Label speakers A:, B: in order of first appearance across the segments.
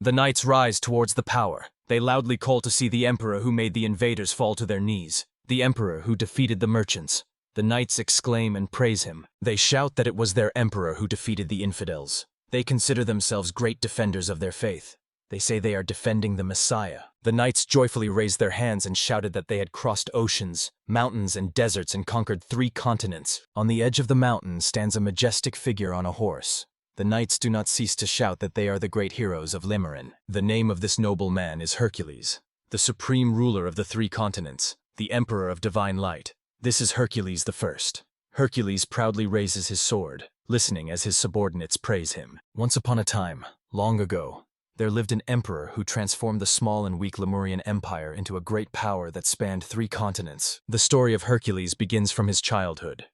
A: The knights rise towards the power. They loudly call to see the emperor who made the invaders fall to their knees, the emperor who defeated the merchants. The knights exclaim and praise him. They shout that it was their emperor who defeated the infidels. They consider themselves great defenders of their faith. They say they are defending the Messiah. The knights joyfully raised their hands and shouted that they had crossed oceans, mountains, and deserts and conquered 3 continents. On the edge of the mountain stands a majestic figure on a horse. The knights do not cease to shout that they are the great heroes of Limerin. The name of this noble man is Hercules, the supreme ruler of the 3 continents, the emperor of divine light. This is Hercules the First. Hercules proudly raises his sword, listening as his subordinates praise him. Once upon a time, long ago, there lived an emperor who transformed the small and weak Lemurian Empire into a great power that spanned 3 continents. The story of Hercules begins from his childhood.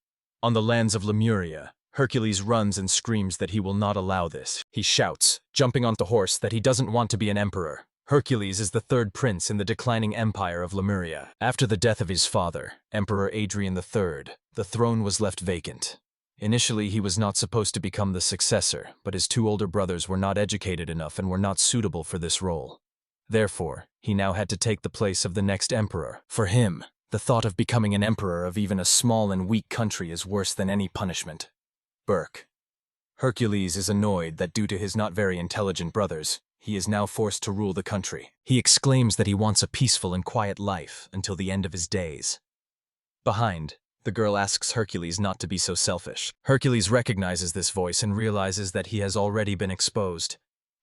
A: On the lands of Lemuria, Hercules runs and screams that he will not allow this. He shouts, jumping onto the horse, that he doesn't want to be an emperor. Hercules is the 3rd prince in the declining empire of Lemuria. After the death of his father, Emperor Adrian III, the throne was left vacant. Initially, he was not supposed to become the successor, but his 2 older brothers were not educated enough and were not suitable for this role. Therefore, he now had to take the place of the next emperor. For him, the thought of becoming an emperor of even a small and weak country is worse than any punishment. Burke. Hercules is annoyed that due to his not very intelligent brothers, he is now forced to rule the country. He exclaims that he wants a peaceful and quiet life until the end of his days. Behind, the girl asks Hercules not to be so selfish. Hercules recognizes this voice and realizes that he has already been exposed.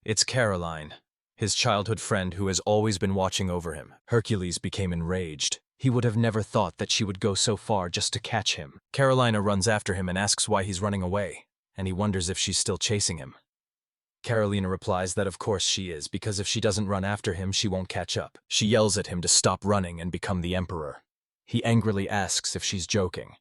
A: It's Caroline, his childhood friend who has always been watching over him. Hercules became enraged. He would have never thought that she would go so far just to catch him. Carolina runs after him and asks why he's running away, and he wonders if she's still chasing him. Carolina replies that of course she is, because if she doesn't run after him, she won't catch up. She yells at him to stop running and become the emperor. He angrily asks if she's joking.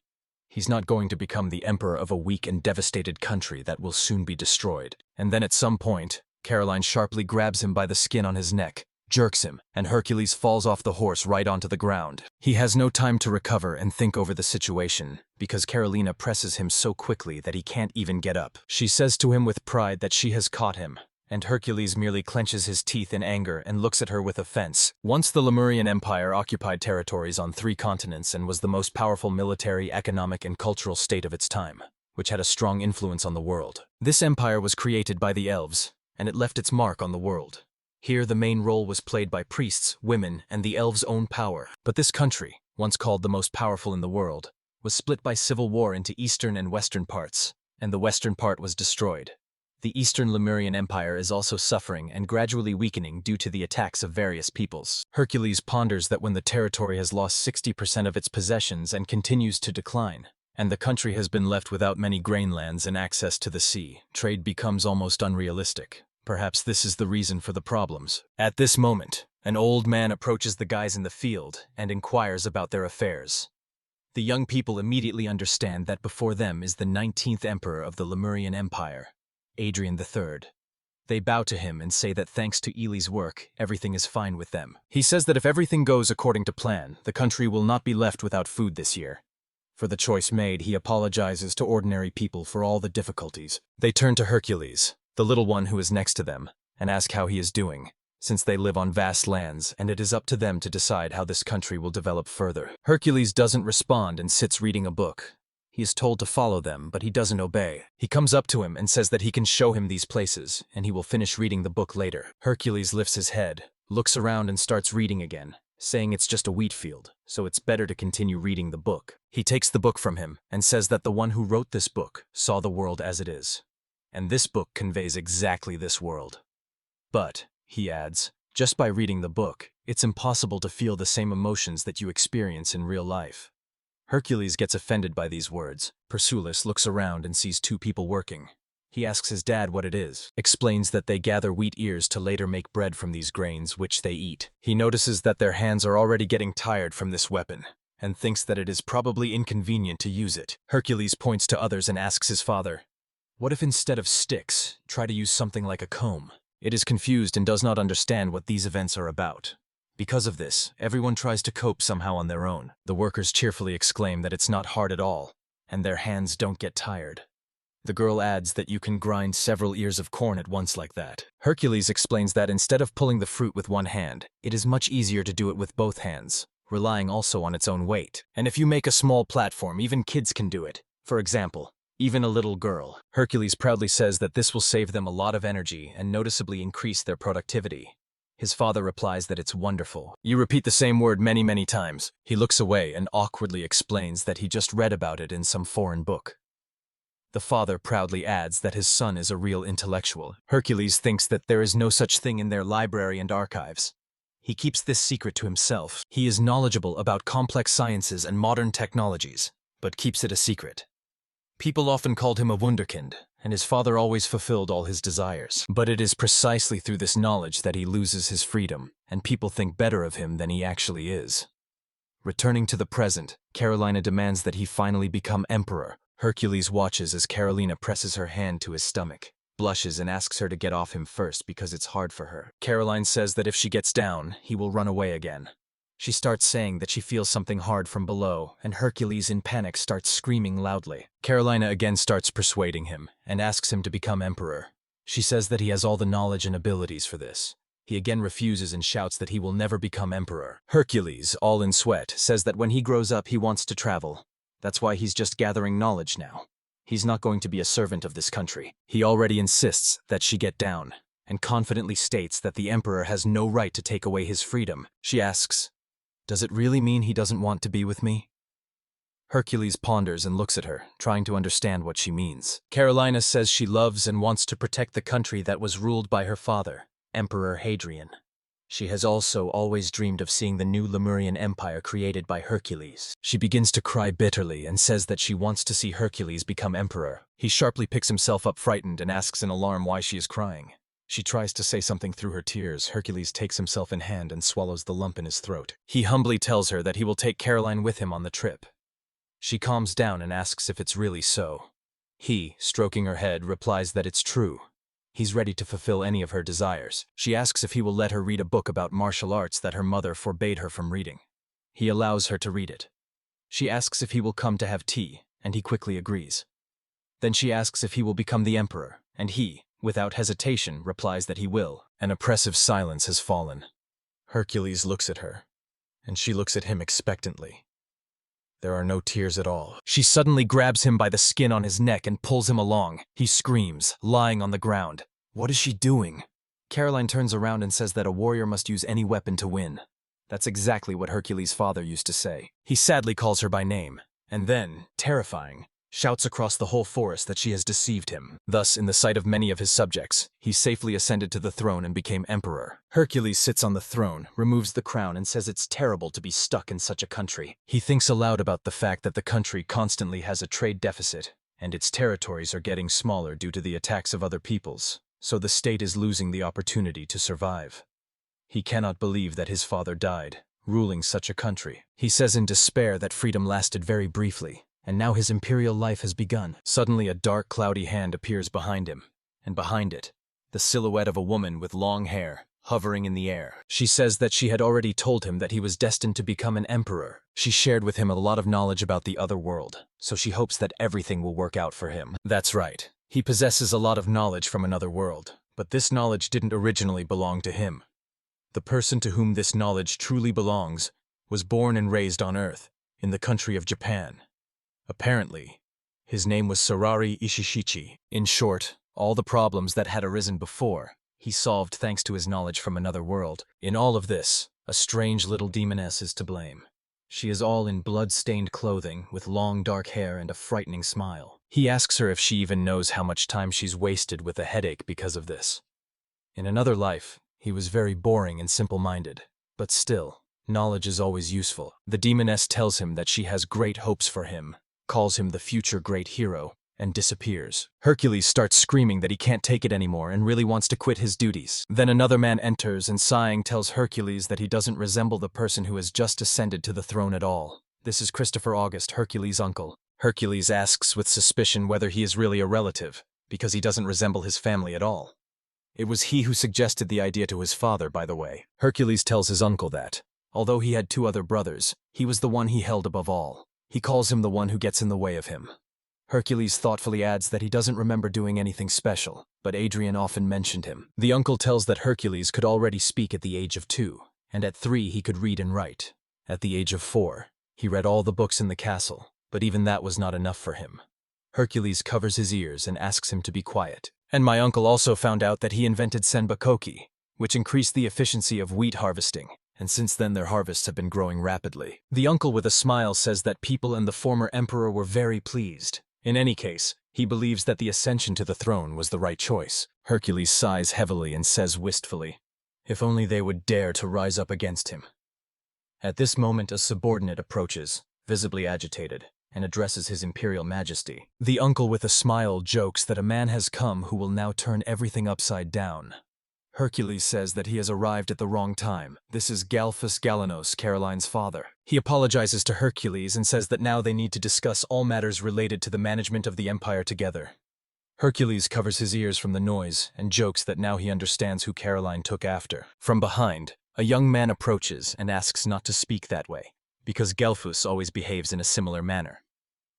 A: He's not going to become the emperor of a weak and devastated country that will soon be destroyed. And then at some point, Caroline sharply grabs him by the skin on his neck, jerks him, and Hercules falls off the horse right onto the ground. He has no time to recover and think over the situation, because Carolina presses him so quickly that he can't even get up. She says to him with pride that she has caught him, and Hercules merely clenches his teeth in anger and looks at her with offense. Once the Lemurian Empire occupied territories on 3 continents and was the most powerful military, economic, and cultural state of its time, which had a strong influence on the world. This empire was created by the elves, and it left its mark on the world. Here, the main role was played by priests, women, and the elves' own power. But this country, once called the most powerful in the world, was split by civil war into eastern and western parts, and the western part was destroyed. The Eastern Lemurian Empire is also suffering and gradually weakening due to the attacks of various peoples. Hercules ponders that when the territory has lost 60% of its possessions and continues to decline, and the country has been left without many grain lands and access to the sea, trade becomes almost unrealistic. Perhaps this is the reason for the problems. At this moment, an old man approaches the guys in the field and inquires about their affairs. The young people immediately understand that before them is the 19th emperor of the Lemurian Empire, Adrian III. They bow to him and say that thanks to Ely's work, everything is fine with them. He says that if everything goes according to plan, the country will not be left without food this year. For the choice made, he apologizes to ordinary people for all the difficulties. They turn to Hercules, the little one who is next to them, and ask how he is doing, since they live on vast lands and it is up to them to decide how this country will develop further. Hercules doesn't respond and sits reading a book. He is told to follow them, but he doesn't obey. He comes up to him and says that he can show him these places, and he will finish reading the book later. Hercules lifts his head, looks around and starts reading again, saying it's just a wheat field, so it's better to continue reading the book. He takes the book from him and says that the one who wrote this book saw the world as it is. And this book conveys exactly this world. But, he adds, just by reading the book, it's impossible to feel the same emotions that you experience in real life. Hercules gets offended by these words. Perseus looks around and sees 2 people working. He asks his dad what it is, explains that they gather wheat ears to later make bread from these grains, which they eat. He notices that their hands are already getting tired from this weapon, and thinks that it is probably inconvenient to use it. Hercules points to others and asks his father, what if instead of sticks, try to use something like a comb? It is confused and does not understand what these events are about. Because of this, everyone tries to cope somehow on their own. The workers cheerfully exclaim that it's not hard at all, and their hands don't get tired. The girl adds that you can grind several ears of corn at once like that. Hercules explains that instead of pulling the fruit with one hand, it is much easier to do it with both hands, relying also on its own weight. And if you make a small platform, even kids can do it. For example, even a little girl. Hercules proudly says that this will save them a lot of energy and noticeably increase their productivity. His father replies that it's wonderful. You repeat the same word many, many times. He looks away and awkwardly explains that he just read about it in some foreign book. The father proudly adds that his son is a real intellectual. Hercules thinks that there is no such thing in their library and archives. He keeps this secret to himself. He is knowledgeable about complex sciences and modern technologies, but keeps it a secret. People often called him a wunderkind, and his father always fulfilled all his desires. But it is precisely through this knowledge that he loses his freedom, and people think better of him than he actually is. Returning to the present, Carolina demands that he finally become emperor. Hercules watches as Carolina presses her hand to his stomach, blushes and asks her to get off him first because it's hard for her. Caroline says that if she gets down, he will run away again. She starts saying that she feels something hard from below, and Hercules in panic starts screaming loudly. Carolina again starts persuading him, and asks him to become emperor. She says that he has all the knowledge and abilities for this. He again refuses and shouts that he will never become emperor. Hercules, all in sweat, says that when he grows up he wants to travel. That's why he's just gathering knowledge now. He's not going to be a servant of this country. He already insists that she get down, and confidently states that the emperor has no right to take away his freedom. She asks, "Does it really mean he doesn't want to be with me?" Hercules ponders and looks at her, trying to understand what she means. Carolina says she loves and wants to protect the country that was ruled by her father, Emperor Hadrian. She has also always dreamed of seeing the new Lemurian Empire created by Hercules. She begins to cry bitterly and says that she wants to see Hercules become emperor. He sharply picks himself up frightened and asks in alarm why she is crying. She tries to say something through her tears. Hercules takes himself in hand and swallows the lump in his throat. He humbly tells her that he will take Caroline with him on the trip. She calms down and asks if it's really so. He, stroking her head, replies that it's true. He's ready to fulfill any of her desires. She asks if he will let her read a book about martial arts that her mother forbade her from reading. He allows her to read it. She asks if he will come to have tea, and he quickly agrees. Then she asks if he will become the emperor, and he, without hesitation, replies that he will. An oppressive silence has fallen. Hercules looks at her, and she looks at him expectantly. There are no tears at all. She suddenly grabs him by the skin on his neck and pulls him along. He screams, lying on the ground. What is she doing? Caroline turns around and says that a warrior must use any weapon to win. That's exactly what Hercules' father used to say. He sadly calls her by name, and then, terrifying, shouts across the whole forest that she has deceived him. Thus, in the sight of many of his subjects, he safely ascended to the throne and became emperor. Hercules sits on the throne, removes the crown, and says it's terrible to be stuck in such a country. He thinks aloud about the fact that the country constantly has a trade deficit, and its territories are getting smaller due to the attacks of other peoples, so the state is losing the opportunity to survive. He cannot believe that his father died, ruling such a country. He says in despair that freedom lasted very briefly, and now his imperial life has begun. Suddenly a dark, cloudy hand appears behind him, and behind it, the silhouette of a woman with long hair, hovering in the air. She says that she had already told him that he was destined to become an emperor. She shared with him a lot of knowledge about the other world, so she hopes that everything will work out for him. That's right. He possesses a lot of knowledge from another world, but this knowledge didn't originally belong to him. The person to whom this knowledge truly belongs was born and raised on Earth, in the country of Japan. Apparently, his name was Sarari Ishishichi. In short, all the problems that had arisen before, he solved thanks to his knowledge from another world. In all of this, a strange little demoness is to blame. She is all in blood-stained clothing, with long dark hair and a frightening smile. He asks her if she even knows how much time she's wasted with a headache because of this. In another life, he was very boring and simple-minded, but still, knowledge is always useful. The demoness tells him that she has great hopes for him, calls him the future great hero, and disappears. Hercules starts screaming that he can't take it anymore and really wants to quit his duties. Then another man enters and sighing tells Hercules that he doesn't resemble the person who has just ascended to the throne at all. This is Christopher August, Hercules' uncle. Hercules asks with suspicion whether he is really a relative, because he doesn't resemble his family at all. It was he who suggested the idea to his father, by the way. Hercules tells his uncle that, although he had 2 other brothers, he was the one he held above all. He calls him the one who gets in the way of him. Hercules thoughtfully adds that he doesn't remember doing anything special, but Adrian often mentioned him. The uncle tells that Hercules could already speak at the age of 2, and at 3 he could read and write. At the age of 4, he read all the books in the castle, but even that was not enough for him. Hercules covers his ears and asks him to be quiet. And my uncle also found out that he invented senbakoki, which increased the efficiency of wheat harvesting, and since then their harvests have been growing rapidly. The uncle with a smile says that people and the former emperor were very pleased. In any case, he believes that the ascension to the throne was the right choice. Hercules sighs heavily and says wistfully, "If only they would dare to rise up against him." At this moment a subordinate approaches, visibly agitated, and addresses his imperial majesty. The uncle with a smile jokes that a man has come who will now turn everything upside down. Hercules says that he has arrived at the wrong time. This is Galphus Galanos, Caroline's father. He apologizes to Hercules and says that now they need to discuss all matters related to the management of the empire together. Hercules covers his ears from the noise and jokes that now he understands who Caroline took after. From behind, a young man approaches and asks not to speak that way, because Gelfus always behaves in a similar manner.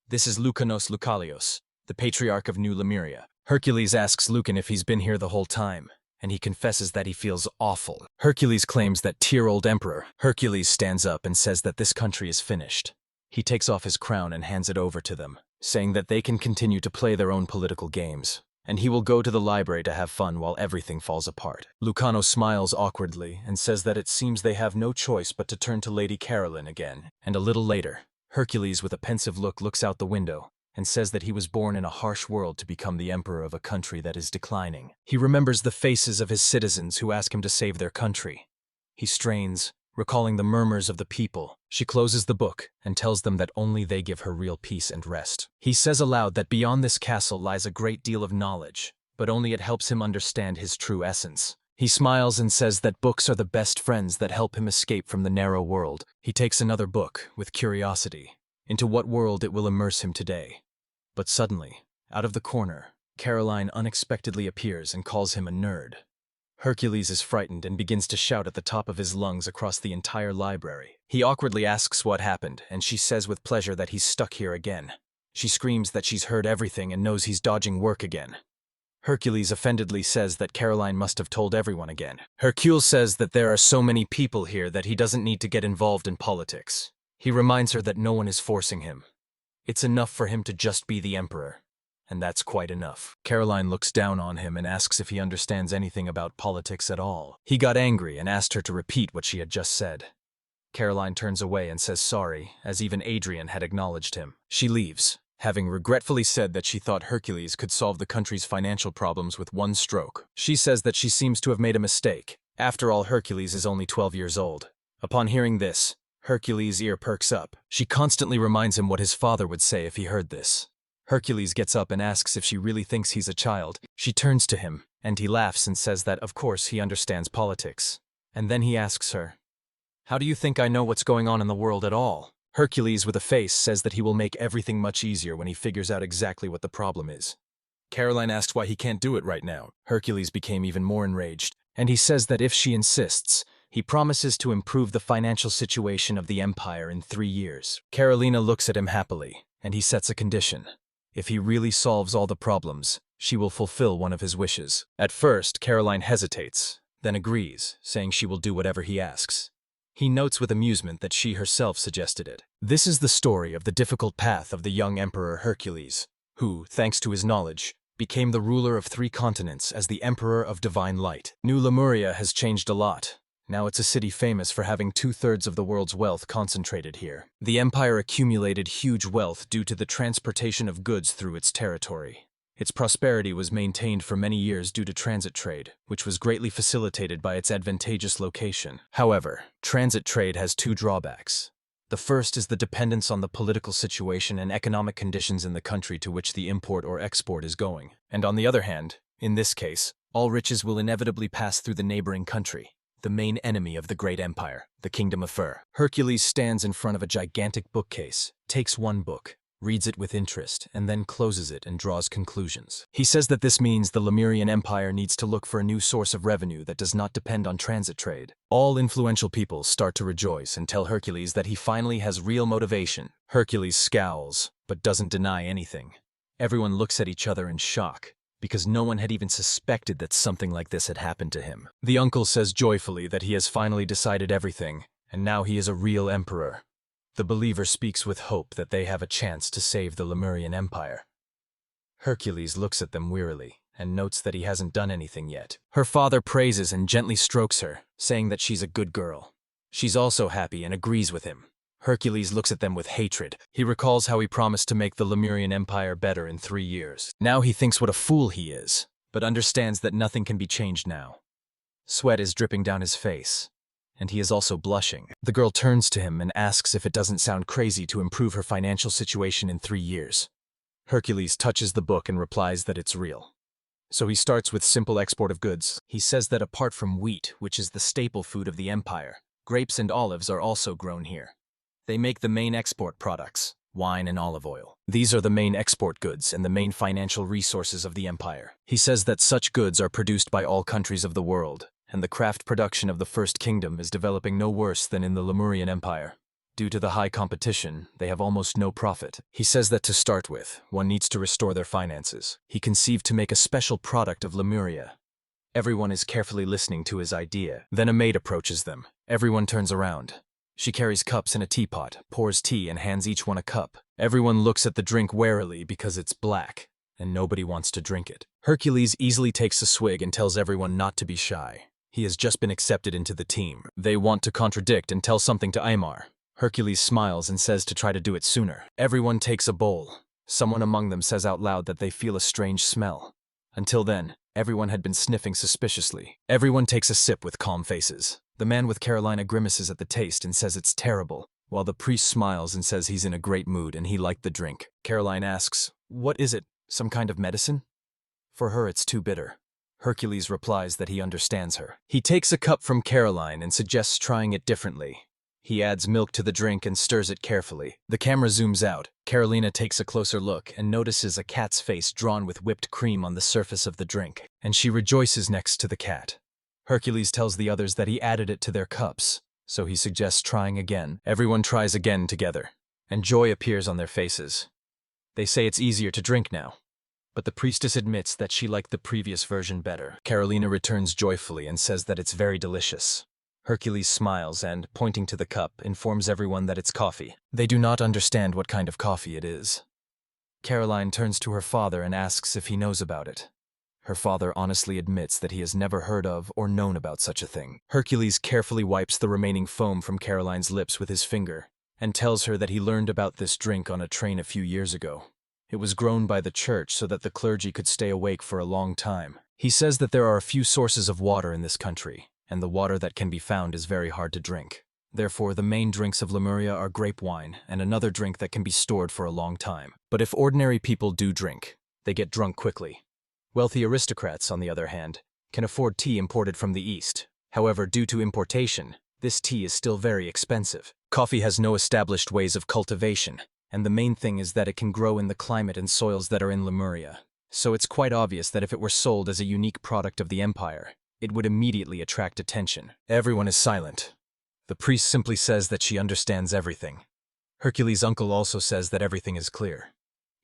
A: This is Lucanos Lucalios, the patriarch of New Lemuria. Hercules asks Lucan if he's been here the whole time, and he confesses that he feels awful. Hercules claims that tier-old emperor. Hercules stands up and says that this country is finished. He takes off his crown and hands it over to them, saying that they can continue to play their own political games, and he will go to the library to have fun while everything falls apart. Lucano smiles awkwardly and says that it seems they have no choice but to turn to Lady Caroline again. And a little later, Hercules with a pensive look looks out the window and says that he was born in a harsh world to become the emperor of a country that is declining. He remembers the faces of his citizens who ask him to save their country. He strains, recalling the murmurs of the people. She closes the book and tells them that only they give her real peace and rest. He says aloud that beyond this castle lies a great deal of knowledge, but only it helps him understand his true essence. He smiles and says that books are the best friends that help him escape from the narrow world. He takes another book, with curiosity, into what world it will immerse him today. But suddenly, out of the corner, Caroline unexpectedly appears and calls him a nerd. Hercules is frightened and begins to shout at the top of his lungs across the entire library. He awkwardly asks what happened, and she says with pleasure that he's stuck here again. She screams that she's heard everything and knows he's dodging work again. Hercules offendedly says that Caroline must have told everyone again. Hercule says that there are so many people here that he doesn't need to get involved in politics. He reminds her that no one is forcing him. It's enough for him to just be the emperor. And that's quite enough. Caroline looks down on him and asks if he understands anything about politics at all. He got angry and asked her to repeat what she had just said. Caroline turns away and says sorry, as even Adrian had acknowledged him. She leaves, having regretfully said that she thought Hercules could solve the country's financial problems with one stroke. She says that she seems to have made a mistake. After all, Hercules is only 12 years old. Upon hearing this, Hercules' ear perks up. She constantly reminds him what his father would say if he heard this. Hercules gets up and asks if she really thinks he's a child. She turns to him, and he laughs and says that of course he understands politics. And then he asks her, "How do you think I know what's going on in the world at all?" Hercules with a face says that he will make everything much easier when he figures out exactly what the problem is. Caroline asks why he can't do it right now. Hercules became even more enraged, and he says that if she insists, he promises to improve the financial situation of the empire in 3 years. Carolina looks at him happily, and he sets a condition. If he really solves all the problems, she will fulfill one of his wishes. At first, Caroline hesitates, then agrees, saying she will do whatever he asks. He notes with amusement that she herself suggested it. This is the story of the difficult path of the young Emperor Hercules, who, thanks to his knowledge, became the ruler of 3 continents as the Emperor of Divine Light. New Lemuria has changed a lot. Now it's a city famous for having 2/3 of the world's wealth concentrated here. The empire accumulated huge wealth due to the transportation of goods through its territory. Its prosperity was maintained for many years due to transit trade, which was greatly facilitated by its advantageous location. However, transit trade has 2 drawbacks. The first is the dependence on the political situation and economic conditions in the country to which the import or export is going. And on the other hand, in this case, all riches will inevitably pass through the neighboring country, the main enemy of the great empire, the Kingdom of Fur. Hercules stands in front of a gigantic bookcase, takes one book, reads it with interest, and then closes it and draws conclusions. He says that this means the Lemurian Empire needs to look for a new source of revenue that does not depend on transit trade. All influential people start to rejoice and tell Hercules that he finally has real motivation. Hercules scowls, but doesn't deny anything. Everyone looks at each other in shock, because no one had even suspected that something like this had happened to him. The uncle says joyfully that he has finally decided everything, and now he is a real emperor. The believer speaks with hope that they have a chance to save the Lemurian Empire. Hercules looks at them wearily and notes that he hasn't done anything yet. Her father praises and gently strokes her, saying that she's a good girl. She's also happy and agrees with him. Hercules looks at them with hatred. He recalls how he promised to make the Lemurian Empire better in 3 years. Now he thinks what a fool he is, but understands that nothing can be changed now. Sweat is dripping down his face, and he is also blushing. The girl turns to him and asks if it doesn't sound crazy to improve her financial situation in 3 years. Hercules touches the book and replies that it's real. So he starts with simple export of goods. He says that apart from wheat, which is the staple food of the empire, grapes and olives are also grown here. They make the main export products, wine and olive oil. These are the main export goods and the main financial resources of the empire. He says that such goods are produced by all countries of the world, and the craft production of the First Kingdom is developing no worse than in the Lemurian Empire. Due to the high competition, they have almost no profit. He says that to start with, one needs to restore their finances. He conceived to make a special product of Lemuria. Everyone is carefully listening to his idea. Then a maid approaches them. Everyone turns around. She carries cups and a teapot, pours tea and hands each one a cup. Everyone looks at the drink warily because it's black, and nobody wants to drink it. Hercules easily takes a swig and tells everyone not to be shy. He has just been accepted into the team. They want to contradict and tell something to Aymar. Hercules smiles and says to try to do it sooner. Everyone takes a bowl. Someone among them says out loud that they feel a strange smell. Until then, everyone had been sniffing suspiciously. Everyone takes a sip with calm faces. The man with Caroline grimaces at the taste and says it's terrible, while the priest smiles and says he's in a great mood and he liked the drink. Caroline asks, "What is it? Some kind of medicine?" For her, it's too bitter. Hercules replies that he understands her. He takes a cup from Caroline and suggests trying it differently. He adds milk to the drink and stirs it carefully. The camera zooms out. Carolina takes a closer look and notices a cat's face drawn with whipped cream on the surface of the drink, and she rejoices next to the cat. Hercules tells the others that he added it to their cups, so he suggests trying again. Everyone tries again together, and joy appears on their faces. They say it's easier to drink now, but the priestess admits that she liked the previous version better. Carolina returns joyfully and says that it's very delicious. Hercules smiles and, pointing to the cup, informs everyone that it's coffee. They do not understand what kind of coffee it is. Caroline turns to her father and asks if he knows about it. Her father honestly admits that he has never heard of or known about such a thing. Hercules carefully wipes the remaining foam from Caroline's lips with his finger and tells her that he learned about this drink on a train a few years ago. It was grown by the church so that the clergy could stay awake for a long time. He says that there are a few sources of water in this country, and the water that can be found is very hard to drink. Therefore, the main drinks of Lemuria are grape wine and another drink that can be stored for a long time. But if ordinary people do drink, they get drunk quickly. Wealthy aristocrats, on the other hand, can afford tea imported from the East. However, due to importation, this tea is still very expensive. Coffee has no established ways of cultivation, and the main thing is that it can grow in the climate and soils that are in Lemuria. So it's quite obvious that if it were sold as a unique product of the empire, it would immediately attract attention. Everyone is silent. The priest simply says that she understands everything. Hercules' uncle also says that everything is clear.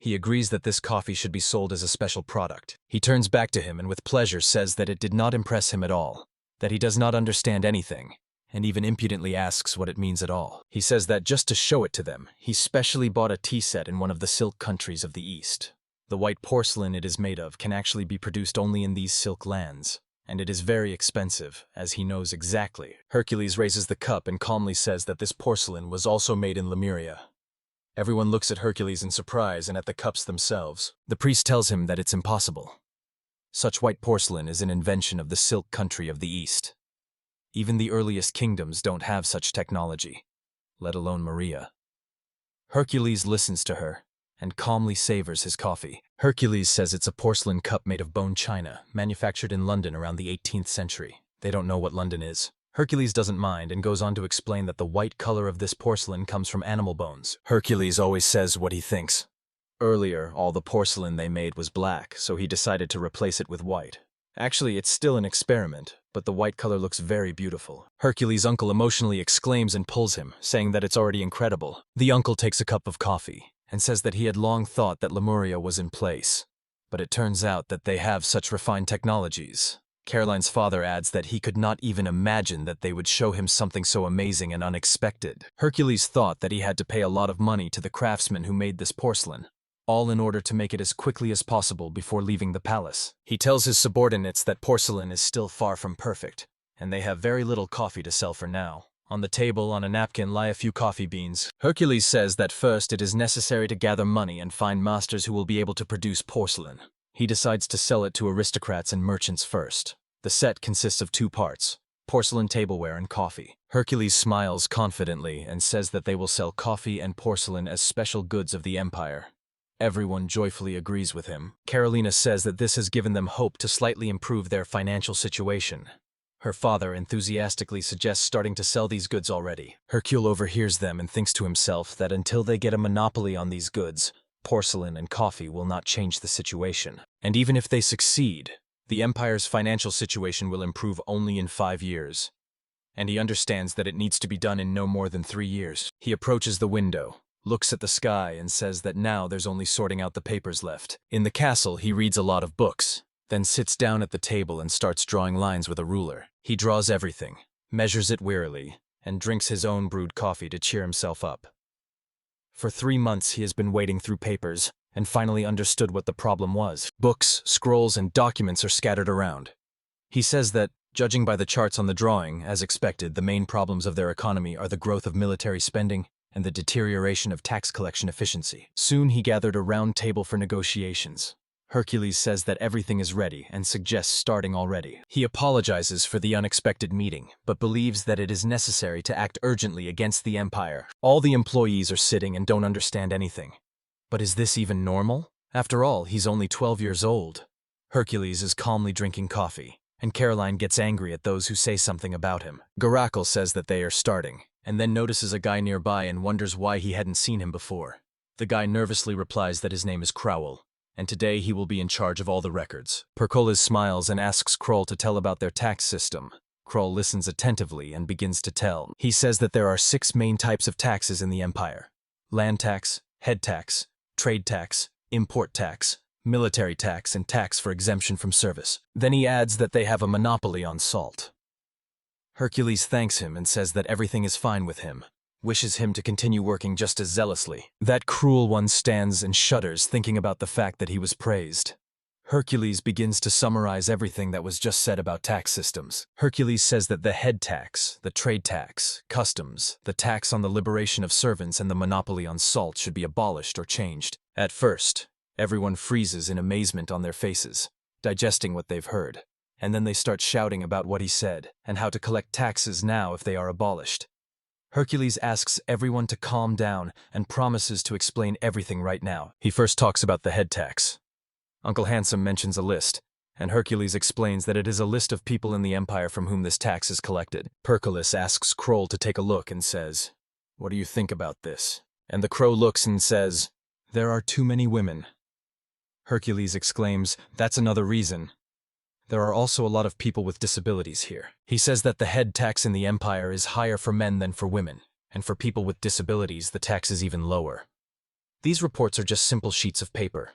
A: He agrees that this coffee should be sold as a special product. He turns back to him and with pleasure says that it did not impress him at all, that he does not understand anything, and even impudently asks what it means at all. He says that just to show it to them, he specially bought a tea set in one of the silk countries of the East. The white porcelain it is made of can actually be produced only in these silk lands, and it is very expensive, as he knows exactly. Hercules raises the cup and calmly says that this porcelain was also made in Lemuria. Everyone looks at Hercules in surprise and at the cups themselves. The priest tells him that it's impossible. Such white porcelain is an invention of the silk country of the East. Even the earliest kingdoms don't have such technology, let alone Maria. Hercules listens to her and calmly savors his coffee. Hercules says it's a porcelain cup made of bone china, manufactured in London around the 18th century. They don't know what London is. Hercules doesn't mind and goes on to explain that the white color of this porcelain comes from animal bones. Hercules always says what he thinks. Earlier, all the porcelain they made was black, so he decided to replace it with white. Actually, it's still an experiment, but the white color looks very beautiful. Hercules' uncle emotionally exclaims and pulls him, saying that it's already incredible. The uncle takes a cup of coffee and says that he had long thought that Lemuria was in place. But it turns out that they have such refined technologies. Caroline's father adds that he could not even imagine that they would show him something so amazing and unexpected. Hercules thought that he had to pay a lot of money to the craftsmen who made this porcelain, all in order to make it as quickly as possible before leaving the palace. He tells his subordinates that porcelain is still far from perfect, and they have very little coffee to sell for now. On the table, on a napkin, lie a few coffee beans. Hercules says that first it is necessary to gather money and find masters who will be able to produce porcelain. He decides to sell it to aristocrats and merchants first. The set consists of 2 parts, porcelain tableware and coffee. Hercules smiles confidently and says that they will sell coffee and porcelain as special goods of the empire. Everyone joyfully agrees with him. Carolina says that this has given them hope to slightly improve their financial situation. Her father enthusiastically suggests starting to sell these goods already. Hercule overhears them and thinks to himself that until they get a monopoly on these goods, porcelain and coffee will not change the situation. And even if they succeed, the empire's financial situation will improve only in 5 years. And he understands that it needs to be done in no more than 3 years. He approaches the window, looks at the sky, and says that now there's only sorting out the papers left. In the castle, he reads a lot of books, then sits down at the table and starts drawing lines with a ruler. He draws everything, measures it wearily, and drinks his own brewed coffee to cheer himself up. For 3 months he has been wading through papers, and finally understood what the problem was. Books, scrolls, and documents are scattered around. He says that, judging by the charts on the drawing, as expected, the main problems of their economy are the growth of military spending and the deterioration of tax collection efficiency. Soon he gathered a round table for negotiations. Hercules says that everything is ready and suggests starting already. He apologizes for the unexpected meeting, but believes that it is necessary to act urgently against the empire. All the employees are sitting and don't understand anything. But is this even normal? After all, he's only 12 years old. Hercules is calmly drinking coffee, and Caroline gets angry at those who say something about him. Garacle says that they are starting, and then notices a guy nearby and wonders why he hadn't seen him before. The guy nervously replies that his name is Crowell, and today he will be in charge of all the records. Percoles smiles and asks Kroll to tell about their tax system. Kroll listens attentively and begins to tell. He says that there are 6 main types of taxes in the empire: land tax, head tax, trade tax, import tax, military tax, and tax for exemption from service. Then he adds that they have a monopoly on salt. Hercules thanks him and says that everything is fine with him, wishes him to continue working just as zealously. That cruel one stands and shudders thinking about the fact that he was praised. Hercules begins to summarize everything that was just said about tax systems. Hercules says that the head tax, the trade tax, customs, the tax on the liberation of servants, and the monopoly on salt should be abolished or changed. At first, everyone freezes in amazement on their faces, digesting what they've heard, and then they start shouting about what he said and how to collect taxes now if they are abolished. Hercules asks everyone to calm down and promises to explain everything right now. He first talks about the head tax. Uncle Handsome mentions a list, and Hercules explains that it is a list of people in the empire from whom this tax is collected. Percoles asks Kroll to take a look and says, "What do you think about this?" And the crow looks and says, "There are too many women." Hercules exclaims, "That's another reason. There are also a lot of people with disabilities here." He says that the head tax in the empire is higher for men than for women, and for people with disabilities the tax is even lower. These reports are just simple sheets of paper.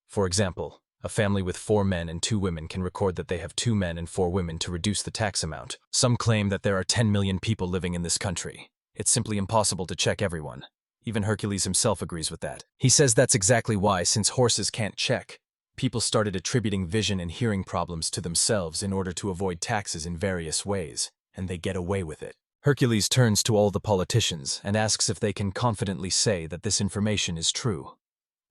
A: For example, a family with 4 men and 2 women can record that they have 2 men and 4 women to reduce the tax amount. Some claim that there are 10 million people living in this country. It's simply impossible to check everyone. Even Hercules himself agrees with that. He says that's exactly why, since horses can't check, people started attributing vision and hearing problems to themselves in order to avoid taxes in various ways, and they get away with it. Hercules turns to all the politicians and asks if they can confidently say that this information is true.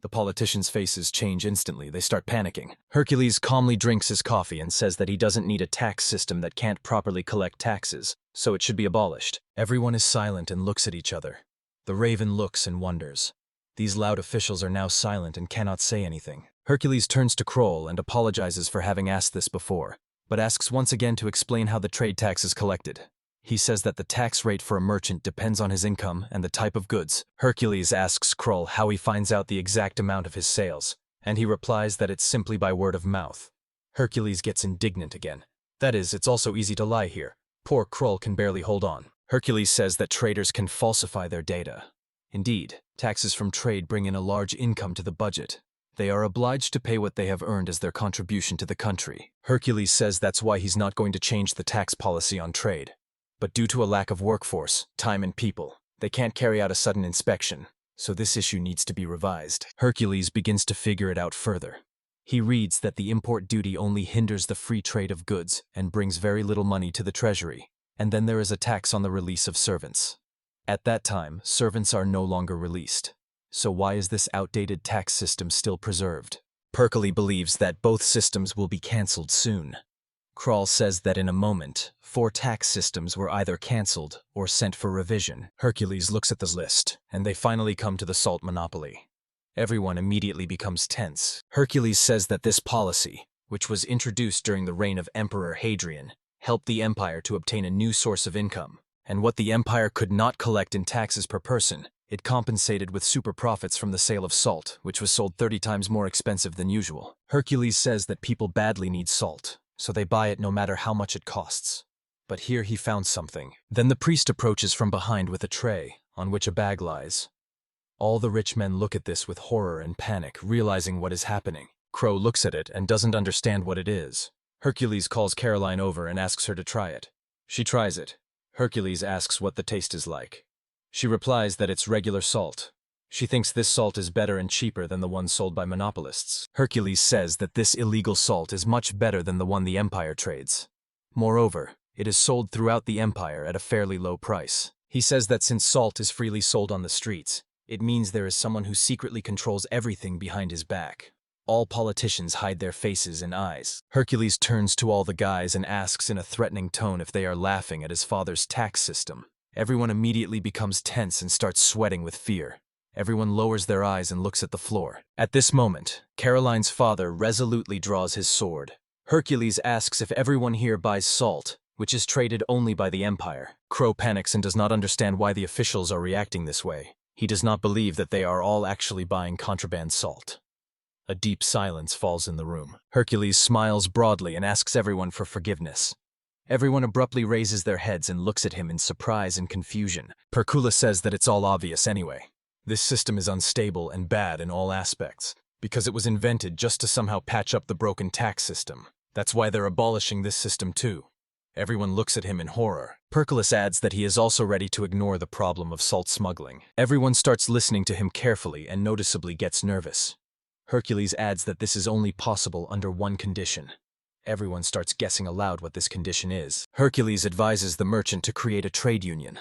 A: The politicians' faces change instantly. They start panicking. Hercules calmly drinks his coffee and says that he doesn't need a tax system that can't properly collect taxes, so it should be abolished. Everyone is silent and looks at each other. The raven looks and wonders. These loud officials are now silent and cannot say anything. Hercules turns to Kroll and apologizes for having asked this before, but asks once again to explain how the trade tax is collected. He says that the tax rate for a merchant depends on his income and the type of goods. Hercules asks Kroll how he finds out the exact amount of his sales, and he replies that it's simply by word of mouth. Hercules gets indignant again. That is, it's also easy to lie here. Poor Kroll can barely hold on. Hercules says that traders can falsify their data. Indeed, taxes from trade bring in a large income to the budget. They are obliged to pay what they have earned as their contribution to the country. Hercules says that's why he's not going to change the tax policy on trade. But due to a lack of workforce, time and people, they can't carry out a sudden inspection, so this issue needs to be revised. Hercules begins to figure it out further. He reads that the import duty only hinders the free trade of goods and brings very little money to the treasury, and then there is a tax on the release of servants. At that time, servants are no longer released. So why is this outdated tax system still preserved? Hercules believes that both systems will be cancelled soon. Kral says that in a moment, 4 tax systems were either cancelled or sent for revision. Hercules looks at the list, and they finally come to the salt monopoly. Everyone immediately becomes tense. Hercules says that this policy, which was introduced during the reign of Emperor Hadrian, helped the empire to obtain a new source of income, and what the empire could not collect in taxes per person, it compensated with super profits from the sale of salt, which was sold 30 times more expensive than usual. Hercules says that people badly need salt, so they buy it no matter how much it costs. But here he found something. Then the priest approaches from behind with a tray, on which a bag lies. All the rich men look at this with horror and panic, realizing what is happening. Crow looks at it and doesn't understand what it is. Hercules calls Caroline over and asks her to try it. She tries it. Hercules asks what the taste is like. She replies that it's regular salt. She thinks this salt is better and cheaper than the one sold by monopolists. Hercules says that this illegal salt is much better than the one the empire trades. Moreover, it is sold throughout the empire at a fairly low price. He says that since salt is freely sold on the streets, it means there is someone who secretly controls everything behind his back. All politicians hide their faces and eyes. Hercules turns to all the guys and asks in a threatening tone if they are laughing at his father's tax system. Everyone immediately becomes tense and starts sweating with fear. Everyone lowers their eyes and looks at the floor. At this moment, Caroline's father resolutely draws his sword. Hercules asks if everyone here buys salt, which is traded only by the empire. Crow panics and does not understand why the officials are reacting this way. He does not believe that they are all actually buying contraband salt. A deep silence falls in the room. Hercules smiles broadly and asks everyone for forgiveness. Everyone abruptly raises their heads and looks at him in surprise and confusion. Hercules says that it's all obvious anyway. This system is unstable and bad in all aspects, because it was invented just to somehow patch up the broken tax system. That's why they're abolishing this system too. Everyone looks at him in horror. Hercules adds that he is also ready to ignore the problem of salt smuggling. Everyone starts listening to him carefully and noticeably gets nervous. Hercules adds that this is only possible under one condition. Everyone starts guessing aloud what this condition is. Hercules advises the merchant to create a trade union.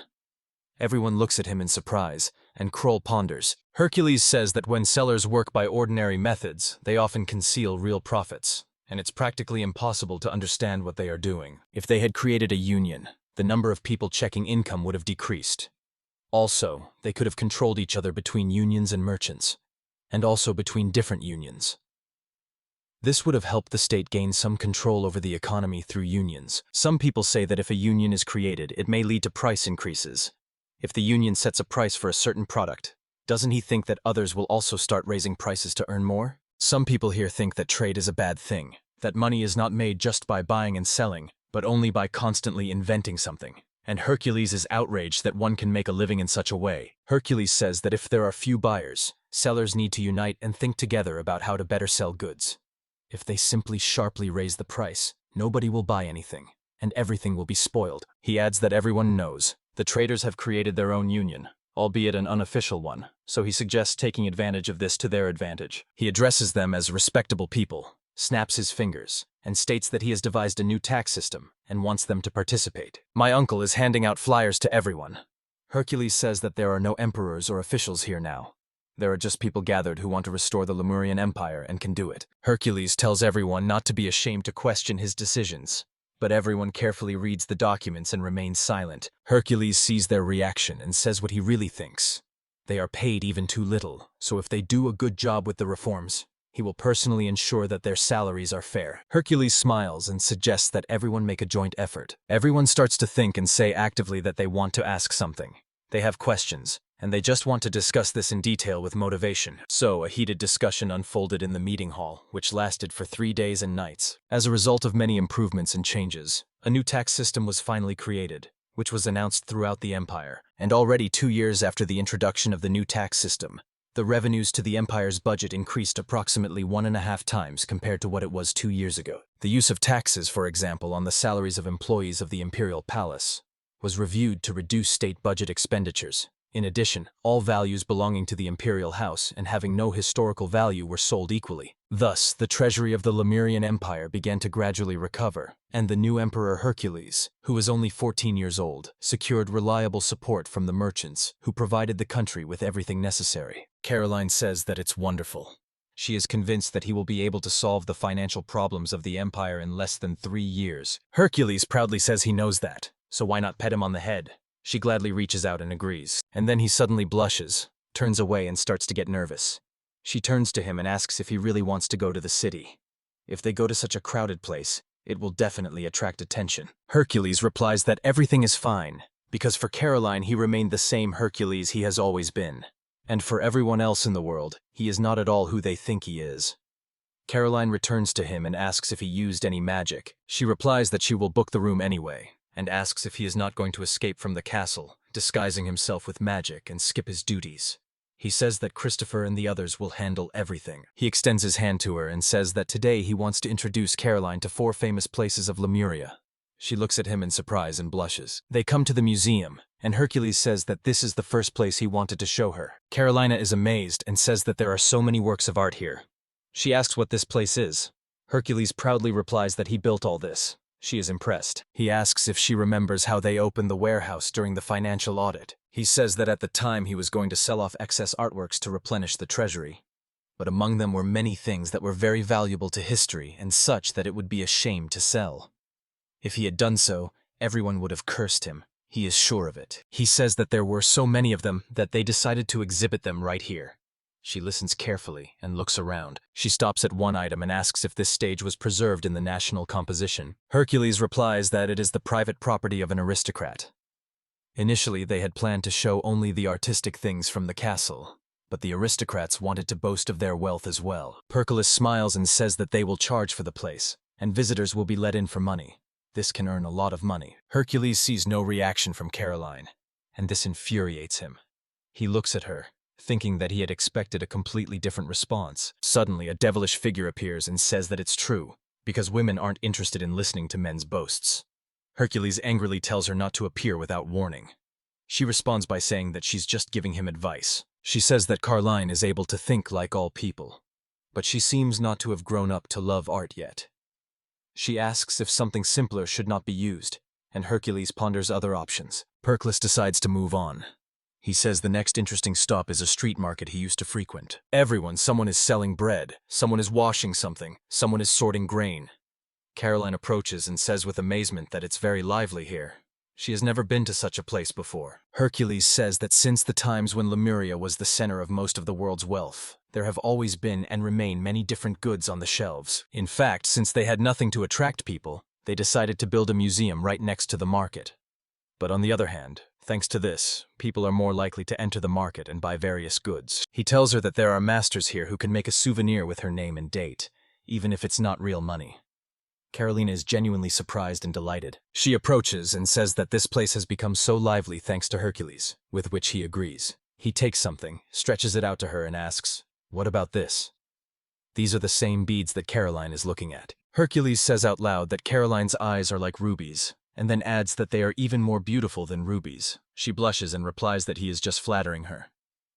A: Everyone looks at him in surprise, and Kroll ponders. Hercules says that when sellers work by ordinary methods, they often conceal real profits, and it's practically impossible to understand what they are doing. If they had created a union, the number of people checking income would have decreased. Also, they could have controlled each other between unions and merchants, and also between different unions. This would have helped the state gain some control over the economy through unions. Some people say that if a union is created, it may lead to price increases. If the union sets a price for a certain product, doesn't he think that others will also start raising prices to earn more? Some people here think that trade is a bad thing, that money is not made just by buying and selling, but only by constantly inventing something. And Hercules is outraged that one can make a living in such a way. Hercules says that if there are few buyers, sellers need to unite and think together about how to better sell goods. If they simply sharply raise the price, nobody will buy anything, and everything will be spoiled. He adds that everyone knows the traders have created their own union, albeit an unofficial one, so he suggests taking advantage of this to their advantage. He addresses them as respectable people, snaps his fingers, and states that he has devised a new tax system and wants them to participate. My uncle is handing out flyers to everyone. Hercules says that there are no emperors or officials here now. There are just people gathered who want to restore the Lemurian Empire and can do it. Hercules tells everyone not to be ashamed to question his decisions, but everyone carefully reads the documents and remains silent. Hercules sees their reaction and says what he really thinks. They are paid even too little, so if they do a good job with the reforms, he will personally ensure that their salaries are fair. Hercules smiles and suggests that everyone make a joint effort. Everyone starts to think and say actively that they want to ask something. They have questions, and they just want to discuss this in detail with motivation. So, a heated discussion unfolded in the meeting hall, which lasted for 3 days and nights. As a result of many improvements and changes, a new tax system was finally created, which was announced throughout the empire, and already 2 years after the introduction of the new tax system, the revenues to the empire's budget increased approximately 1.5 times compared to what it was 2 years ago. The use of taxes, for example, on the salaries of employees of the imperial palace, was reviewed to reduce state budget expenditures. In addition, all values belonging to the imperial house and having no historical value were sold equally. Thus, the treasury of the Lemurian Empire began to gradually recover, and the new emperor Hercules, who was only 14 years old, secured reliable support from the merchants, who provided the country with everything necessary. Caroline says that it's wonderful. She is convinced that he will be able to solve the financial problems of the empire in less than 3 years. Hercules proudly says he knows that, so why not pet him on the head? She gladly reaches out and agrees, and then he suddenly blushes, turns away and starts to get nervous. She turns to him and asks if he really wants to go to the city. If they go to such a crowded place, it will definitely attract attention. Hercules replies that everything is fine, because for Caroline he remained the same Hercules he has always been. And for everyone else in the world, he is not at all who they think he is. Caroline returns to him and asks if he used any magic. She replies that she will book the room anyway, and asks if he is not going to escape from the castle, disguising himself with magic and skip his duties. He says that Christopher and the others will handle everything. He extends his hand to her and says that today he wants to introduce Caroline to 4 famous places of Lemuria. She looks at him in surprise and blushes. They come to the museum, and Hercules says that this is the first place he wanted to show her. Carolina is amazed and says that there are so many works of art here. She asks what this place is. Hercules proudly replies that he built all this. She is impressed. He asks if she remembers how they opened the warehouse during the financial audit. He says that at the time he was going to sell off excess artworks to replenish the treasury. But among them were many things that were very valuable to history and such that it would be a shame to sell. If he had done so, everyone would have cursed him. He is sure of it. He says that there were so many of them that they decided to exhibit them right here. She listens carefully and looks around. She stops at one item and asks if this stage was preserved in the national composition. Hercules replies that it is the private property of an aristocrat. Initially, they had planned to show only the artistic things from the castle, but the aristocrats wanted to boast of their wealth as well. Hercules smiles and says that they will charge for the place, and visitors will be let in for money. This can earn a lot of money. Hercules sees no reaction from Caroline, and this infuriates him. He looks at her, thinking that he had expected a completely different response. Suddenly, a devilish figure appears and says that it's true, because women aren't interested in listening to men's boasts. Hercules angrily tells her not to appear without warning. She responds by saying that she's just giving him advice. She says that Caroline is able to think like all people, but she seems not to have grown up to love art yet. She asks if something simpler should not be used, and Hercules ponders other options. Hercules decides to move on. He says the next interesting stop is a street market he used to frequent. Someone is selling bread, someone is washing something, someone is sorting grain. Caroline approaches and says with amazement that it's very lively here. She has never been to such a place before. Hercules says that since the times when Lemuria was the center of most of the world's wealth, there have always been and remain many different goods on the shelves. In fact, since they had nothing to attract people, they decided to build a museum right next to the market. But on the other hand, thanks to this, people are more likely to enter the market and buy various goods. He tells her that there are masters here who can make a souvenir with her name and date, even if it's not real money. Carolina is genuinely surprised and delighted. She approaches and says that this place has become so lively thanks to Hercules, with which he agrees. He takes something, stretches it out to her and asks, "What about this?" These are the same beads that Caroline is looking at. Hercules says out loud that Caroline's eyes are like rubies, and then adds that they are even more beautiful than rubies. She blushes and replies that he is just flattering her.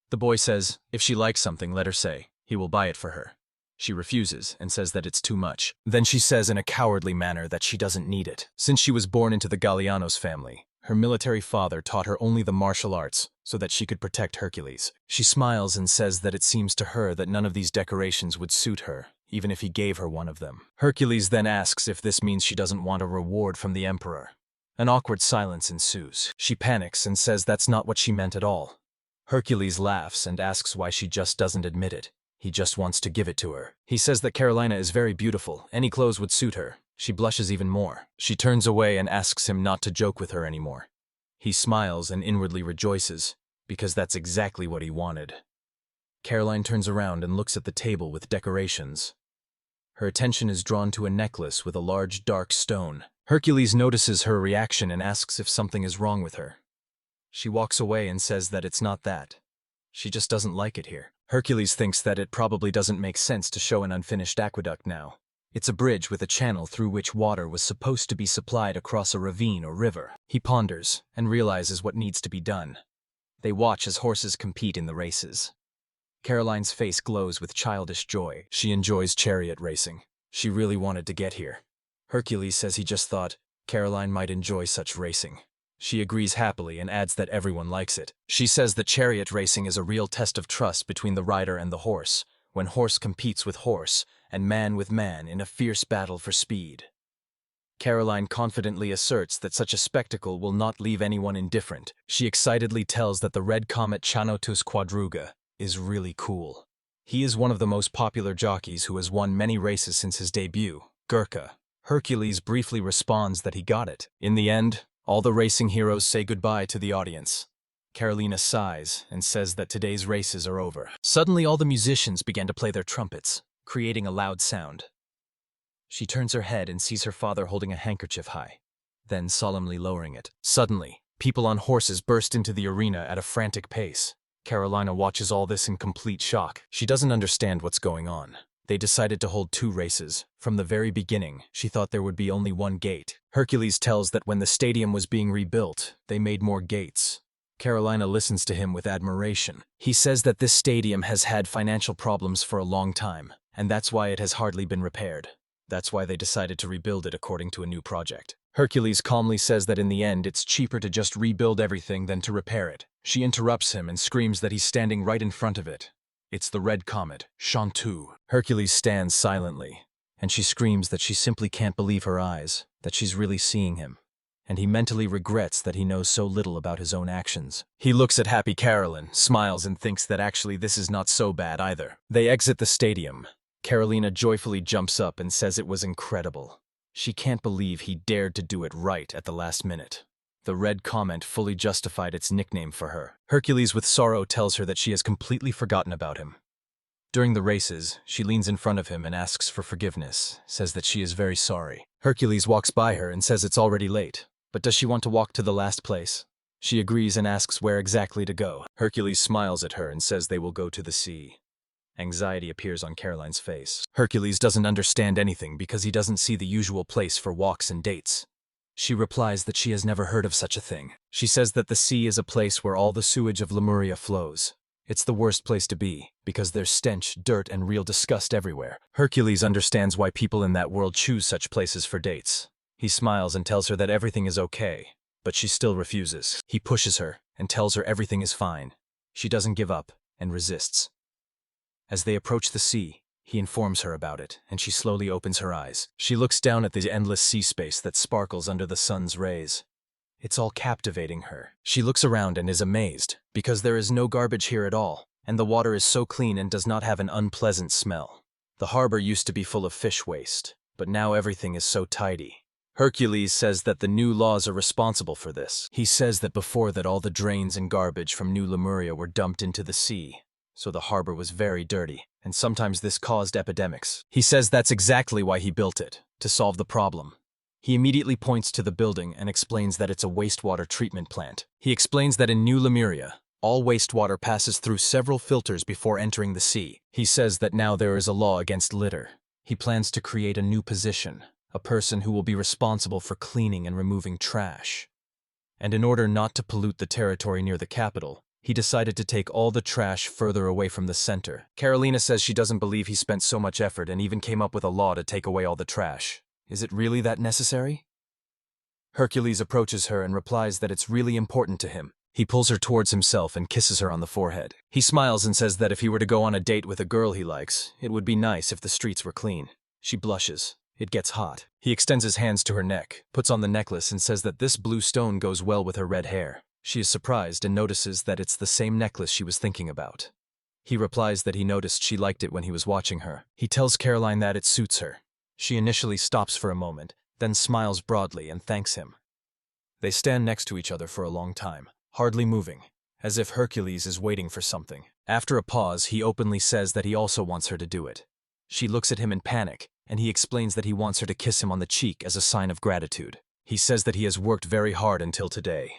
A: The boy says, if she likes something, let her say. He will buy it for her. She refuses and says that it's too much. Then she says in a cowardly manner that she doesn't need it. Since she was born into the Gallianos family, her military father taught her only the martial arts so that she could protect Hercules. She smiles and says that it seems to her that none of these decorations would suit her, even if he gave her one of them. Hercules then asks if this means she doesn't want a reward from the emperor. An awkward silence ensues. She panics and says that's not what she meant at all. Hercules laughs and asks why she just doesn't admit it. He just wants to give it to her. He says that Carolina is very beautiful. Any clothes would suit her. She blushes even more. She turns away and asks him not to joke with her anymore. He smiles and inwardly rejoices, because that's exactly what he wanted. Caroline turns around and looks at the table with decorations. Her attention is drawn to a necklace with a large dark stone. Hercules notices her reaction and asks if something is wrong with her. She walks away and says that it's not that. She just doesn't like it here. Hercules thinks that it probably doesn't make sense to show an unfinished aqueduct now. It's a bridge with a channel through which water was supposed to be supplied across a ravine or river. He ponders and realizes what needs to be done. They watch as horses compete in the races. Caroline's face glows with childish joy. She enjoys chariot racing. She really wanted to get here. Hercules says he just thought Caroline might enjoy such racing. She agrees happily and adds that everyone likes it. She says that chariot racing is a real test of trust between the rider and the horse, when horse competes with horse and man with man in a fierce battle for speed. Caroline confidently asserts that such a spectacle will not leave anyone indifferent. She excitedly tells that the red comet Chanotus Quadruga is really cool. He is one of the most popular jockeys who has won many races since his debut, Gurkha. Hercules briefly responds that he got it. In the end, all the racing heroes say goodbye to the audience. Carolina sighs and says that today's races are over. Suddenly all the musicians began to play their trumpets, creating a loud sound. She turns her head and sees her father holding a handkerchief high, then solemnly lowering it. Suddenly, people on horses burst into the arena at a frantic pace. Carolina watches all this in complete shock. She doesn't understand what's going on. They decided to hold 2 races. From the very beginning, she thought there would be only 1 gate. Hercules tells that when the stadium was being rebuilt, they made more gates. Carolina listens to him with admiration. He says that this stadium has had financial problems for a long time, and that's why it has hardly been repaired. That's why they decided to rebuild it according to a new project. Hercules calmly says that in the end, it's cheaper to just rebuild everything than to repair it. She interrupts him and screams that he's standing right in front of it. It's the red comet, Chantu. Hercules stands silently, and she screams that she simply can't believe her eyes, that she's really seeing him. And he mentally regrets that he knows so little about his own actions. He looks at happy Caroline, smiles, and thinks that actually this is not so bad either. They exit the stadium. Carolina joyfully jumps up and says it was incredible. She can't believe he dared to do it right at the last minute. The red comet fully justified its nickname for her. Hercules with sorrow tells her that she has completely forgotten about him. During the races, she leans in front of him and asks for forgiveness, says that she is very sorry. Hercules walks by her and says it's already late, but does she want to walk to the last place? She agrees and asks where exactly to go. Hercules smiles at her and says they will go to the sea. Anxiety appears on Caroline's face. Hercules doesn't understand anything because he doesn't see the usual place for walks and dates. She replies that she has never heard of such a thing. She says that the sea is a place where all the sewage of Lemuria flows. It's the worst place to be, because there's stench, dirt, and real disgust everywhere. Hercules understands why people in that world choose such places for dates. He smiles and tells her that everything is okay, but she still refuses. He pushes her and tells her everything is fine. She doesn't give up and resists. As they approach the sea, he informs her about it, and she slowly opens her eyes. She looks down at the endless sea space that sparkles under the sun's rays. It's all captivating her. She looks around and is amazed, because there is no garbage here at all, and the water is so clean and does not have an unpleasant smell. The harbor used to be full of fish waste, but now everything is so tidy. Hercules says that the new laws are responsible for this. He says that before that all the drains and garbage from New Lemuria were dumped into the sea, so the harbor was very dirty, and sometimes this caused epidemics. He says that's exactly why he built it, to solve the problem. He immediately points to the building and explains that it's a wastewater treatment plant. He explains that in New Lemuria, all wastewater passes through several filters before entering the sea. He says that now there is a law against litter. He plans to create a new position, a person who will be responsible for cleaning and removing trash. And in order not to pollute the territory near the capital, he decided to take all the trash further away from the center. Carolina says she doesn't believe he spent so much effort and even came up with a law to take away all the trash. Is it really that necessary? Hercules approaches her and replies that it's really important to him. He pulls her towards himself and kisses her on the forehead. He smiles and says that if he were to go on a date with a girl he likes, it would be nice if the streets were clean. She blushes. It gets hot. He extends his hands to her neck, puts on the necklace, and says that this blue stone goes well with her red hair. She is surprised and notices that it's the same necklace she was thinking about. He replies that he noticed she liked it when he was watching her. He tells Caroline that it suits her. She initially stops for a moment, then smiles broadly and thanks him. They stand next to each other for a long time, hardly moving, as if Hercules is waiting for something. After a pause, he openly says that he also wants her to do it. She looks at him in panic and he explains that he wants her to kiss him on the cheek as a sign of gratitude. He says that he has worked very hard until today.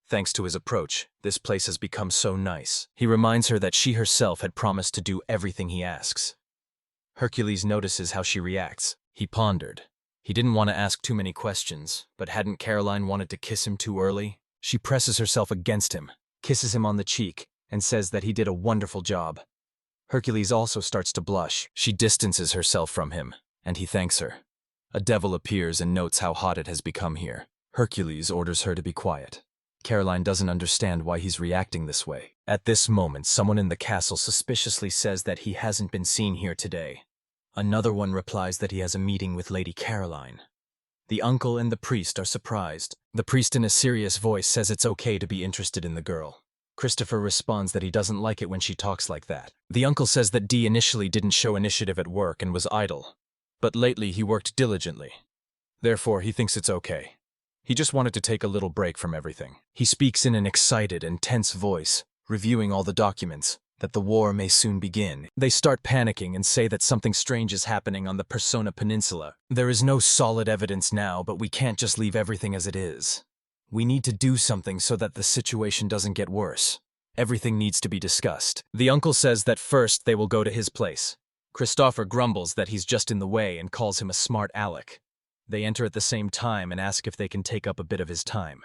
A: Thanks to his approach, this place has become so nice. He reminds her that she herself had promised to do everything he asks. Hercules notices how she reacts. He pondered. He didn't want to ask too many questions, but hadn't Caroline wanted to kiss him too early? She presses herself against him, kisses him on the cheek, and says that he did a wonderful job. Hercules also starts to blush. She distances herself from him, and he thanks her. A devil appears and notes how hot it has become here. Hercules orders her to be quiet. Caroline doesn't understand why he's reacting this way. At this moment, someone in the castle suspiciously says that he hasn't been seen here today. Another one replies that he has a meeting with Lady Caroline. The uncle and the priest are surprised. The priest in a serious voice says it's okay to be interested in the girl. Christopher responds that he doesn't like it when she talks like that. The uncle says that Dee initially didn't show initiative at work and was idle, but lately he worked diligently. Therefore, he thinks it's okay. He just wanted to take a little break from everything. He speaks in an excited and tense voice, reviewing all the documents, that the war may soon begin. They start panicking and say that something strange is happening on the Persona Peninsula. There is no solid evidence now, but we can't just leave everything as it is. We need to do something so that the situation doesn't get worse. Everything needs to be discussed. The uncle says that first they will go to his place. Christopher grumbles that he's just in the way and calls him a smart aleck. They enter at the same time and ask if they can take up a bit of his time.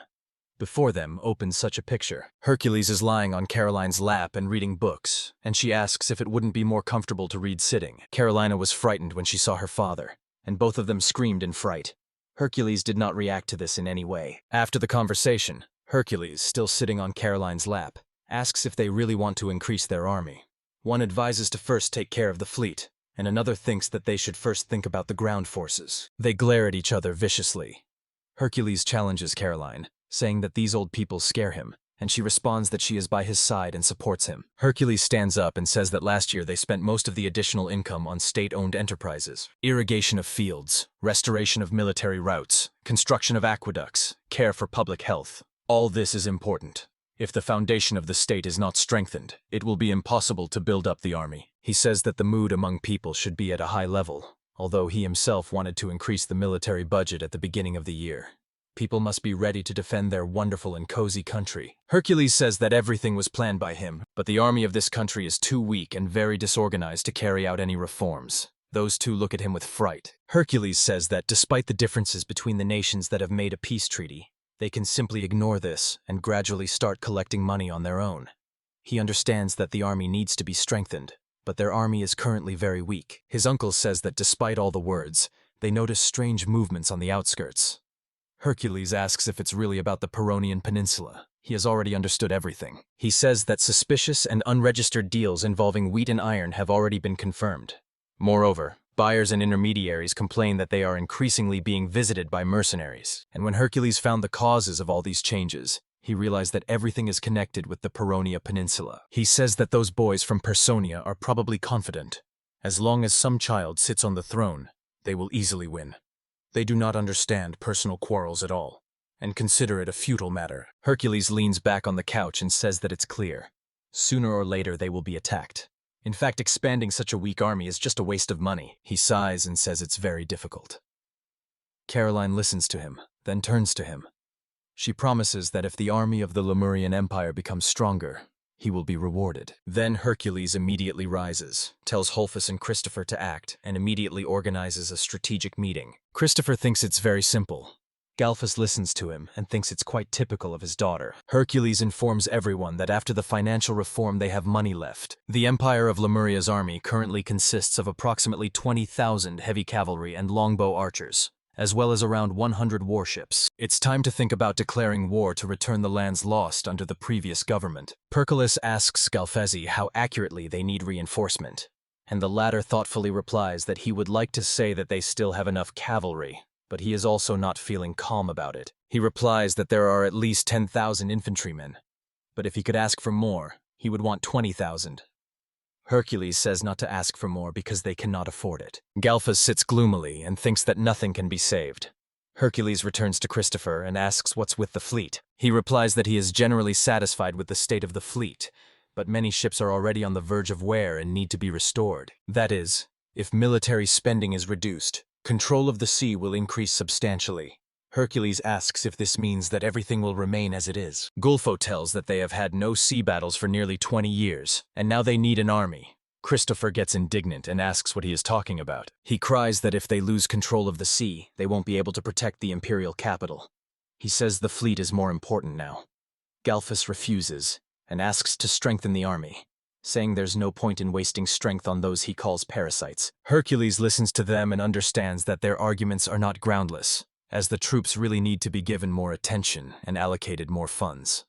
A: Before them opens such a picture. Hercules is lying on Caroline's lap and reading books, and she asks if it wouldn't be more comfortable to read sitting. Carolina was frightened when she saw her father, and both of them screamed in fright. Hercules did not react to this in any way. After the conversation, Hercules, still sitting on Caroline's lap, asks if they really want to increase their army. One advises to first take care of the fleet, and another thinks that they should first think about the ground forces. They glare at each other viciously. Hercules challenges Caroline, saying that these old people scare him, and she responds that she is by his side and supports him. Hercules stands up and says that last year they spent most of the additional income on state-owned enterprises: irrigation of fields, restoration of military routes, construction of aqueducts, care for public health. All this is important. If the foundation of the state is not strengthened, it will be impossible to build up the army. He says that the mood among people should be at a high level, although he himself wanted to increase the military budget at the beginning of the year. People must be ready to defend their wonderful and cozy country. Hercules says that everything was planned by him, but the army of this country is too weak and very disorganized to carry out any reforms. Those two look at him with fright. Hercules says that despite the differences between the nations that have made a peace treaty, they can simply ignore this and gradually start collecting money on their own. He understands that the army needs to be strengthened, but their army is currently very weak. His uncle says that despite all the words, they notice strange movements on the outskirts. Hercules asks if it's really about the Peronian Peninsula. He has already understood everything. He says that suspicious and unregistered deals involving wheat and iron have already been confirmed. Moreover, buyers and intermediaries complain that they are increasingly being visited by mercenaries. And when Hercules found the causes of all these changes, he realized that everything is connected with the Peronia Peninsula. He says that those boys from Personia are probably confident. As long as some child sits on the throne, they will easily win. They do not understand personal quarrels at all, and consider it a futile matter. Hercules leans back on the couch and says that it's clear. Sooner or later they will be attacked. In fact, expanding such a weak army is just a waste of money. He sighs and says it's very difficult. Caroline listens to him, then turns to him. She promises that if the army of the Lemurian Empire becomes stronger, he will be rewarded. Then Hercules immediately rises, tells Holphus and Christopher to act, and immediately organizes a strategic meeting. Christopher thinks it's very simple. Galphus listens to him and thinks it's quite typical of his daughter. Hercules informs everyone that after the financial reform they have money left. The Empire of Lemuria's army currently consists of approximately 20,000 heavy cavalry and longbow archers, as well as around 100 warships. It's time to think about declaring war to return the lands lost under the previous government. Perculus asks Galphesi how accurately they need reinforcement, and the latter thoughtfully replies that he would like to say that they still have enough cavalry, but he is also not feeling calm about it. He replies that there are at least 10,000 infantrymen, but if he could ask for more, he would want 20,000. Hercules says not to ask for more because they cannot afford it. Galphus sits gloomily and thinks that nothing can be saved. Hercules returns to Christopher and asks what's with the fleet. He replies that he is generally satisfied with the state of the fleet, but many ships are already on the verge of wear and need to be restored. That is, If military spending is reduced, control of the sea will increase substantially. Hercules asks if this means that everything will remain as it is. Gulfo tells that they have had no sea battles for nearly 20 years, and now they need an army. Christopher gets indignant and asks what he is talking about. He cries that if they lose control of the sea, they won't be able to protect the imperial capital. He says the fleet is more important now. Galphus refuses and asks to strengthen the army, saying there's no point in wasting strength on those he calls parasites. Hercules listens to them and understands that their arguments are not groundless, as the troops really need to be given more attention and allocated more funds.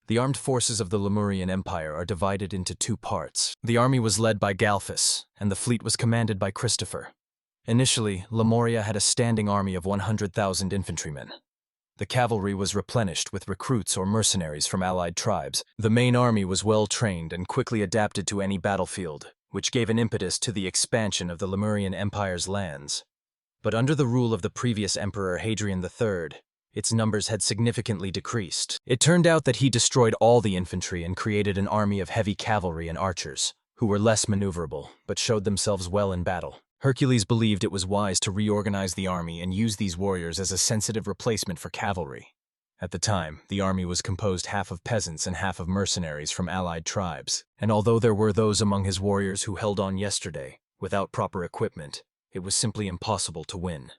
A: The armed forces of the Lemurian Empire are divided into two parts. The army was led by Galphus, and the fleet was commanded by Christopher. Initially, Lemuria had a standing army of 100,000 infantrymen. The cavalry was replenished with recruits or mercenaries from allied tribes. The main army was well trained and quickly adapted to any battlefield, which gave an impetus to the expansion of the Lemurian Empire's lands. But under the rule of the previous emperor Hadrian III, its numbers had significantly decreased. It turned out that he destroyed all the infantry and created an army of heavy cavalry and archers, who were less maneuverable, but showed themselves well in battle. Hercules believed it was wise to reorganize the army and use these warriors as a sensitive replacement for cavalry. At the time, the army was composed half of peasants and half of mercenaries from allied tribes, and although there were those among his warriors who held on yesterday, without proper equipment, it was simply impossible to win.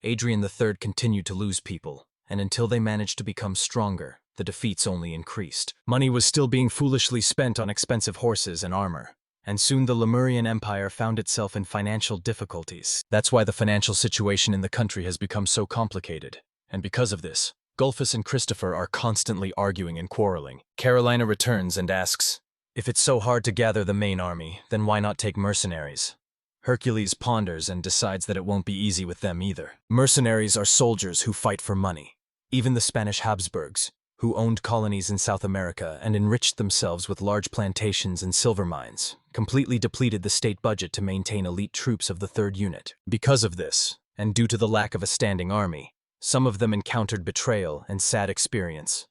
A: Hadrian III continued to lose people, and until they managed to become stronger, the defeats only increased. Money was still being foolishly spent on expensive horses and armor, and soon the Lemurian Empire found itself in financial difficulties. That's why the financial situation in the country has become so complicated, and because of this, Gulfus and Christopher are constantly arguing and quarreling. Carolina returns and asks, if it's so hard to gather the main army, then why not take mercenaries? Hercules ponders and decides that it won't be easy with them either. Mercenaries are soldiers who fight for money. Even the Spanish Habsburgs, who owned colonies in South America and enriched themselves with large plantations and silver mines, completely depleted the state budget to maintain elite troops of the third unit. Because of this, and due to the lack of a standing army, some of them encountered betrayal and sad experience.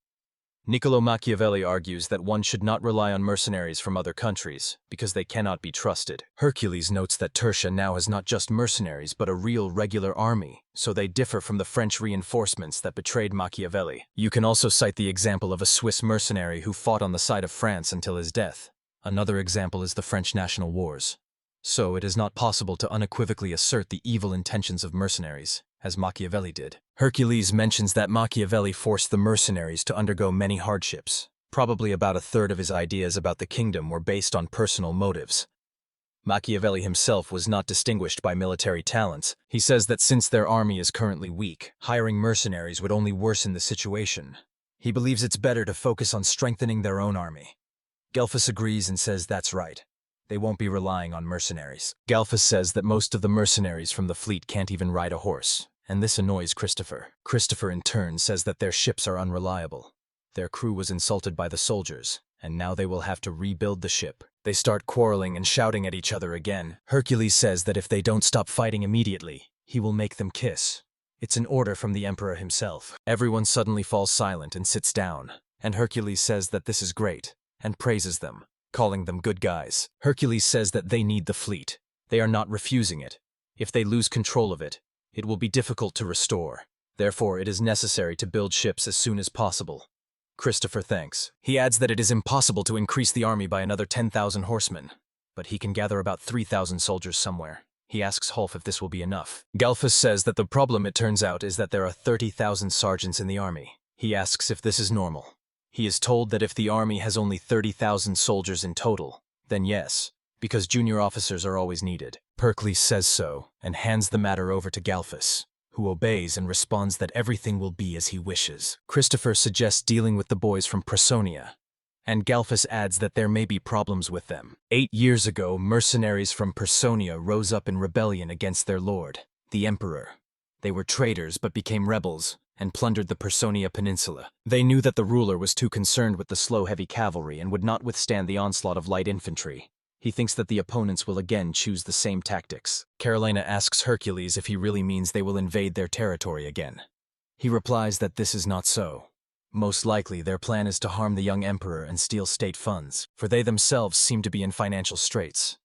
A: Niccolo Machiavelli argues that one should not rely on mercenaries from other countries, because they cannot be trusted. Hercules notes that Tertia now has not just mercenaries but a real regular army, so they differ from the French reinforcements that betrayed Machiavelli. You can also cite the example of a Swiss mercenary who fought on the side of France until his death. Another example is the French national wars. So it is not possible to unequivocally assert the evil intentions of mercenaries, as Machiavelli did. Hercules mentions that Machiavelli forced the mercenaries to undergo many hardships. Probably about a third of his ideas about the kingdom were based on personal motives. Machiavelli himself was not distinguished by military talents. He says that since their army is currently weak, hiring mercenaries would only worsen the situation. He believes it's better to focus on strengthening their own army. Galphus agrees and says that's right. They won't be relying on mercenaries. Galphus says that most of the mercenaries from the fleet can't even ride a horse, and this annoys Christopher. Christopher in turn says that their ships are unreliable. Their crew was insulted by the soldiers, and now they will have to rebuild the ship. They start quarreling and shouting at each other again. Hercules says that if they don't stop fighting immediately, he will make them kiss. It's an order from the emperor himself. Everyone suddenly falls silent and sits down, and Hercules says that this is great, and praises them, calling them good guys. Hercules says that they need the fleet. They are not refusing it. If they lose control of it, it will be difficult to restore. Therefore, it is necessary to build ships as soon as possible. Christopher thanks. He adds that it is impossible to increase the army by another 10,000 horsemen, but he can gather about 3,000 soldiers somewhere. He asks Hulf if this will be enough. Galphus says that the problem, it turns out, is that there are 30,000 sergeants in the army. He asks if this is normal. He is told that if the army has only 30,000 soldiers in total, then yes, because junior officers are always needed. Hercules says so, and hands the matter over to Galphus, who obeys and responds that everything will be as he wishes. Christopher suggests dealing with the boys from Pressonia, and Galphus adds that there may be problems with them. 8 years ago, mercenaries from Pressonia rose up in rebellion against their lord, the emperor. They were traitors but became rebels, and plundered the Pressonia Peninsula. They knew that the ruler was too concerned with the slow heavy cavalry and would not withstand the onslaught of light infantry. He thinks that the opponents will again choose the same tactics. Carolina asks Hercules if he really means they will invade their territory again. He replies that this is not so. Most likely their plan is to harm the young emperor and steal state funds, for they themselves seem to be in financial straits.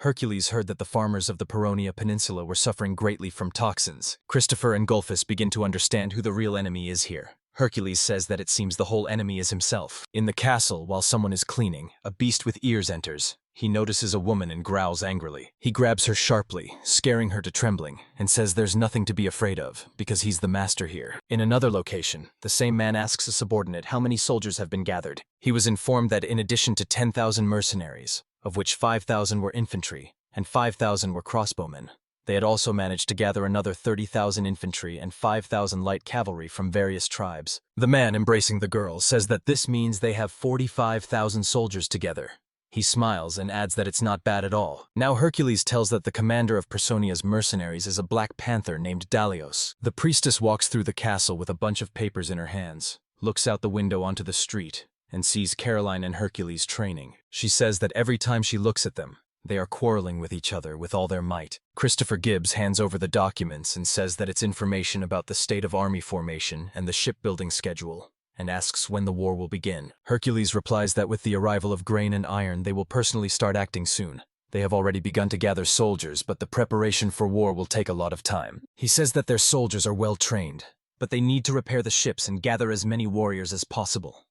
A: Hercules heard that the farmers of the Peronia Peninsula were suffering greatly from toxins. Christopher and Gulfus begin to understand who the real enemy is here. Hercules says that it seems the whole enemy is himself. In the castle, while someone is cleaning, a beast with ears enters. He notices a woman and growls angrily. He grabs her sharply, scaring her to trembling, and says there's nothing to be afraid of, because he's the master here. In another location, the same man asks a subordinate how many soldiers have been gathered. He was informed that in addition to 10,000 mercenaries, of which 5,000 were infantry, and 5,000 were crossbowmen, they had also managed to gather another 30,000 infantry and 5,000 light cavalry from various tribes. The man, embracing the girl, says that this means they have 45,000 soldiers together. He smiles and adds that it's not bad at all. Now Hercules tells that the commander of Personia's mercenaries is a black panther named Dalios. The priestess walks through the castle with a bunch of papers in her hands, looks out the window onto the street, and sees Caroline and Hercules training. She says that every time she looks at them, they are quarreling with each other with all their might. Christopher Gibbs hands over the documents and says that it's information about the state of army formation and the shipbuilding schedule, and asks when the war will begin. Hercules replies that with the arrival of grain and iron, they will personally start acting soon. They have already begun to gather soldiers, but the preparation for war will take a lot of time. He says that their soldiers are well trained, but they need to repair the ships and gather as many warriors as possible.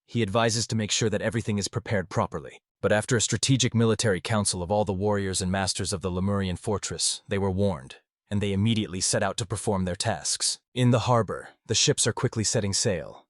A: He advises to make sure that everything is prepared properly. But after a strategic military council of all the warriors and masters of the Lemurian fortress, they were warned, and they immediately set out to perform their tasks. In the harbor, the ships are quickly setting sail.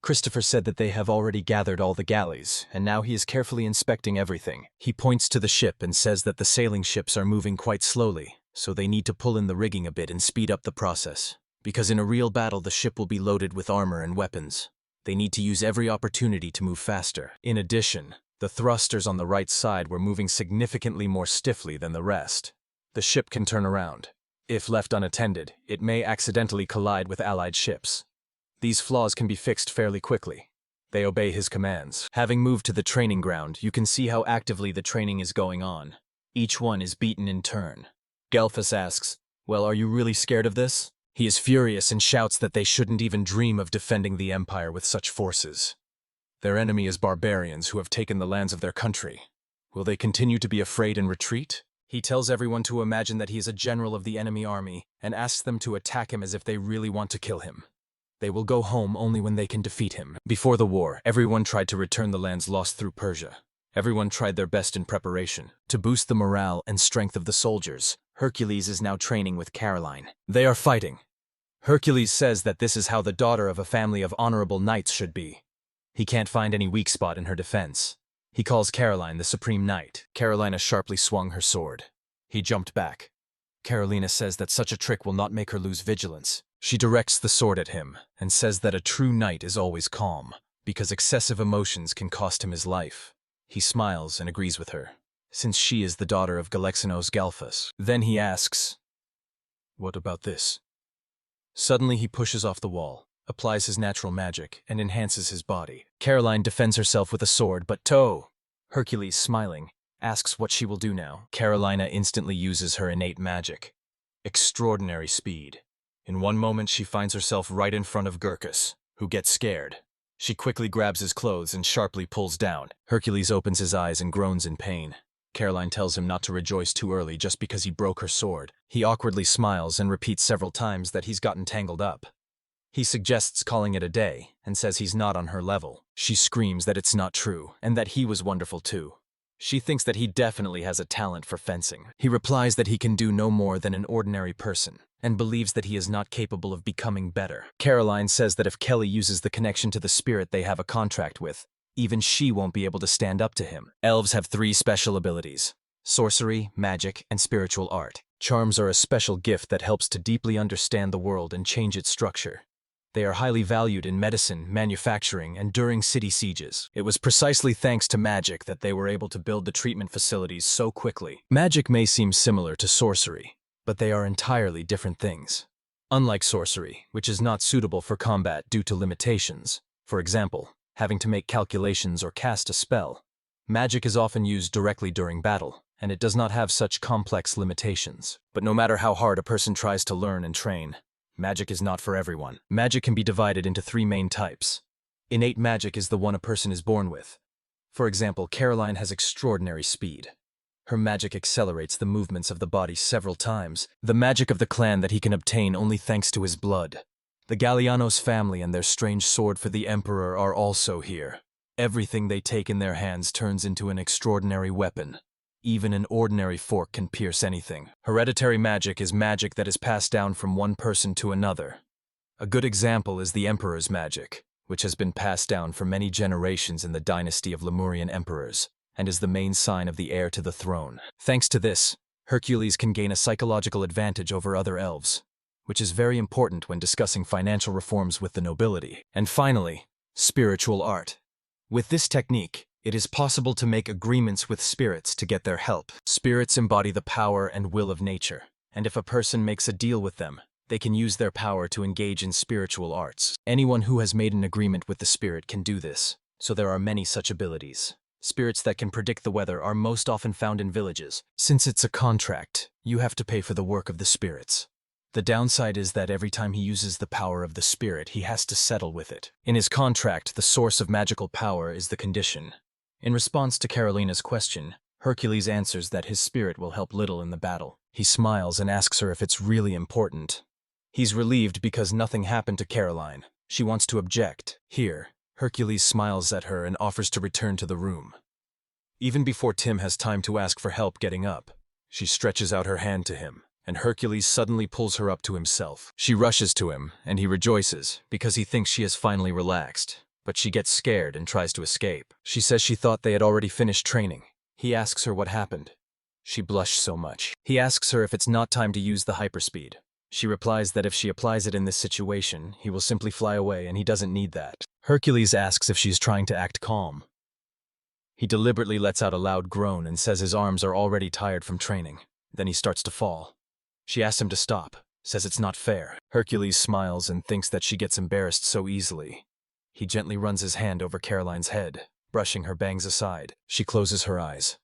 A: Christopher said that they have already gathered all the galleys, and now he is carefully inspecting everything. He points to the ship and says that the sailing ships are moving quite slowly, so they need to pull in the rigging a bit and speed up the process. Because in a real battle, the ship will be loaded with armor and weapons. They need to use every opportunity to move faster. In addition, the thrusters on the right side were moving significantly more stiffly than the rest. The ship can turn around. If left unattended, it may accidentally collide with allied ships. These flaws can be fixed fairly quickly. They obey his commands. Having moved to the training ground, you can see how actively the training is going on. Each one is beaten in turn. Gelfus asks, "Well, are you really scared of this?" He is furious and shouts that they shouldn't even dream of defending the Empire with such forces. Their enemy is barbarians who have taken the lands of their country. Will they continue to be afraid and retreat? He tells everyone to imagine that he is a general of the enemy army and asks them to attack him as if they really want to kill him. They will go home only when they can defeat him. Before the war, everyone tried to return the lands lost through Persia. Everyone tried their best in preparation. To boost the morale and strength of the soldiers, Hercules is now training with Caroline. They are fighting. Hercules says that this is how the daughter of a family of honorable knights should be. He can't find any weak spot in her defense. He calls Caroline the Supreme Knight. Carolina sharply swung her sword. He jumped back. Carolina says that such a trick will not make her lose vigilance. She directs the sword at him and says that a true knight is always calm, because excessive emotions can cost him his life. He smiles and agrees with her, since she is the daughter of Galexinos Galfus. Then he asks, "What about this?" Suddenly he pushes off the wall, applies his natural magic, and enhances his body. Caroline defends herself with a sword, but Hercules, smiling, asks what she will do now. Carolina instantly uses her innate magic. Extraordinary speed. In one moment she finds herself right in front of Gurkus, who gets scared. She quickly grabs his clothes and sharply pulls down. Hercules opens his eyes and groans in pain. Caroline tells him not to rejoice too early just because he broke her sword. He awkwardly smiles and repeats several times that he's gotten tangled up. He suggests calling it a day and says he's not on her level. She screams that it's not true and that he was wonderful too. She thinks that he definitely has a talent for fencing. He replies that he can do no more than an ordinary person and believes that he is not capable of becoming better. Caroline says that if Kelly uses the connection to the spirit they have a contract with, even she won't be able to stand up to him. Elves have 3 special abilities: sorcery, magic, and spiritual art. Charms are a special gift that helps to deeply understand the world and change its structure. They are highly valued in medicine, manufacturing, and during city sieges. It was precisely thanks to magic that they were able to build the treatment facilities so quickly. Magic may seem similar to sorcery, but they are entirely different things. Unlike sorcery, which is not suitable for combat due to limitations, for example, having to make calculations or cast a spell, magic is often used directly during battle, and it does not have such complex limitations. But no matter how hard a person tries to learn and train, magic is not for everyone. Magic can be divided into 3 main types. Innate magic is the one a person is born with. For example, Caroline has extraordinary speed. Her magic accelerates the movements of the body several times, the magic of the clan that he can obtain only thanks to his blood. The Gallianos family and their strange sword for the Emperor are also here. Everything they take in their hands turns into an extraordinary weapon. Even an ordinary fork can pierce anything. Hereditary magic is magic that is passed down from one person to another. A good example is the Emperor's magic, which has been passed down for many generations in the dynasty of Lemurian emperors, and is the main sign of the heir to the throne. Thanks to this, Hercules can gain a psychological advantage over other elves, which is very important when discussing financial reforms with the nobility. And finally, spiritual art. With this technique, it is possible to make agreements with spirits to get their help. Spirits embody the power and will of nature, and if a person makes a deal with them, they can use their power to engage in spiritual arts. Anyone who has made an agreement with the spirit can do this, so there are many such abilities. Spirits that can predict the weather are most often found in villages. Since it's a contract, you have to pay for the work of the spirits. The downside is that every time he uses the power of the spirit, he has to settle with it. In his contract, the source of magical power is the condition. In response to Carolina's question, Hercules answers that his spirit will help little in the battle. He smiles and asks her if it's really important. He's relieved because nothing happened to Caroline. She wants to object. Here, Hercules smiles at her and offers to return to the room. Even before Tim has time to ask for help getting up, she stretches out her hand to him, and Hercules suddenly pulls her up to himself. She rushes to him, and he rejoices because he thinks she has finally relaxed. But she gets scared and tries to escape. She says she thought they had already finished training. He asks her what happened. She blushed so much. He asks her if it's not time to use the hyperspeed. She replies that if she applies it in this situation, he will simply fly away and he doesn't need that. Hercules asks if she's trying to act calm. He deliberately lets out a loud groan and says his arms are already tired from training. Then he starts to fall. She asks him to stop, says it's not fair. Hercules smiles and thinks that she gets embarrassed so easily. He gently runs his hand over Caroline's head, brushing her bangs aside. She closes her eyes.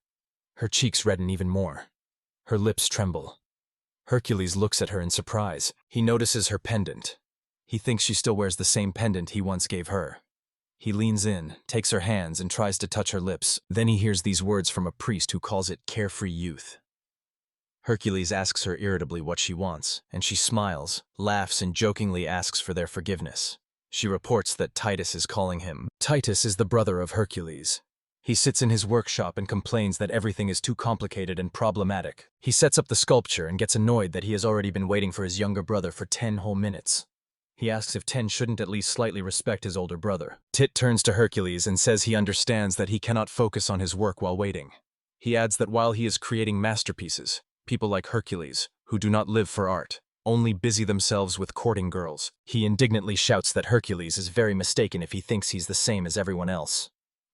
A: Her cheeks redden even more. Her lips tremble. Hercules looks at her in surprise. He notices her pendant. He thinks she still wears the same pendant he once gave her. He leans in, takes her hands, and tries to touch her lips. Then he hears these words from a priest who calls it carefree youth. Hercules asks her irritably what she wants, and she smiles, laughs, and jokingly asks for their forgiveness. She reports that Titus is calling him. Titus is the brother of Hercules. He sits in his workshop and complains that everything is too complicated and problematic. He sets up the sculpture and gets annoyed that he has already been waiting for his younger brother for 10 whole minutes. He asks if Ten shouldn't at least slightly respect his older brother. Tit turns to Hercules and says he understands that he cannot focus on his work while waiting. He adds that while he is creating masterpieces, people like Hercules, who do not live for art, only busy themselves with courting girls. He indignantly shouts that Hercules is very mistaken if he thinks he's the same as everyone else.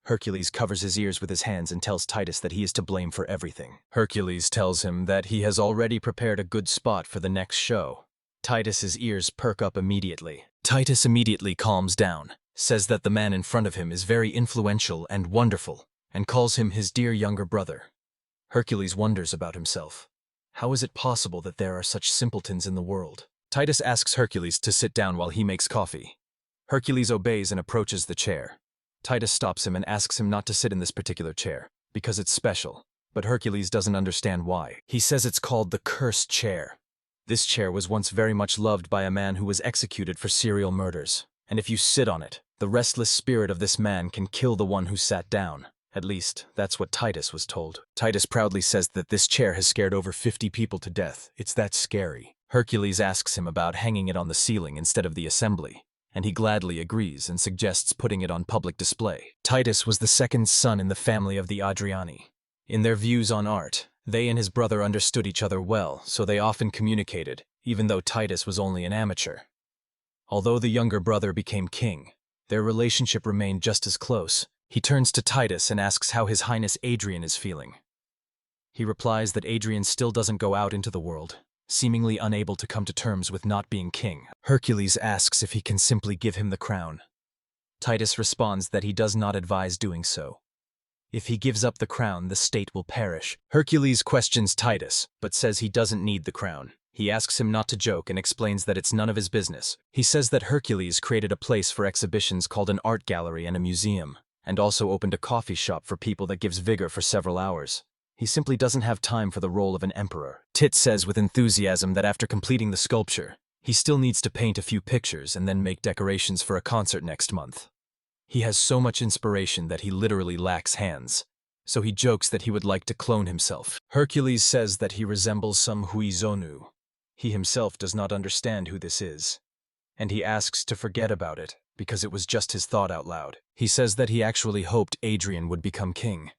A: Hercules covers his ears with his hands and tells Titus that he is to blame for everything. Hercules tells him that he has already prepared a good spot for the next show. Titus's ears perk up immediately. Titus immediately calms down, says that the man in front of him is very influential and wonderful, and calls him his dear younger brother. Hercules wonders about himself. How is it possible that there are such simpletons in the world? Titus asks Hercules to sit down while he makes coffee. Hercules obeys and approaches the chair. Titus stops him and asks him not to sit in this particular chair, because it's special, but Hercules doesn't understand why. He says it's called the cursed chair. This chair was once very much loved by a man who was executed for serial murders, and if you sit on it, the restless spirit of this man can kill the one who sat down. At least, that's what Titus was told. Titus proudly says that this chair has scared over 50 people to death. It's that scary. Hercules asks him about hanging it on the ceiling instead of the assembly, and he gladly agrees and suggests putting it on public display. Titus was the second son in the family of the Adriani. In their views on art, they and his brother understood each other well, so they often communicated, even though Titus was only an amateur. Although the younger brother became king, their relationship remained just as close. He turns to Titus and asks how His Highness Adrian is feeling. He replies that Adrian still doesn't go out into the world, seemingly unable to come to terms with not being king. Hercules asks if he can simply give him the crown. Titus responds that he does not advise doing so. If he gives up the crown, the state will perish. Hercules questions Titus, but says he doesn't need the crown. He asks him not to joke and explains that it's none of his business. He says that Hercules created a place for exhibitions called an art gallery and a museum, and also opened a coffee shop for people that gives vigor for several hours. He simply doesn't have time for the role of an emperor. Tit says with enthusiasm that after completing the sculpture, he still needs to paint a few pictures and then make decorations for a concert next month. He has so much inspiration that he literally lacks hands, so he jokes that he would like to clone himself. Hercules says that he resembles some Huizonu. He himself does not understand who this is, and he asks to forget about it because it was just his thought out loud. He says that he actually hoped Adrian would become king.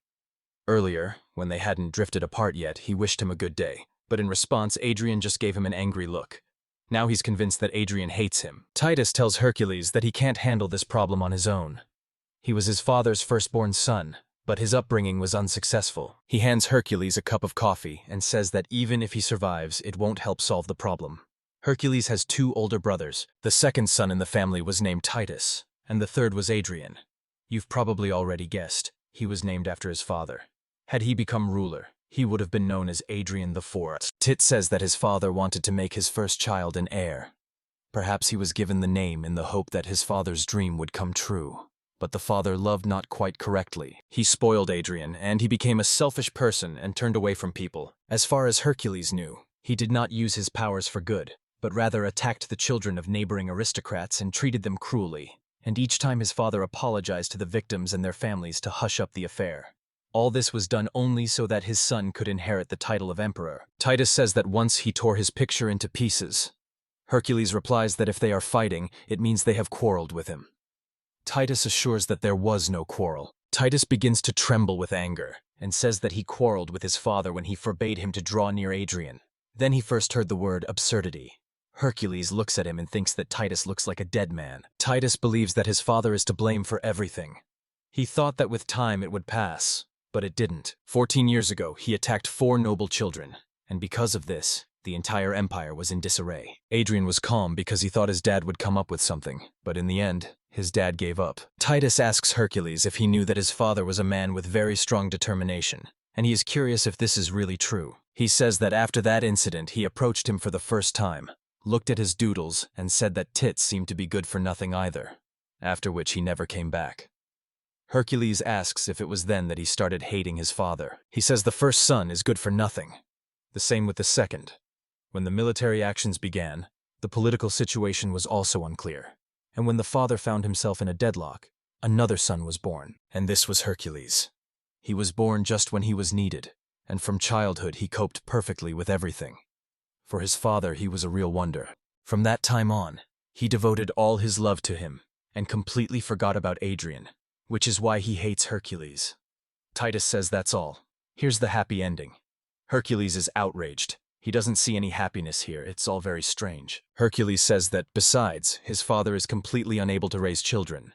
A: Earlier, when they hadn't drifted apart yet, he wished him a good day, but in response, Adrian just gave him an angry look. Now he's convinced that Adrian hates him. Titus tells Hercules that he can't handle this problem on his own. He was his father's firstborn son, but his upbringing was unsuccessful. He hands Hercules a cup of coffee and says that even if he survives, it won't help solve the problem. Hercules has 2 older brothers. The second son in the family was named Titus, and the third was Adrian. You've probably already guessed, he was named after his father. Had he become ruler, he would have been known as Adrian IV. Tit says that his father wanted to make his first child an heir. Perhaps he was given the name in the hope that his father's dream would come true. But the father loved not quite correctly. He spoiled Adrian, and he became a selfish person and turned away from people. As far as Hercules knew, he did not use his powers for good, but rather attacked the children of neighboring aristocrats and treated them cruelly. And each time his father apologized to the victims and their families to hush up the affair. All this was done only so that his son could inherit the title of emperor. Titus says that once he tore his picture into pieces. Hercules replies that if they are fighting, it means they have quarreled with him. Titus assures that there was no quarrel. Titus begins to tremble with anger and says that he quarreled with his father when he forbade him to draw near Adrian. Then he first heard the word absurdity. Hercules looks at him and thinks that Titus looks like a dead man. Titus believes that his father is to blame for everything. He thought that with time it would pass, but it didn't. 14 years ago, he attacked 4 noble children, and because of this, the entire empire was in disarray. Adrian was calm because he thought his dad would come up with something, but in the end, his dad gave up. Titus asks Hercules if he knew that his father was a man with very strong determination, and he is curious if this is really true. He says that after that incident, he approached him for the first time, looked at his doodles, and said that tits seemed to be good for nothing either, after which he never came back. Hercules asks if it was then that he started hating his father. He says the first son is good for nothing. The same with the second. When the military actions began, the political situation was also unclear. And when the father found himself in a deadlock, another son was born, and this was Hercules. He was born just when he was needed, and from childhood he coped perfectly with everything. For his father, he was a real wonder. From that time on, he devoted all his love to him, and completely forgot about Adrian, which is why he hates Hercules. Titus says that's all. Here's the happy ending. Hercules is outraged. He doesn't see any happiness here, it's all very strange. Hercules says that, besides, his father is completely unable to raise children.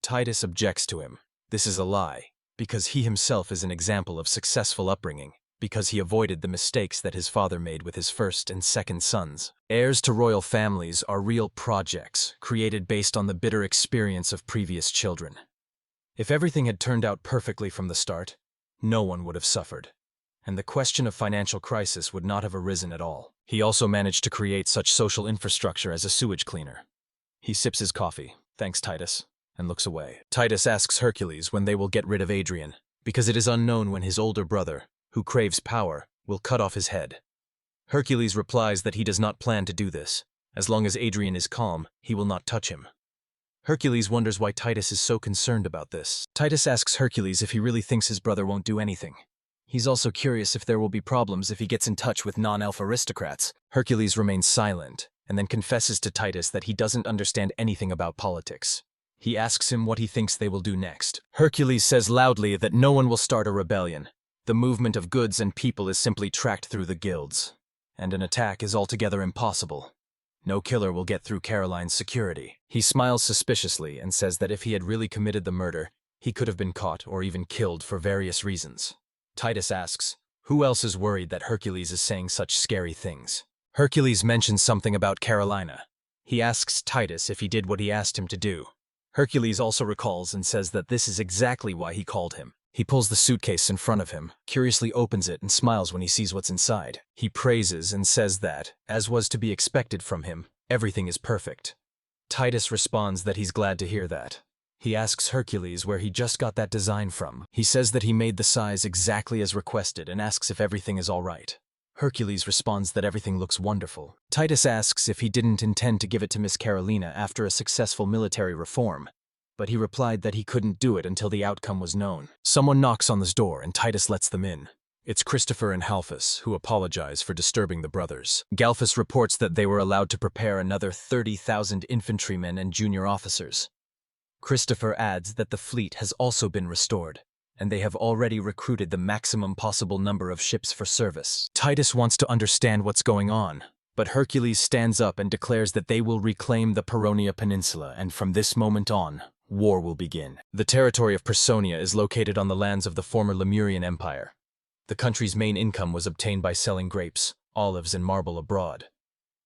A: Titus objects to him. This is a lie, because he himself is an example of successful upbringing, because he avoided the mistakes that his father made with his first and second sons. Heirs to royal families are real projects, created based on the bitter experience of previous children. If everything had turned out perfectly from the start, no one would have suffered, and the question of financial crisis would not have arisen at all. He also managed to create such social infrastructure as a sewage cleaner. He sips his coffee, thanks Titus, and looks away. Titus asks Hercules when they will get rid of Adrian, because it is unknown when his older brother, who craves power, will cut off his head. Hercules replies that he does not plan to do this. As long as Adrian is calm, he will not touch him. Hercules wonders why Titus is so concerned about this. Titus asks Hercules if he really thinks his brother won't do anything. He's also curious if there will be problems if he gets in touch with non-elf aristocrats. Hercules remains silent, and then confesses to Titus that he doesn't understand anything about politics. He asks him what he thinks they will do next. Hercules says loudly that no one will start a rebellion. The movement of goods and people is simply tracked through the guilds, and an attack is altogether impossible. No killer will get through Caroline's security. He smiles suspiciously and says that if he had really committed the murder, he could have been caught or even killed for various reasons. Titus asks, who else is worried that Hercules is saying such scary things? Hercules mentions something about Carolina. He asks Titus if he did what he asked him to do. Hercules also recalls and says that this is exactly why he called him. He pulls the suitcase in front of him, curiously opens it and smiles when he sees what's inside. He praises and says that, as was to be expected from him, everything is perfect. Titus responds that he's glad to hear that. He asks Hercules where he just got that design from. He says that he made the size exactly as requested and asks if everything is all right. Hercules responds that everything looks wonderful. Titus asks if he didn't intend to give it to Miss Carolina after a successful military reform, but he replied that he couldn't do it until the outcome was known. Someone knocks on his door and Titus lets them in. It's Christopher and Halphus, who apologize for disturbing the brothers. Galphus reports that they were allowed to prepare another 30,000 infantrymen and junior officers. Christopher adds that the fleet has also been restored, and they have already recruited the maximum possible number of ships for service. Titus wants to understand what's going on, but Hercules stands up and declares that they will reclaim the Paronia Peninsula, and from this moment on, war will begin. The territory of Personia is located on the lands of the former Lemurian Empire. The country's main income was obtained by selling grapes, olives, and marble abroad.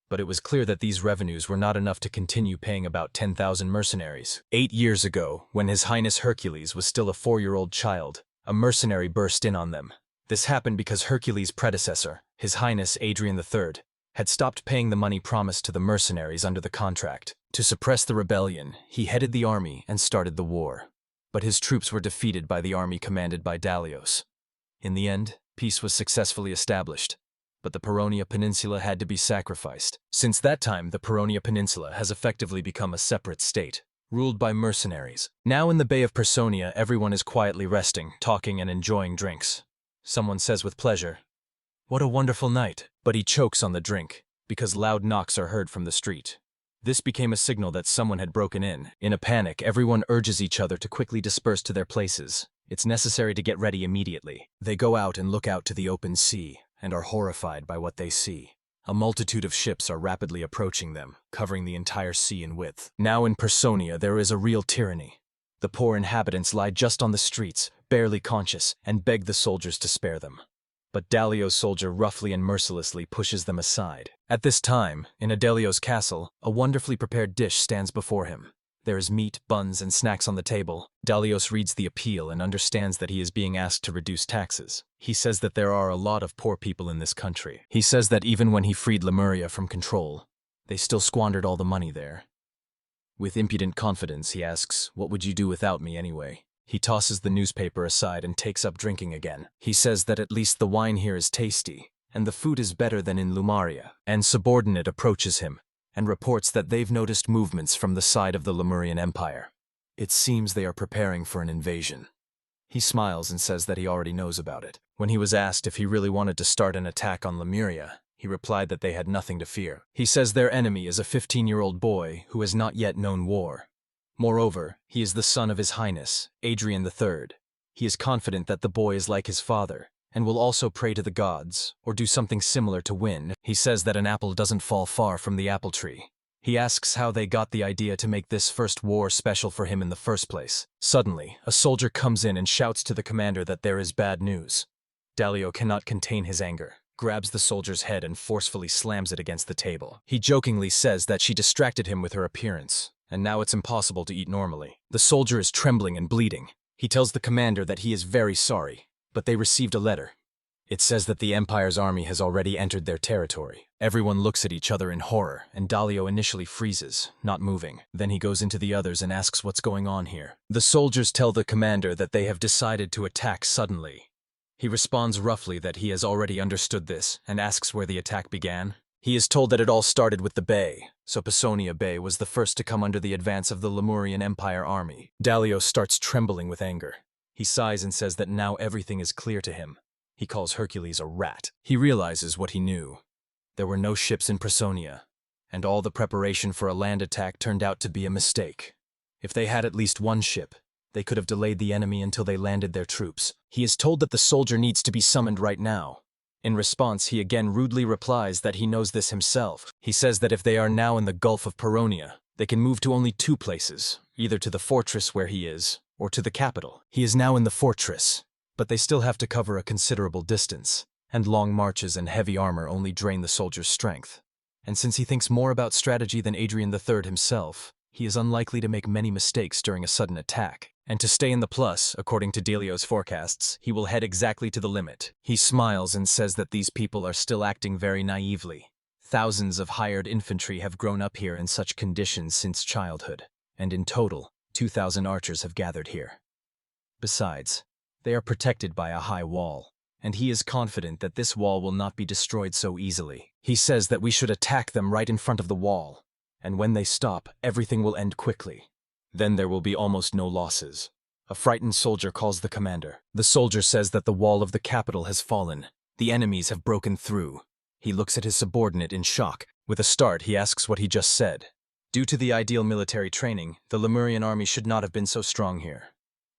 A: But it was clear that these revenues were not enough to continue paying about 10,000 mercenaries. 8 years ago, when His Highness Hercules was still a 4-year-old child, a mercenary burst in on them. This happened because Hercules' predecessor, His Highness Adrian III, had stopped paying the money promised to the mercenaries under the contract. To suppress the rebellion, he headed the army and started the war. But his troops were defeated by the army commanded by Dalios. In the end, peace was successfully established, but the Paronia Peninsula had to be sacrificed. Since that time, the Paronia Peninsula has effectively become a separate state, ruled by mercenaries. Now in the Bay of Personia, everyone is quietly resting, talking, and enjoying drinks. Someone says with pleasure, "What a wonderful night," but he chokes on the drink, because loud knocks are heard from the street. This became a signal that someone had broken in. In a panic, everyone urges each other to quickly disperse to their places. It's necessary to get ready immediately. They go out and look out to the open sea, and are horrified by what they see. A multitude of ships are rapidly approaching them, covering the entire sea in width. Now in Personia, there is a real tyranny. The poor inhabitants lie just on the streets, barely conscious, and beg the soldiers to spare them. But Dalio's soldier roughly and mercilessly pushes them aside. At this time, in Adelio's castle, a wonderfully prepared dish stands before him. There is meat, buns, and snacks on the table. Dalios reads the appeal and understands that he is being asked to reduce taxes. He says that there are a lot of poor people in this country. He says that even when he freed Lemuria from control, they still squandered all the money there. With impudent confidence, he asks, "What would you do without me anyway?" He tosses the newspaper aside and takes up drinking again. He says that at least the wine here is tasty, and the food is better than in Lumaria. An subordinate approaches him and reports that they've noticed movements from the side of the Lemurian Empire. It seems they are preparing for an invasion. He smiles and says that he already knows about it. When he was asked if he really wanted to start an attack on Lemuria, he replied that they had nothing to fear. He says their enemy is a 15-year-old boy who has not yet known war. Moreover, he is the son of His Highness, Adrian III. He is confident that the boy is like his father, and will also pray to the gods, or do something similar to win. He says that an apple doesn't fall far from the apple tree. He asks how they got the idea to make this first war special for him in the first place. Suddenly, a soldier comes in and shouts to the commander that there is bad news. Dalio cannot contain his anger, grabs the soldier's head and forcefully slams it against the table. He jokingly says that she distracted him with her appearance, and now it's impossible to eat normally. The soldier is trembling and bleeding. He tells the commander that he is very sorry, but they received a letter. It says that the Empire's army has already entered their territory. Everyone looks at each other in horror, and Dalio initially freezes, not moving. Then he goes into the others and asks what's going on here. The soldiers tell the commander that they have decided to attack suddenly. He responds roughly that he has already understood this, and asks where the attack began. He is told that it all started with the Bay, so Personia Bay was the first to come under the advance of the Lemurian Empire army. Dalio starts trembling with anger. He sighs and says that now everything is clear to him. He calls Hercules a rat. He realizes what he knew. There were no ships in Personia, and all the preparation for a land attack turned out to be a mistake. If they had at least one ship, they could have delayed the enemy until they landed their troops. He is told that the soldier needs to be summoned right now. In response, he again rudely replies that he knows this himself. He says that if they are now in the Gulf of Paronia, they can move to only 2 places, either to the fortress where he is, or to the capital. He is now in the fortress, but they still have to cover a considerable distance, and long marches and heavy armor only drain the soldier's strength. And since he thinks more about strategy than Adrian III himself, he is unlikely to make many mistakes during a sudden attack. And to stay in the plus, according to Dalio's forecasts, he will head exactly to the limit. He smiles and says that these people are still acting very naively. Thousands of hired infantry have grown up here in such conditions since childhood, and in total, 2,000 archers have gathered here. Besides, they are protected by a high wall, and he is confident that this wall will not be destroyed so easily. He says that we should attack them right in front of the wall, and when they stop, everything will end quickly. Then there will be almost no losses. A frightened soldier calls the commander. The soldier says that the wall of the capital has fallen. The enemies have broken through. He looks at his subordinate in shock. With a start, he asks what he just said. Due to the ideal military training, the Lemurian army should not have been so strong here.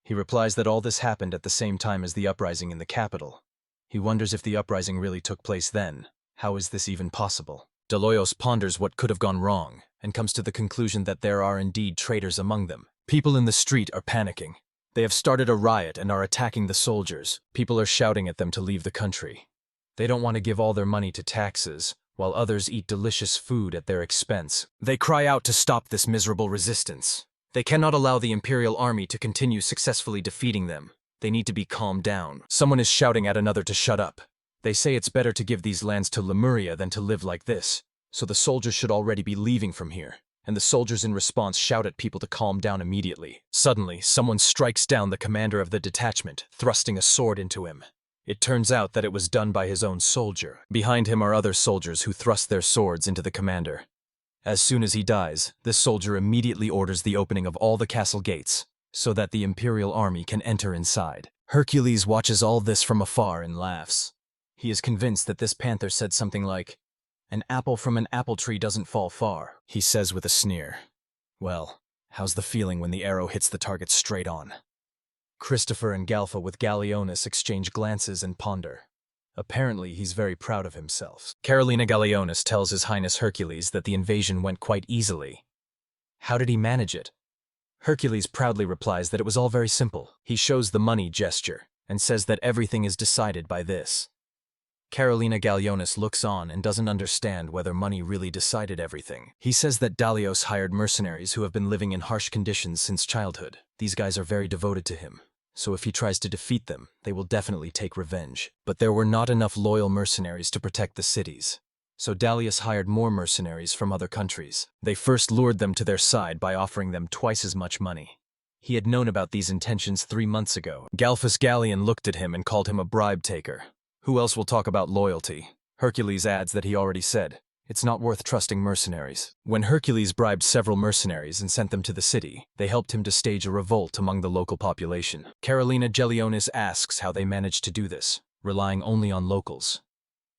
A: He replies that all this happened at the same time as the uprising in the capital. He wonders if the uprising really took place then. How is this even possible? Deloyos ponders what could have gone wrong, and comes to the conclusion that there are indeed traitors among them. People in the street are panicking. They have started a riot and are attacking the soldiers. People are shouting at them to leave the country. They don't want to give all their money to taxes, while others eat delicious food at their expense. They cry out to stop this miserable resistance. They cannot allow the Imperial Army to continue successfully defeating them. They need to be calmed down. Someone is shouting at another to shut up. They say it's better to give these lands to Lemuria than to live like this, so the soldiers should already be leaving from here. And the soldiers in response shout at people to calm down immediately. Suddenly, someone strikes down the commander of the detachment, thrusting a sword into him. It turns out that it was done by his own soldier. Behind him are other soldiers who thrust their swords into the commander. As soon as he dies, this soldier immediately orders the opening of all the castle gates, so that the Imperial army can enter inside. Hercules watches all this from afar and laughs. He is convinced that this panther said something like, "An apple from an apple tree doesn't fall far," he says with a sneer. Well, how's the feeling when the arrow hits the target straight on? Christopher and Galfa with Galleonis exchange glances and ponder. Apparently, he's very proud of himself. Carolina Galleonis tells His Highness Hercules that the invasion went quite easily. How did he manage it? Hercules proudly replies that it was all very simple. He shows the money gesture and says that everything is decided by this. Carolina Galleonis looks on and doesn't understand whether money really decided everything. He says that Dalios hired mercenaries who have been living in harsh conditions since childhood. These guys are very devoted to him, so if he tries to defeat them, they will definitely take revenge. But there were not enough loyal mercenaries to protect the cities, so Dalius hired more mercenaries from other countries. They first lured them to their side by offering them twice as much money. He had known about these intentions 3 months ago. Galfus Gallion looked at him and called him a bribe taker. Who else will talk about loyalty? Hercules adds that he already said, it's not worth trusting mercenaries. When Hercules bribed several mercenaries and sent them to the city, they helped him to stage a revolt among the local population. Carolina Gelionis asks how they managed to do this, relying only on locals.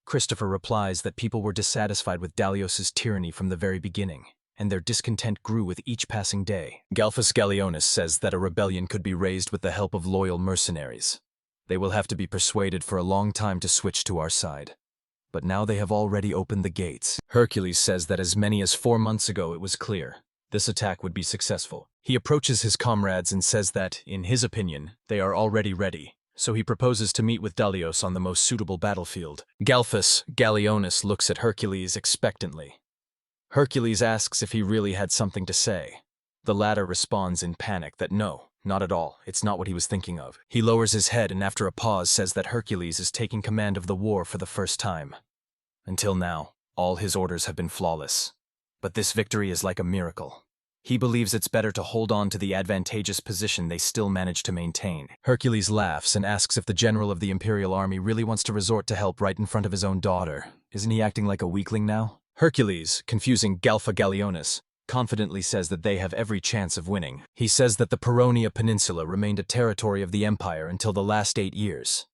A: Christopher replies that people were dissatisfied with Dalios's tyranny from the very beginning, and their discontent grew with each passing day. Galfus Galleonis says that a rebellion could be raised with the help of loyal mercenaries. They will have to be persuaded for a long time to switch to our side. But now they have already opened the gates. Hercules says that as many as 4 months ago it was clear this attack would be successful. He approaches his comrades and says that, in his opinion, they are already ready. So he proposes to meet with Dalios on the most suitable battlefield. Galfus Galleonis looks at Hercules expectantly. Hercules asks if he really had something to say. The latter responds in panic that no, not at all, it's not what he was thinking of. He lowers his head and after a pause says that Hercules is taking command of the war for the first time. Until now, all his orders have been flawless. But this victory is like a miracle. He believes it's better to hold on to the advantageous position they still manage to maintain. Hercules laughs and asks if the general of the Imperial Army really wants to resort to help right in front of his own daughter. Isn't he acting like a weakling now? Hercules, confusing Galfa Galleonis, confidently says that they have every chance of winning. He says that the Peronia Peninsula remained a territory of the Empire until the last 8 years.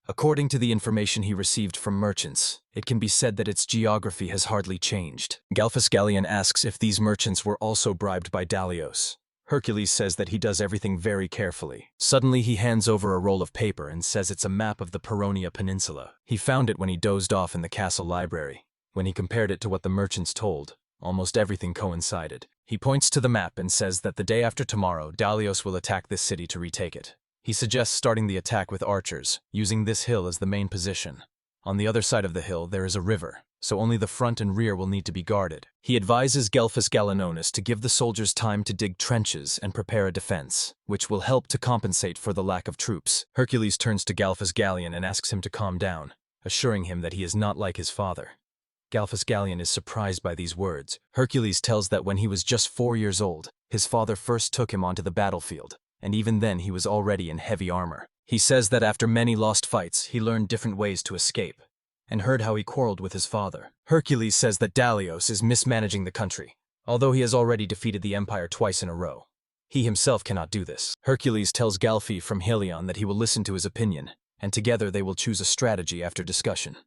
A: According to the information he received from merchants, it can be said that its geography has hardly changed. Galfus Gallion asks if these merchants were also bribed by Dalios. Hercules says that he does everything very carefully. Suddenly he hands over a roll of paper and says it's a map of the Peronia Peninsula. He found it when he dozed off in the castle library. When he compared it to what the merchants told, almost everything coincided. He points to the map and says that the day after tomorrow, Dalios will attack this city to retake it. He suggests starting the attack with archers, using this hill as the main position. On the other side of the hill, there is a river, so only the front and rear will need to be guarded. He advises Galfus Galenonis to give the soldiers time to dig trenches and prepare a defense, which will help to compensate for the lack of troops. Hercules turns to Galfus Gallion and asks him to calm down, assuring him that he is not like his father. Galphus Gallion is surprised by these words. Hercules tells that when he was just 4 years old, his father first took him onto the battlefield, and even then he was already in heavy armor. He says that after many lost fights, he learned different ways to escape, and heard how he quarreled with his father. Hercules says that Dalios is mismanaging the country, although he has already defeated the empire twice in a row. He himself cannot do this. Hercules tells Galphi from Helion that he will listen to his opinion, and together they will choose a strategy after discussion.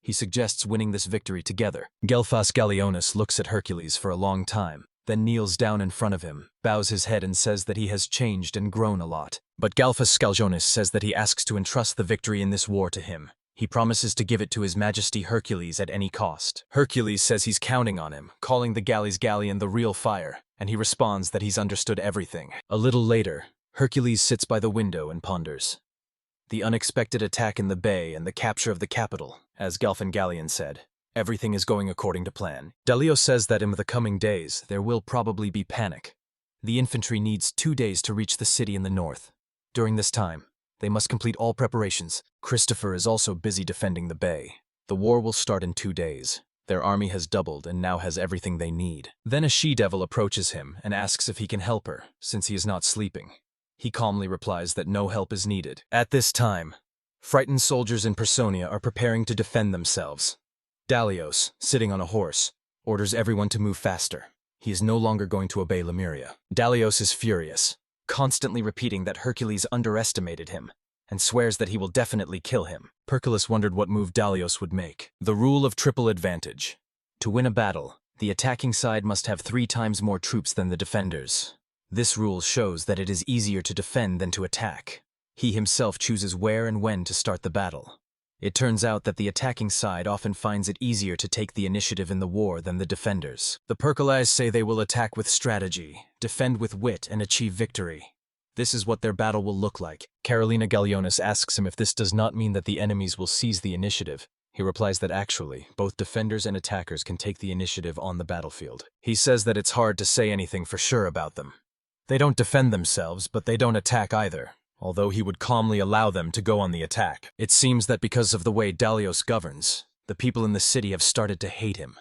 A: He suggests winning this victory together. Gelphas Gallionis looks at Hercules for a long time, then kneels down in front of him, bows his head and says that he has changed and grown a lot. But Galphas Skaljonis says that he asks to entrust the victory in this war to him. He promises to give it to His Majesty Hercules at any cost. Hercules says he's counting on him, calling the Gallies Gallion the real fire, and he responds that he's understood everything. A little later, Hercules sits by the window and ponders. The unexpected attack in the bay and the capture of the capital, as Galphin Gallion said. Everything is going according to plan. Dalios says that in the coming days, there will probably be panic. The infantry needs 2 days to reach the city in the north. During this time, they must complete all preparations. Christopher is also busy defending the bay. The war will start in 2 days. Their army has doubled and now has everything they need. Then a she-devil approaches him and asks if he can help her, since he is not sleeping. He calmly replies that no help is needed. At this time, frightened soldiers in Personia are preparing to defend themselves. Dalios, sitting on a horse, orders everyone to move faster. He is no longer going to obey Lemuria. Dalios is furious, constantly repeating that Hercules underestimated him, and swears that he will definitely kill him. Perculus wondered what move Dalios would make. The rule of triple advantage. To win a battle, the attacking side must have 3 times more troops than the defenders. This rule shows that it is easier to defend than to attack. He himself chooses where and when to start the battle. It turns out that the attacking side often finds it easier to take the initiative in the war than the defenders. The Perculies say they will attack with strategy, defend with wit, and achieve victory. This is what their battle will look like. Carolina Gallionis asks him if this does not mean that the enemies will seize the initiative. He replies that actually, both defenders and attackers can take the initiative on the battlefield. He says that it's hard to say anything for sure about them. They don't defend themselves, but they don't attack either, although he would calmly allow them to go on the attack. It seems that because of the way Dalios governs, the people in the city have started to hate him.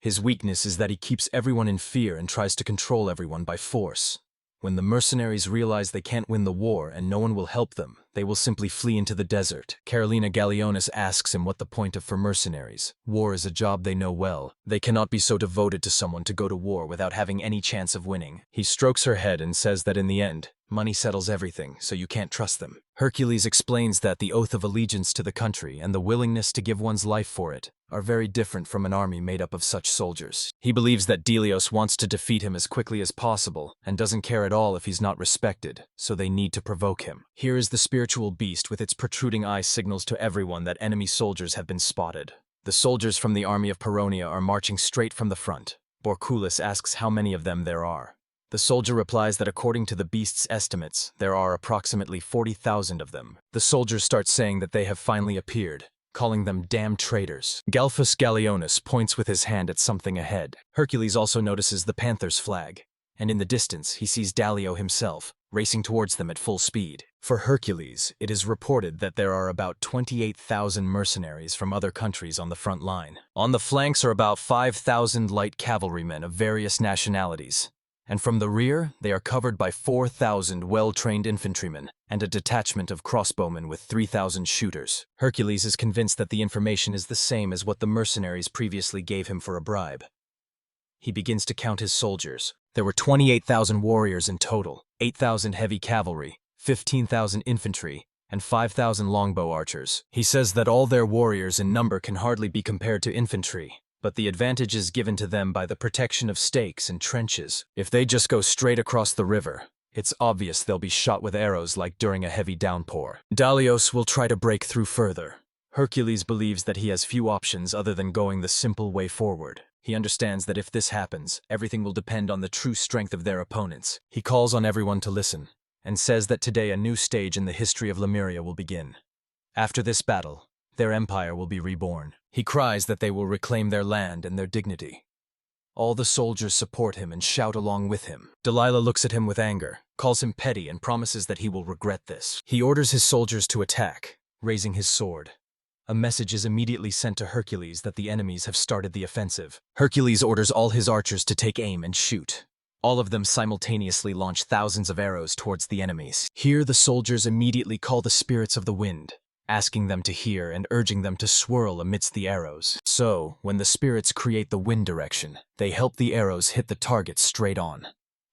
A: His weakness is that he keeps everyone in fear and tries to control everyone by force. When the mercenaries realize they can't win the war and no one will help them, they will simply flee into the desert. Carolina Gallionis asks him what the point of for mercenaries. War is a job they know well. They cannot be so devoted to someone to go to war without having any chance of winning. He strokes her head and says that in the end, money settles everything, so you can't trust them. Hercules explains that the oath of allegiance to the country and the willingness to give one's life for it are very different from an army made up of such soldiers. He believes that Delios wants to defeat him as quickly as possible and doesn't care at all if he's not respected, so they need to provoke him. Here is the spiritual beast with its protruding eye signals to everyone that enemy soldiers have been spotted. The soldiers from the army of Paronia are marching straight from the front. Borculus asks how many of them there are. The soldier replies that according to the beast's estimates, there are approximately 40,000 of them. The soldiers start saying that they have finally appeared, calling them damned traitors. Galphus Gallionis points with his hand at something ahead. Hercules also notices the panther's flag, and in the distance he sees Dallio himself, racing towards them at full speed. For Hercules, it is reported that there are about 28,000 mercenaries from other countries on the front line. On the flanks are about 5,000 light cavalrymen of various nationalities, and from the rear, they are covered by 4,000 well-trained infantrymen and a detachment of crossbowmen with 3,000 shooters. Hercules is convinced that the information is the same as what the mercenaries previously gave him for a bribe. He begins to count his soldiers. There were 28,000 warriors in total, 8,000 heavy cavalry, 15,000 infantry, and 5,000 longbow archers. He says that all their warriors in number can hardly be compared to infantry, but the advantage is given to them by the protection of stakes and trenches. If they just go straight across the river, it's obvious they'll be shot with arrows like during a heavy downpour. Dalios will try to break through further. Hercules believes that he has few options other than going the simple way forward. He understands that if this happens, everything will depend on the true strength of their opponents. He calls on everyone to listen, and says that today a new stage in the history of Lemuria will begin. After this battle, their empire will be reborn. He cries that they will reclaim their land and their dignity. All the soldiers support him and shout along with him. Delilah looks at him with anger, calls him petty, and promises that he will regret this. He orders his soldiers to attack, raising his sword. A message is immediately sent to Hercules that the enemies have started the offensive. Hercules orders all his archers to take aim and shoot. All of them simultaneously launch thousands of arrows towards the enemies. Here the soldiers immediately call the spirits of the wind, asking them to hear and urging them to swirl amidst the arrows. So, when the spirits create the wind direction, they help the arrows hit the target straight on.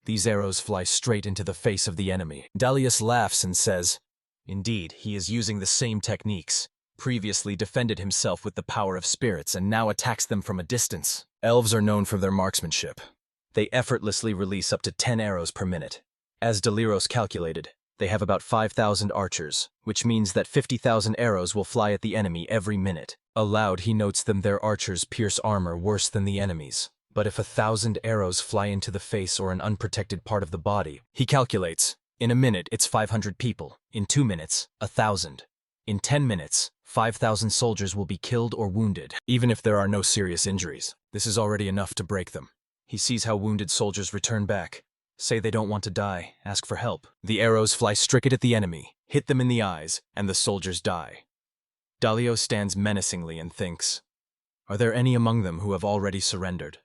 A: These arrows fly straight into the face of the enemy. Dalius laughs and says, "Indeed, he is using the same techniques. Previously defended himself with the power of spirits and now attacks them from a distance." Elves are known for their marksmanship. They effortlessly release up to 10 arrows per minute. As Deliros calculated, they have about 5,000 archers, which means that 50,000 arrows will fly at the enemy every minute. Aloud, he notes them their archers pierce armor worse than the enemies. But if 1,000 arrows fly into the face or an unprotected part of the body, he calculates, in a minute it's 500 people, in 2 minutes, 1,000. In 10 minutes, 5,000 soldiers will be killed or wounded, even if there are no serious injuries. This is already enough to break them. He sees how wounded soldiers return back, say they don't want to die, ask for help. The arrows fly straight at the enemy, hit them in the eyes, and the soldiers die. Dalios stands menacingly and thinks, are there any among them who have already surrendered?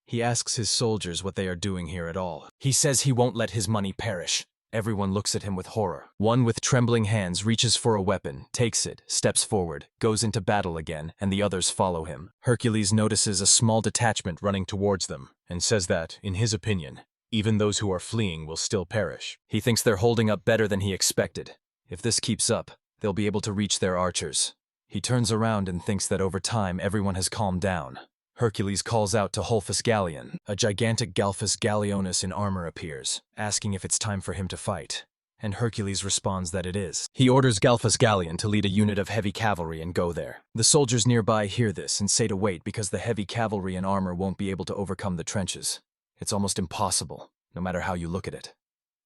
A: He asks his soldiers what they are doing here at all. He says he won't let his money perish. Everyone looks at him with horror. One with trembling hands reaches for a weapon, takes it, steps forward, goes into battle again, and the others follow him. Hercules notices a small detachment running towards them, and says that, in his opinion, even those who are fleeing will still perish. He thinks they're holding up better than he expected. If this keeps up, they'll be able to reach their archers. He turns around and thinks that over time everyone has calmed down. Hercules calls out to Holphus Galleon. A gigantic Galphus Gallionis in armor appears, asking if it's time for him to fight. And Hercules responds that it is. He orders Galphus Galleon to lead a unit of heavy cavalry and go there. The soldiers nearby hear this and say to wait because the heavy cavalry in armor won't be able to overcome the trenches. It's almost impossible, no matter how you look at it.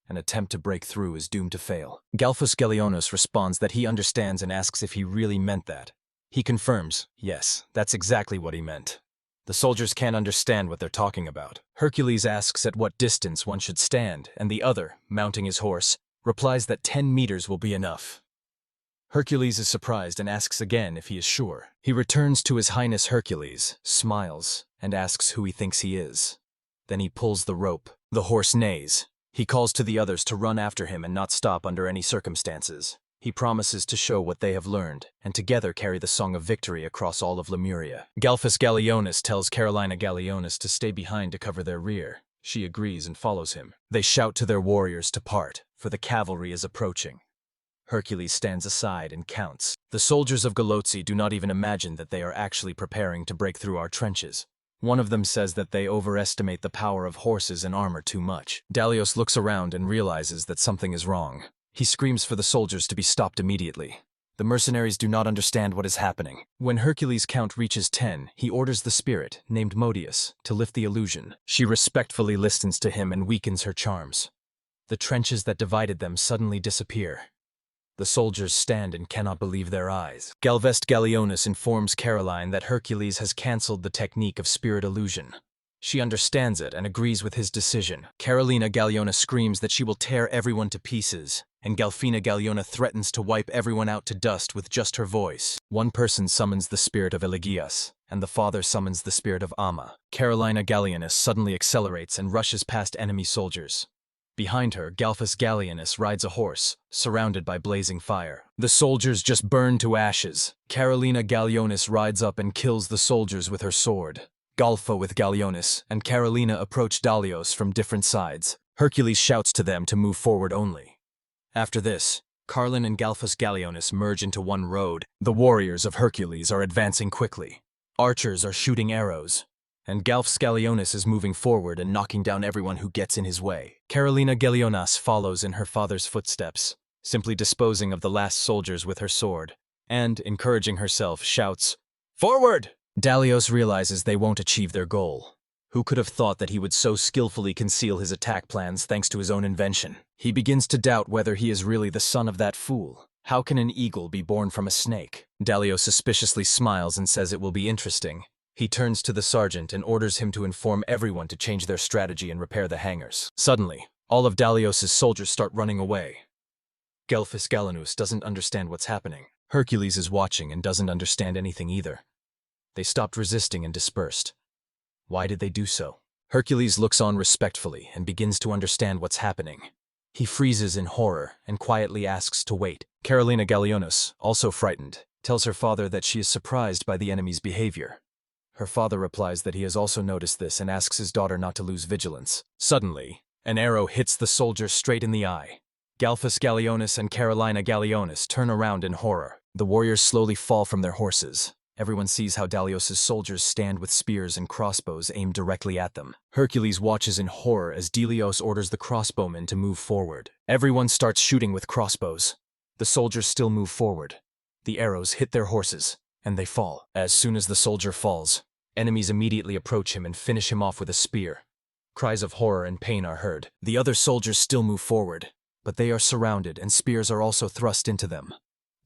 A: An attempt to break through is doomed to fail. Galphus Gallionis responds that he understands and asks if he really meant that. He confirms, yes, that's exactly what he meant. The soldiers can't understand what they're talking about. Hercules asks at what distance one should stand, and the other, mounting his horse, replies that 10 meters will be enough. Hercules is surprised and asks again if he is sure. He returns to His Highness Hercules, smiles, and asks who he thinks he is. Then he pulls the rope. The horse neighs. He calls to the others to run after him and not stop under any circumstances. He promises to show what they have learned, and together carry the song of victory across all of Lemuria. Galphus Gallionis tells Carolina Gallionis to stay behind to cover their rear. She agrees and follows him. They shout to their warriors to part, for the cavalry is approaching. Hercules stands aside and counts. The soldiers of Galotsi do not even imagine that they are actually preparing to break through our trenches. One of them says that they overestimate the power of horses and armor too much. Dalios looks around and realizes that something is wrong. He screams for the soldiers to be stopped immediately. The mercenaries do not understand what is happening. When Hercules' count reaches 10, he orders the spirit, named Modius, to lift the illusion. She respectfully listens to him and weakens her charms. The trenches that divided them suddenly disappear. The soldiers stand and cannot believe their eyes. Galvest Gallionis informs Caroline that Hercules has cancelled the technique of spirit illusion. She understands it and agrees with his decision. Carolina Galliona screams that she will tear everyone to pieces, and Galfina Galliona threatens to wipe everyone out to dust with just her voice. One person summons the spirit of Elegias, and the father summons the spirit of Amma. Carolina Gallionis suddenly accelerates and rushes past enemy soldiers. Behind her, Galphus Gallionis rides a horse, surrounded by blazing fire. The soldiers just burn to ashes. Carolina Gallionis rides up and kills the soldiers with her sword. Galpha with Gallionis and Carolina approach Dalios from different sides. Hercules shouts to them to move forward only. After this, Carlin and Galphus Gallionis merge into one road. The warriors of Hercules are advancing quickly. Archers are shooting arrows, and Galphus Gallionis is moving forward and knocking down everyone who gets in his way. Carolina Gallionas follows in her father's footsteps, simply disposing of the last soldiers with her sword, and, encouraging herself, shouts, "Forward!" Dalios realizes they won't achieve their goal. Who could have thought that he would so skillfully conceal his attack plans thanks to his own invention? He begins to doubt whether he is really the son of that fool. How can an eagle be born from a snake? Dalios suspiciously smiles and says it will be interesting. He turns to the sergeant and orders him to inform everyone to change their strategy and repair the hangars. Suddenly, all of Dalios' soldiers start running away. Galphus Gallienus doesn't understand what's happening. Hercules is watching and doesn't understand anything either. They stopped resisting and dispersed. Why did they do so? Hercules looks on respectfully and begins to understand what's happening. He freezes in horror and quietly asks to wait. Carolina Galionis, also frightened, tells her father that she is surprised by the enemy's behavior. Her father replies that he has also noticed this and asks his daughter not to lose vigilance. Suddenly, an arrow hits the soldier straight in the eye. Galphus Galionis and Carolina Galionis turn around in horror. The warriors slowly fall from their horses. Everyone sees how Dalios's soldiers stand with spears and crossbows aimed directly at them. Hercules watches in horror as Delios orders the crossbowmen to move forward. Everyone starts shooting with crossbows. The soldiers still move forward. The arrows hit their horses, and they fall. As soon as the soldier falls, enemies immediately approach him and finish him off with a spear. Cries of horror and pain are heard. The other soldiers still move forward, but they are surrounded and spears are also thrust into them.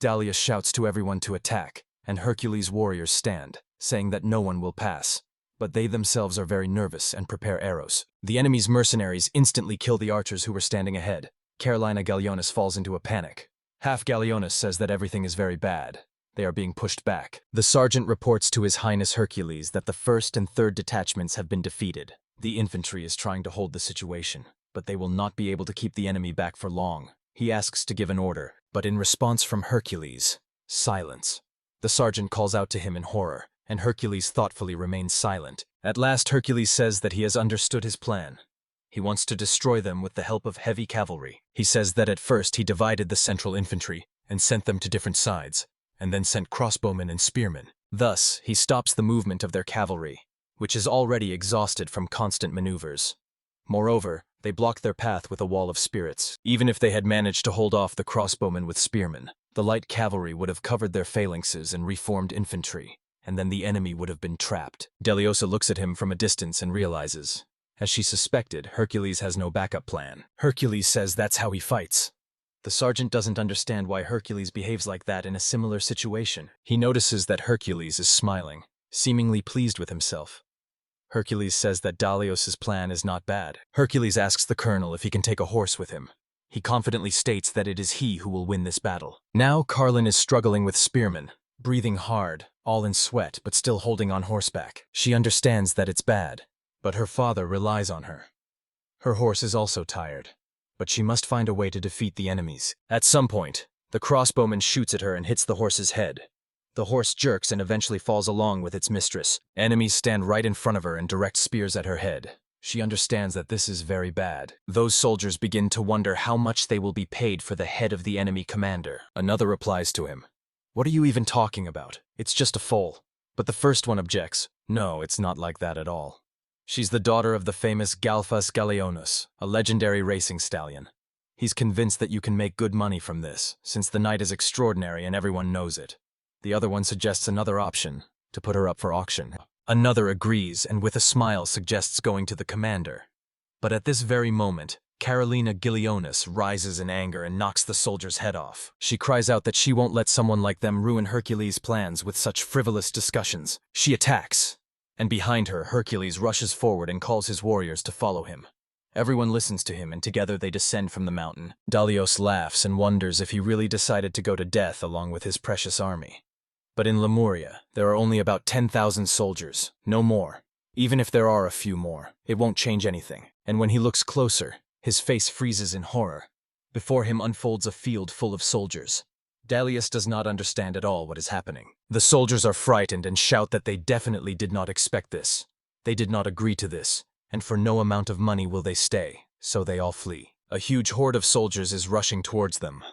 A: Dalios shouts to everyone to attack, and Hercules' warriors stand, saying that no one will pass. But they themselves are very nervous and prepare arrows. The enemy's mercenaries instantly kill the archers who were standing ahead. Carolina Galionis falls into a panic. Half Galionis says that everything is very bad. They are being pushed back. The sergeant reports to His Highness Hercules that the 1st and 3rd detachments have been defeated. The infantry is trying to hold the situation, but they will not be able to keep the enemy back for long. He asks to give an order, but in response from Hercules, silence. The sergeant calls out to him in horror, and Hercules thoughtfully remains silent. At last Hercules says that he has understood his plan. He wants to destroy them with the help of heavy cavalry. He says that at first he divided the central infantry and sent them to different sides, and then sent crossbowmen and spearmen. Thus, he stops the movement of their cavalry, which is already exhausted from constant maneuvers. Moreover, they block their path with a wall of spirits. Even if they had managed to hold off the crossbowmen with spearmen, the light cavalry would have covered their phalanxes and reformed infantry, and then the enemy would have been trapped. Deliosa looks at him from a distance and realizes, as she suspected, Hercules has no backup plan. Hercules says that's how he fights. The sergeant doesn't understand why Hercules behaves like that in a similar situation. He notices that Hercules is smiling, seemingly pleased with himself. Hercules says that Dalios's plan is not bad. Hercules asks the colonel if he can take a horse with him. He confidently states that it is he who will win this battle. Now Carlin is struggling with spearmen, breathing hard, all in sweat, but still holding on horseback. She understands that it's bad, but her father relies on her. Her horse is also tired, but she must find a way to defeat the enemies. At some point, the crossbowman shoots at her and hits the horse's head. The horse jerks and eventually falls along with its mistress. Enemies stand right in front of her and direct spears at her head. She understands that this is very bad. Those soldiers begin to wonder how much they will be paid for the head of the enemy commander. Another replies to him, "What are you even talking about? It's just a foal." But the first one objects, "No, it's not like that at all. She's the daughter of the famous Galphus Galionis, a legendary racing stallion. He's convinced that you can make good money from this, since the knight is extraordinary and everyone knows it." The other one suggests another option, to put her up for auction. Another agrees and with a smile suggests going to the commander. But at this very moment, Carolina Galionis rises in anger and knocks the soldier's head off. She cries out that she won't let someone like them ruin Hercules' plans with such frivolous discussions. She attacks, and behind her, Hercules rushes forward and calls his warriors to follow him. Everyone listens to him and together they descend from the mountain. Dalios laughs and wonders if he really decided to go to death along with his precious army. But in Lemuria, there are only about 10,000 soldiers, no more. Even if there are a few more, it won't change anything. And when he looks closer, his face freezes in horror. Before him unfolds a field full of soldiers. Dalios does not understand at all what is happening. The soldiers are frightened and shout that they definitely did not expect this. They did not agree to this, and for no amount of money will they stay, so they all flee. A huge horde of soldiers is rushing towards them.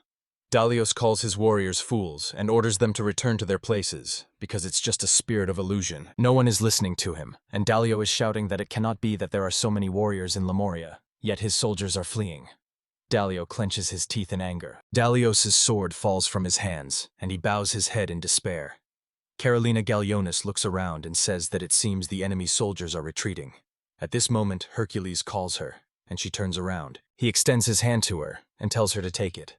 A: Dalios calls his warriors fools and orders them to return to their places, because it's just a spirit of illusion. No one is listening to him, and Dalio is shouting that it cannot be that there are so many warriors in Lemuria, yet his soldiers are fleeing. Dalio clenches his teeth in anger. Dalios's sword falls from his hands, and he bows his head in despair. Carolina Galionis looks around and says that it seems the enemy soldiers are retreating. At this moment, Hercules calls her, and she turns around. He extends his hand to her and tells her to take it.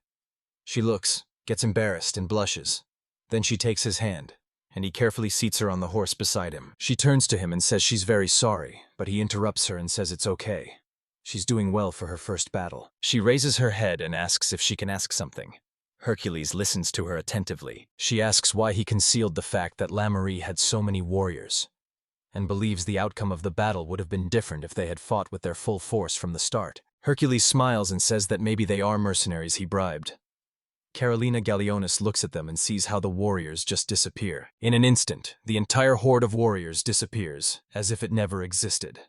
A: She looks, gets embarrassed, and blushes. Then she takes his hand, and he carefully seats her on the horse beside him. She turns to him and says she's very sorry, but he interrupts her and says it's okay. She's doing well for her first battle. She raises her head and asks if she can ask something. Hercules listens to her attentively. She asks why he concealed the fact that Lamerie had so many warriors, and believes the outcome of the battle would have been different if they had fought with their full force from the start. Hercules smiles and says that maybe they are mercenaries he bribed. Carolina Gallionis looks at them and sees how the warriors just disappear. In an instant, the entire horde of warriors disappears, as if it never existed.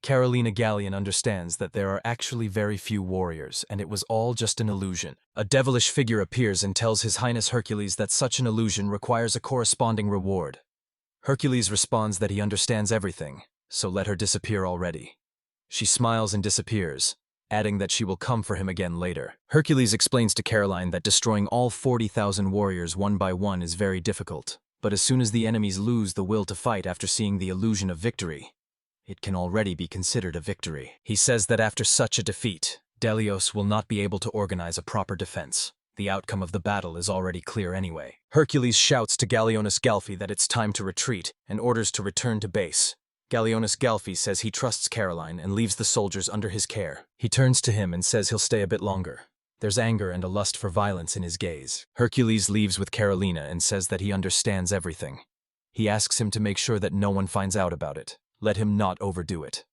A: Carolina Gallion understands that there are actually very few warriors, and it was all just an illusion. A devilish figure appears and tells His Highness Hercules that such an illusion requires a corresponding reward. Hercules responds that he understands everything, so let her disappear already. She smiles and disappears, adding that she will come for him again later. Hercules explains to Caroline that destroying all 40,000 warriors one by one is very difficult, but as soon as the enemies lose the will to fight after seeing the illusion of victory, it can already be considered a victory. He says that after such a defeat, Delios will not be able to organize a proper defense. The outcome of the battle is already clear anyway. Hercules shouts to Gallionis Galphi that it's time to retreat and orders to return to base. Gallionis Galphi says he trusts Caroline and leaves the soldiers under his care. He turns to him and says he'll stay a bit longer. There's anger and a lust for violence in his gaze. Hercules leaves with Carolina and says that he understands everything. He asks him to make sure that no one finds out about it. Let him not overdo it.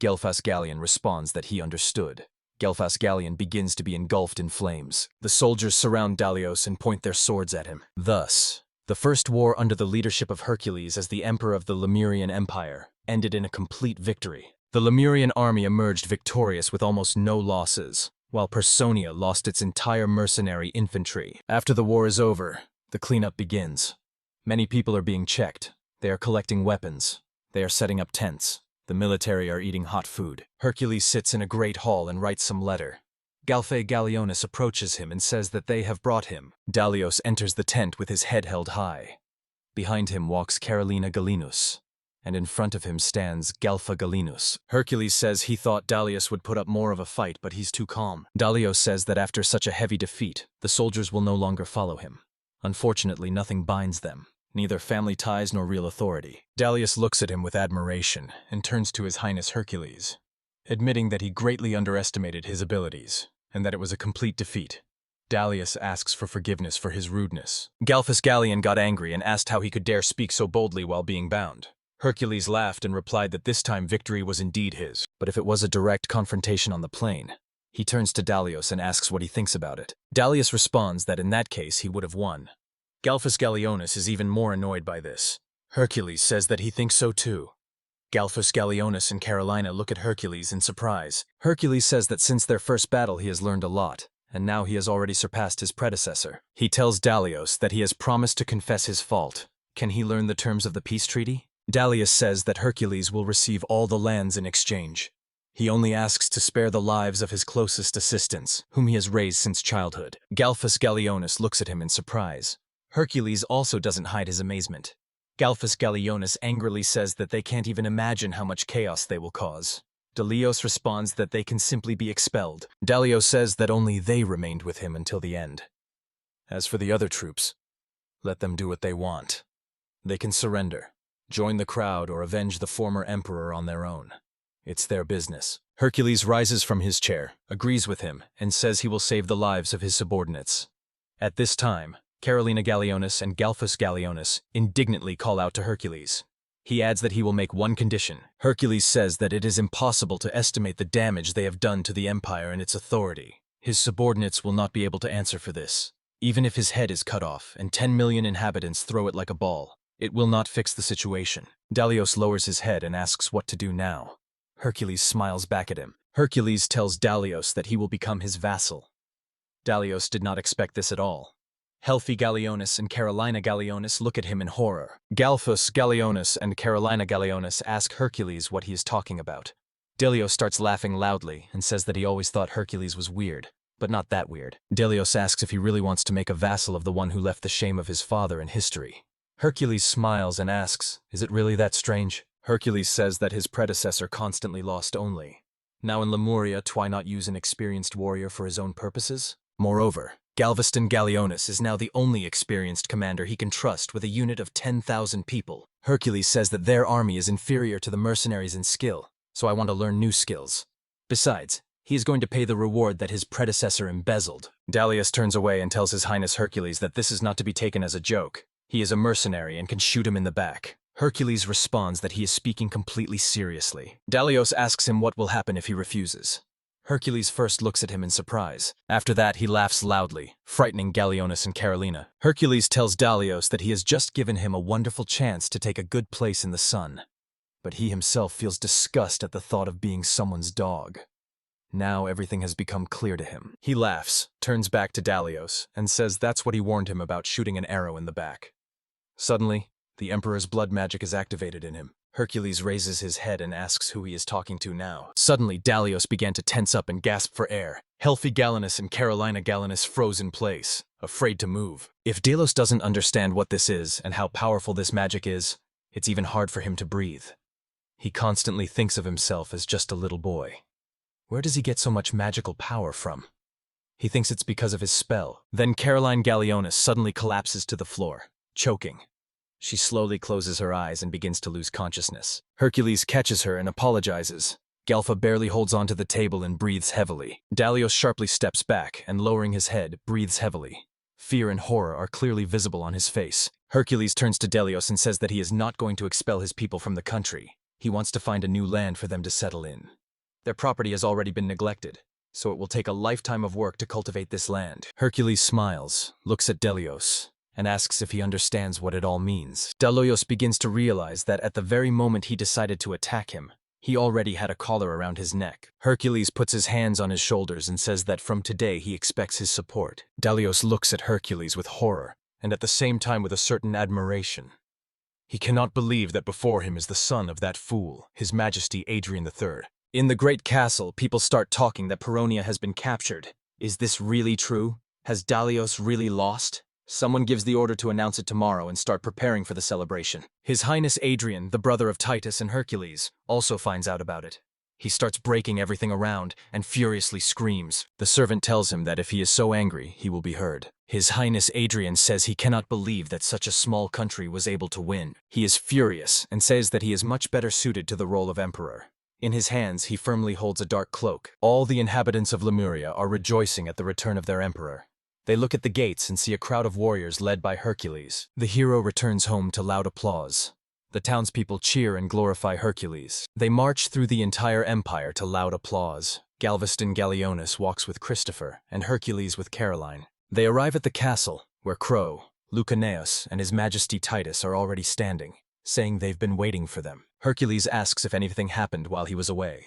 A: Gelfas Gallion responds that he understood. Gelfas Gallion begins to be engulfed in flames. The soldiers surround Dalios and point their swords at him. Thus, the first war under the leadership of Hercules as the emperor of the Lemurian Empire ended in a complete victory. The Lemurian army emerged victorious with almost no losses, while Personia lost its entire mercenary infantry. After the war is over, the cleanup begins. Many people are being checked. They are collecting weapons. They are setting up tents. The military are eating hot food. Hercules sits in a great hall and writes some letter. Galphe Gallionis approaches him and says that they have brought him. Dalios enters the tent with his head held high. Behind him walks Carolina Gallinus, and in front of him stands Galpha Gallinus. Hercules says he thought Dalios would put up more of a fight, but he's too calm. Dalios says that after such a heavy defeat, the soldiers will no longer follow him. Unfortunately, nothing binds them. Neither family ties nor real authority. Dalios looks at him with admiration and turns to His Highness Hercules, admitting that he greatly underestimated his abilities and that it was a complete defeat. Dalios asks for forgiveness for his rudeness. Galphus Gallion got angry and asked how he could dare speak so boldly while being bound. Hercules laughed and replied that this time victory was indeed his, but if it was a direct confrontation on the plain. He turns to Dalios and asks what he thinks about it. Dalios responds that in that case he would have won. Galphus Gallionis is even more annoyed by this. Hercules says that he thinks so too. Galphus Gallionis and Carolina look at Hercules in surprise. Hercules says that since their first battle he has learned a lot, and now he has already surpassed his predecessor. He tells Dalios that he has promised to confess his fault. Can he learn the terms of the peace treaty? Dalios says that Hercules will receive all the lands in exchange. He only asks to spare the lives of his closest assistants, whom he has raised since childhood. Galphus Gallionis looks at him in surprise. Hercules also doesn't hide his amazement. Galphus Gallionis angrily says that they can't even imagine how much chaos they will cause. Dalios responds that they can simply be expelled. Dalios says that only they remained with him until the end. As for the other troops, let them do what they want. They can surrender, join the crowd, or avenge the former emperor on their own. It's their business. Hercules rises from his chair, agrees with him, and says he will save the lives of his subordinates. At this time, Carolina Gallionis and Galphus Gallionis indignantly call out to Hercules. He adds that he will make one condition. Hercules says that it is impossible to estimate the damage they have done to the empire and its authority. His subordinates will not be able to answer for this. Even if his head is cut off and 10 million inhabitants throw it like a ball, it will not fix the situation. Dalios lowers his head and asks what to do now. Hercules smiles back at him. Hercules tells Dalios that he will become his vassal. Dalios did not expect this at all. Helphi Gallionis and Carolina Gallionis look at him in horror. Galphus Gallionis and Carolina Gallionis ask Hercules what he is talking about. Dalios starts laughing loudly and says that he always thought Hercules was weird, but not that weird. Dalios asks if he really wants to make a vassal of the one who left the shame of his father in history. Hercules smiles and asks, is it really that strange? Hercules says that his predecessor constantly lost only. Now in Lemuria, why not use an experienced warrior for his own purposes? Moreover, Galveston Gallionis is now the only experienced commander he can trust with a unit of 10,000 people. Hercules says that their army is inferior to the mercenaries in skill, so I want to learn new skills. Besides, he is going to pay the reward that his predecessor embezzled. Dalius turns away and tells His Highness Hercules that this is not to be taken as a joke. He is a mercenary and can shoot him in the back. Hercules responds that he is speaking completely seriously. Dalios asks him what will happen if he refuses. Hercules first looks at him in surprise. After that, he laughs loudly, frightening Galionis and Carolina. Hercules tells Dalios that he has just given him a wonderful chance to take a good place in the sun. But he himself feels disgust at the thought of being someone's dog. Now everything has become clear to him. He laughs, turns back to Dalios, and says that's what he warned him about shooting an arrow in the back. Suddenly, the Emperor's blood magic is activated in him. Hercules raises his head and asks who he is talking to now. Suddenly, Dalios began to tense up and gasp for air. Healthy Galenus and Carolina Galenus froze in place, afraid to move. If Delos doesn't understand what this is and how powerful this magic is, it's even hard for him to breathe. He constantly thinks of himself as just a little boy. Where does he get so much magical power from? He thinks it's because of his spell. Then Caroline Galionis suddenly collapses to the floor, choking. She slowly closes her eyes and begins to lose consciousness. Hercules catches her and apologizes. Galfa barely holds onto the table and breathes heavily. Dalios sharply steps back and, lowering his head, breathes heavily. Fear and horror are clearly visible on his face. Hercules turns to Dalios and says that he is not going to expel his people from the country. He wants to find a new land for them to settle in. Their property has already been neglected, so it will take a lifetime of work to cultivate this land. Hercules smiles, looks at Dalios, and asks if he understands what it all means. Dalios begins to realize that at the very moment he decided to attack him, he already had a collar around his neck. Hercules puts his hands on his shoulders and says that from today he expects his support. Dalios looks at Hercules with horror, and at the same time with a certain admiration. He cannot believe that before him is the son of that fool, His Majesty Adrian III. In the great castle, people start talking that Peronia has been captured. Is this really true? Has Dalios really lost? Someone gives the order to announce it tomorrow and start preparing for the celebration. His Highness Adrian, the brother of Titus and Hercules, also finds out about it. He starts breaking everything around and furiously screams. The servant tells him that if he is so angry, he will be heard. His Highness Adrian says he cannot believe that such a small country was able to win. He is furious and says that he is much better suited to the role of emperor. In his hands, he firmly holds a dark cloak. All the inhabitants of Lemuria are rejoicing at the return of their emperor. They look at the gates and see a crowd of warriors led by Hercules. The hero returns home to loud applause. The townspeople cheer and glorify Hercules. They march through the entire empire to loud applause. Galveston Galionis walks with Christopher and Hercules with Caroline. They arrive at the castle, where Crow, Lucaneus, and His Majesty Titus are already standing, saying they've been waiting for them. Hercules asks if anything happened while he was away.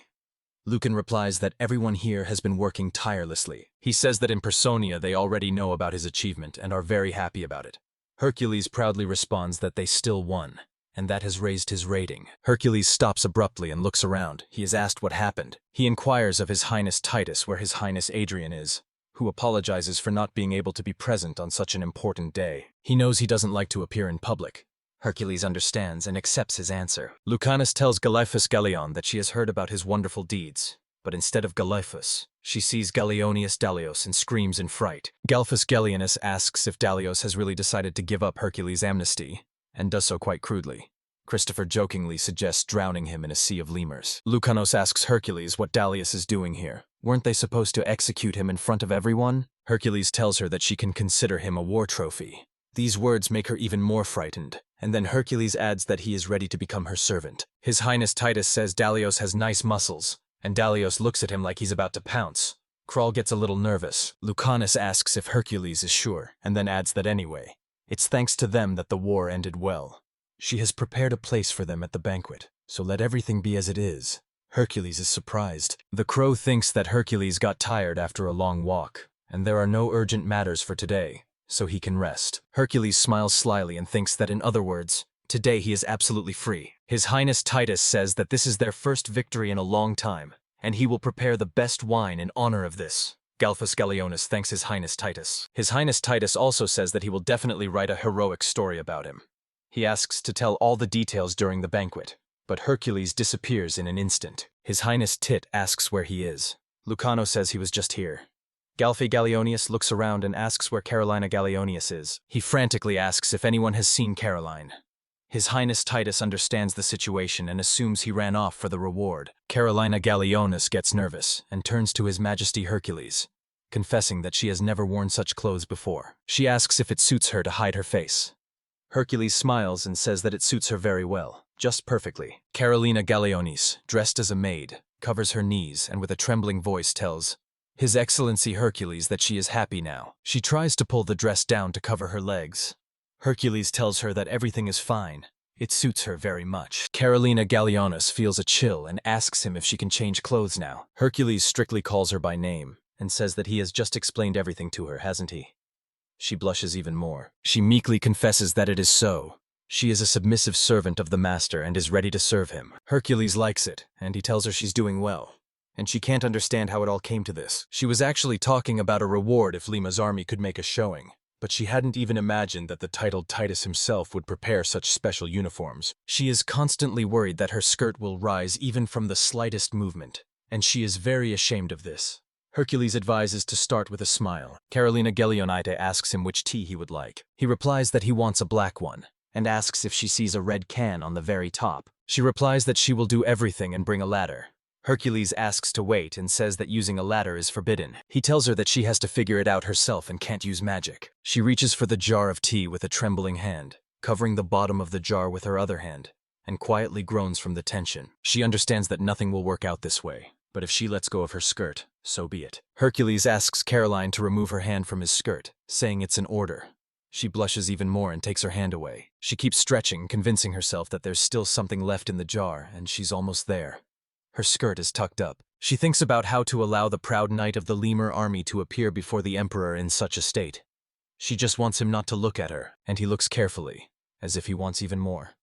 A: Lucan replies that everyone here has been working tirelessly. He says that in Personia they already know about his achievement and are very happy about it. Hercules proudly responds that they still won, and that has raised his rating. Hercules stops abruptly and looks around. He is asked what happened. He inquires of His Highness Titus where His Highness Adrian is, who apologizes for not being able to be present on such an important day. He knows he doesn't like to appear in public. Hercules understands and accepts his answer. Lucanus tells Galephus Galleon that she has heard about his wonderful deeds, but instead of Galephus, she sees Gallionius Dalios and screams in fright. Galphus Gallienus asks if Dalios has really decided to give up Hercules' amnesty, and does so quite crudely. Christopher jokingly suggests drowning him in a sea of lemurs. Lucanos asks Hercules what Dalius is doing here. Weren't they supposed to execute him in front of everyone? Hercules tells her that she can consider him a war trophy. These words make her even more frightened, and then Hercules adds that he is ready to become her servant. His Highness Titus says Dalios has nice muscles, and Dalios looks at him like he's about to pounce. Kral gets a little nervous. Lucanus asks if Hercules is sure, and then adds that anyway, it's thanks to them that the war ended well. She has prepared a place for them at the banquet, so let everything be as it is. Hercules is surprised. The crow thinks that Hercules got tired after a long walk, and there are no urgent matters for today, so he can rest. Hercules smiles slyly and thinks that in other words, today he is absolutely free. His Highness Titus says that this is their first victory in a long time, and he will prepare the best wine in honor of this. Galphus Galleonis thanks His Highness Titus. His Highness Titus also says that he will definitely write a heroic story about him. He asks to tell all the details during the banquet, but Hercules disappears in an instant. His Highness Tit asks where he is. Lucano says he was just here. Galphi Gallionius looks around and asks where Carolina Gallionius is. He frantically asks if anyone has seen Caroline. His Highness Titus understands the situation and assumes he ran off for the reward. Carolina Gallionis gets nervous and turns to His Majesty Hercules. confessing that she has never worn such clothes before. She asks if it suits her to hide her face. Hercules smiles and says that it suits her very well, just perfectly. Carolina Galeonis, dressed as a maid, covers her knees and with a trembling voice tells His Excellency Hercules that she is happy now. She tries to pull the dress down to cover her legs. Hercules tells her that everything is fine. It suits her very much. Carolina Galeonis feels a chill and asks him if she can change clothes now. Hercules strictly calls her by name and says that he has just explained everything to her, hasn't he? She blushes even more. She meekly confesses that it is so. She is a submissive servant of the master and is ready to serve him. Hercules likes it, and he tells her she's doing well. And she can't understand how it all came to this. She was actually talking about a reward if Lima's army could make a showing, but she hadn't even imagined that the titled Titus himself would prepare such special uniforms. She is constantly worried that her skirt will rise even from the slightest movement, and she is very ashamed of this. Hercules advises to start with a smile. Carolina Galeonite asks him which tea he would like. He replies that he wants a black one, and asks if she sees a red can on the very top. She replies that she will do everything and bring a ladder. Hercules asks to wait and says that using a ladder is forbidden. He tells her that she has to figure it out herself and can't use magic. She reaches for the jar of tea with a trembling hand, covering the bottom of the jar with her other hand, and quietly groans from the tension. She understands that nothing will work out this way, but if she lets go of her skirt, so be it. Hercules asks Caroline to remove her hand from his skirt, saying it's an order. She blushes even more and takes her hand away. She keeps stretching, convincing herself that there's still something left in the jar, and she's almost there. Her skirt is tucked up. She thinks about how to allow the proud knight of the Lemur army to appear before the emperor in such a state. She just wants him not to look at her, and he looks carefully, as if he wants even more.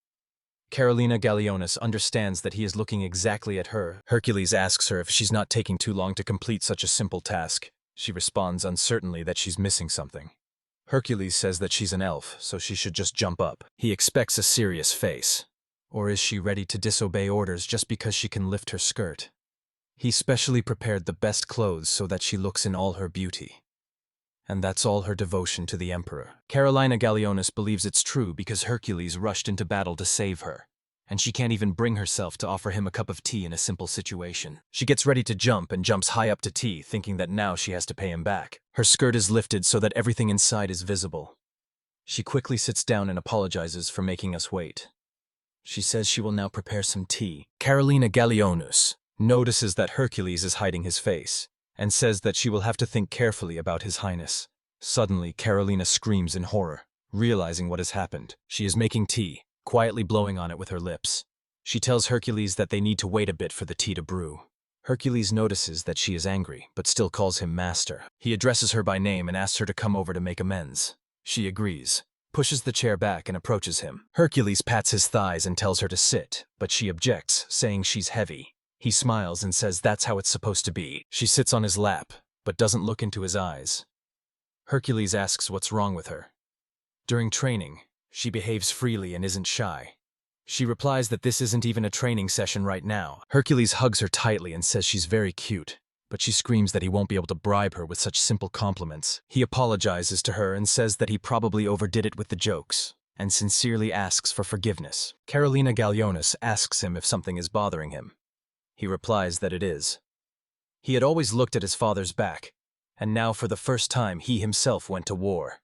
A: Carolina Galeonis understands that he is looking exactly at her. Hercules asks her if she's not taking too long to complete such a simple task. She responds uncertainly that she's missing something. Hercules says that she's an elf, so she should just jump up. He expects a serious face. Or is she ready to disobey orders just because she can lift her skirt? He specially prepared the best clothes so that she looks in all her beauty. And that's all her devotion to the emperor. Carolina Galeonis believes it's true because Hercules rushed into battle to save her, and she can't even bring herself to offer him a cup of tea in a simple situation. She gets ready to jump and jumps high up to tea, thinking that now she has to pay him back. Her skirt is lifted so that everything inside is visible. She quickly sits down and apologizes for making us wait. She says she will now prepare some tea. Carolina Galeonis notices that Hercules is hiding his face, and says that she will have to think carefully about his highness. Suddenly, Carolina screams in horror, realizing what has happened. She is making tea, quietly blowing on it with her lips. She tells Hercules that they need to wait a bit for the tea to brew. Hercules notices that she is angry, but still calls him master. He addresses her by name and asks her to come over to make amends. She agrees, pushes the chair back and approaches him. Hercules pats his thighs and tells her to sit, but she objects, saying she's heavy. He smiles and says that's how it's supposed to be. She sits on his lap, but doesn't look into his eyes. Hercules asks what's wrong with her. During training, she behaves freely and isn't shy. She replies that this isn't even a training session right now. Hercules hugs her tightly and says she's very cute, but she screams that he won't be able to bribe her with such simple compliments. He apologizes to her and says that he probably overdid it with the jokes, and sincerely asks for forgiveness. Carolina Galeonis asks him if something is bothering him. He replies that it is. He had always looked at his father's back, and now for the first time he himself went to war.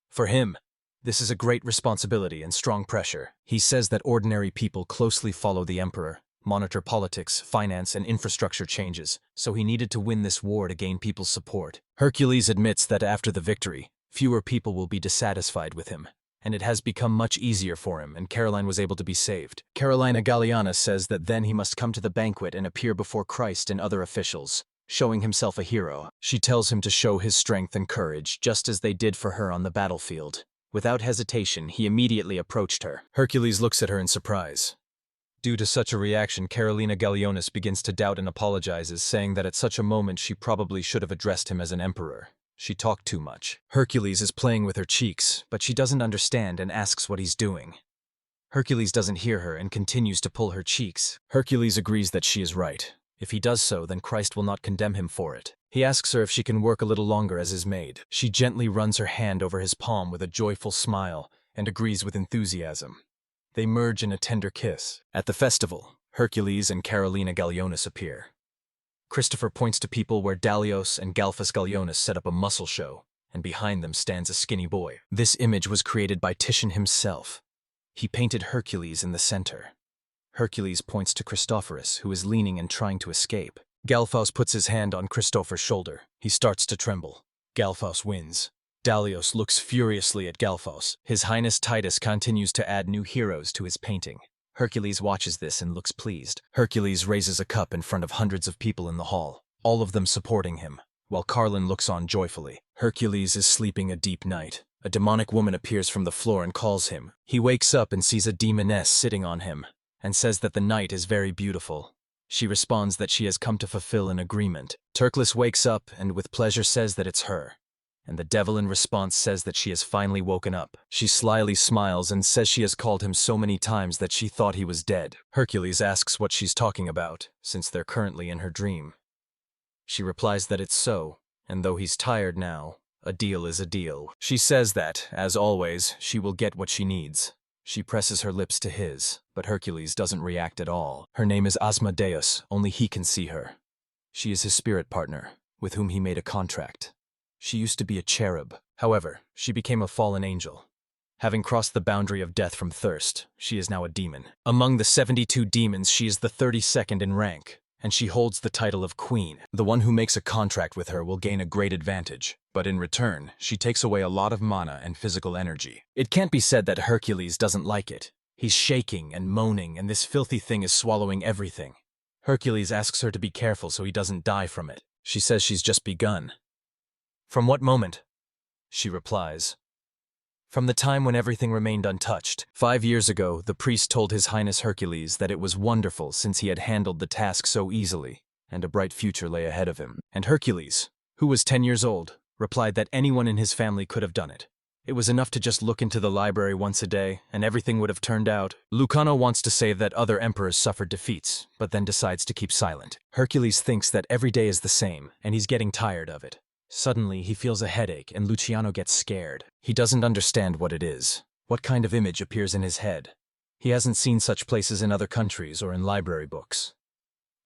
A: For him, this is a great responsibility and strong pressure. He says that ordinary people closely follow the emperor, monitor politics, finance, and infrastructure changes, so he needed to win this war to gain people's support. Hercules admits that after the victory, fewer people will be dissatisfied with him, and it has become much easier for him, and Caroline was able to be saved. Carolina Galeana says that then he must come to the banquet and appear before Christ and other officials, showing himself a hero. She tells him to show his strength and courage, just as they did for her on the battlefield. Without hesitation, he immediately approached her. Hercules looks at her in surprise. Due to such a reaction, Carolina Galeonis begins to doubt and apologizes, saying that at such a moment she probably should have addressed him as an emperor. She talked too much. Hercules is playing with her cheeks, but she doesn't understand and asks what he's doing. Hercules doesn't hear her and continues to pull her cheeks. Hercules agrees that she is right. If he does so, then Christ will not condemn him for it. He asks her if she can work a little longer as his maid. She gently runs her hand over his palm with a joyful smile and agrees with enthusiasm. They merge in a tender kiss. At the festival, Hercules and Carolina Galeonis appear. Christopher points to people where Dalios and Galphus Galionis set up a muscle show, and behind them stands a skinny boy. This image was created by Titian himself. He painted Hercules in the center. Hercules points to Christophorus, who is leaning and trying to escape. Galphos puts his hand on Christopher's shoulder. He starts to tremble. Galphos wins. Dalios looks furiously at Galphos. His Highness Titus continues to add new heroes to his painting. Hercules watches this and looks pleased. Hercules raises a cup in front of hundreds of people in the hall, all of them supporting him, while Caroline looks on joyfully. Hercules is sleeping a deep night. A demonic woman appears from the floor and calls him. He wakes up and sees a demoness sitting on him, and says that the night is very beautiful. She responds that she has come to fulfill an agreement. Turklus wakes up and with pleasure says that it's her, and the devil in response says that she has finally woken up. She slyly smiles and says she has called him so many times that she thought he was dead. Hercules asks what she's talking about, since they're currently in her dream. She replies that it's so, and though he's tired now, a deal is a deal. She says that, as always, she will get what she needs. She presses her lips to his, but Hercules doesn't react at all. Her name is Asmodeus, only he can see her. She is his spirit partner, with whom he made a contract. She used to be a cherub. However, she became a fallen angel. Having crossed the boundary of death from thirst, she is now a demon. Among the 72 demons, she is the 32nd in rank, and she holds the title of Queen. The one who makes a contract with her will gain a great advantage, but in return, she takes away a lot of mana and physical energy. It can't be said that Hercules doesn't like it. He's shaking and moaning, and this filthy thing is swallowing everything. Hercules asks her to be careful so he doesn't die from it. She says she's just begun. From what moment? She replies. From the time when everything remained untouched. 5 years ago, the priest told His Highness Hercules that it was wonderful since he had handled the task so easily, and a bright future lay ahead of him. And Hercules, who was 10 years old, replied that anyone in his family could have done it. It was enough to just look into the library once a day, and everything would have turned out. Lucano wants to say that other emperors suffered defeats, but then decides to keep silent. Hercules thinks that every day is the same, and he's getting tired of it. Suddenly, he feels a headache, and Luciano gets scared. He doesn't understand what it is. What kind of image appears in his head? He hasn't seen such places in other countries or in library books.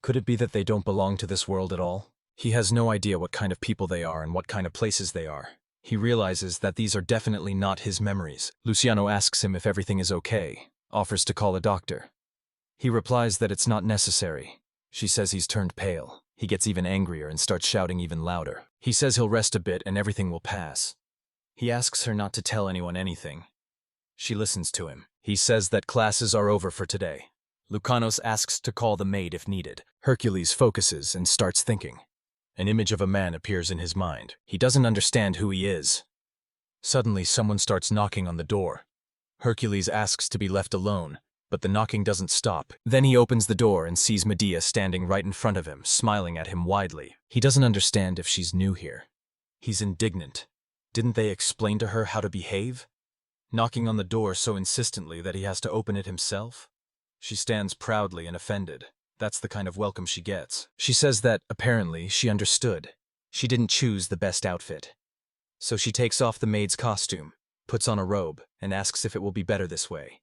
A: Could it be that they don't belong to this world at all? He has no idea what kind of people they are and what kind of places they are. He realizes that these are definitely not his memories. Luciano asks him if everything is okay, offers to call a doctor. He replies that it's not necessary. She says he's turned pale. He gets even angrier and starts shouting even louder. He says he'll rest a bit and everything will pass. He asks her not to tell anyone anything. She listens to him. He says that classes are over for today. Lucanos asks to call the maid if needed. Hercules focuses and starts thinking. An image of a man appears in his mind. He doesn't understand who he is. Suddenly, someone starts knocking on the door. Hercules asks to be left alone, but the knocking doesn't stop. Then he opens the door and sees Medea standing right in front of him, smiling at him widely. He doesn't understand if she's new here. He's indignant. Didn't they explain to her how to behave? Knocking on the door so insistently that he has to open it himself? She stands proudly and offended. That's the kind of welcome she gets. She says that, apparently, she understood. She didn't choose the best outfit. So she takes off the maid's costume, puts on a robe, and asks if it will be better this way.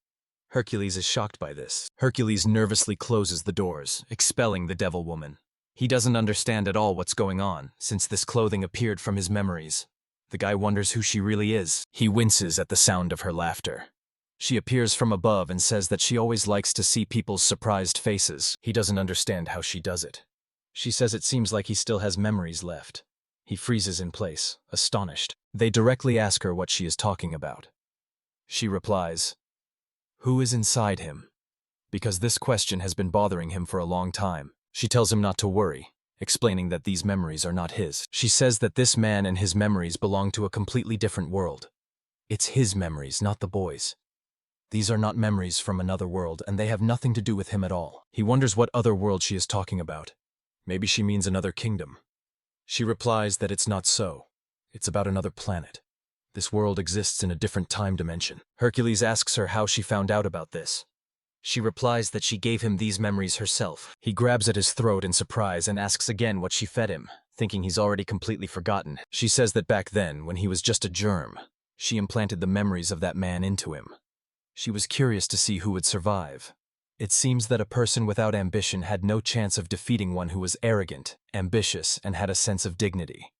A: Hercules is shocked by this. Hercules nervously closes the doors, expelling the devil woman. He doesn't understand at all what's going on, since this clothing appeared from his memories. The guy wonders who she really is. He winces at the sound of her laughter. She appears from above and says that she always likes to see people's surprised faces. He doesn't understand how she does it. She says it seems like he still has memories left. He freezes in place, astonished. They directly ask her what she is talking about. She replies, "Who is inside him?" Because this question has been bothering him for a long time. She tells him not to worry, explaining that these memories are not his. She says that this man and his memories belong to a completely different world. It's his memories, not the boy's. These are not memories from another world, and they have nothing to do with him at all. He wonders what other world she is talking about. Maybe she means another kingdom. She replies that it's not so. It's about another planet. This world exists in a different time dimension. Hercules asks her how she found out about this. She replies that she gave him these memories herself. He grabs at his throat in surprise and asks again what she fed him, thinking he's already completely forgotten. She says that back then, when he was just a germ, she implanted the memories of that man into him. She was curious to see who would survive. It seems that a person without ambition had no chance of defeating one who was arrogant, ambitious, and had a sense of dignity.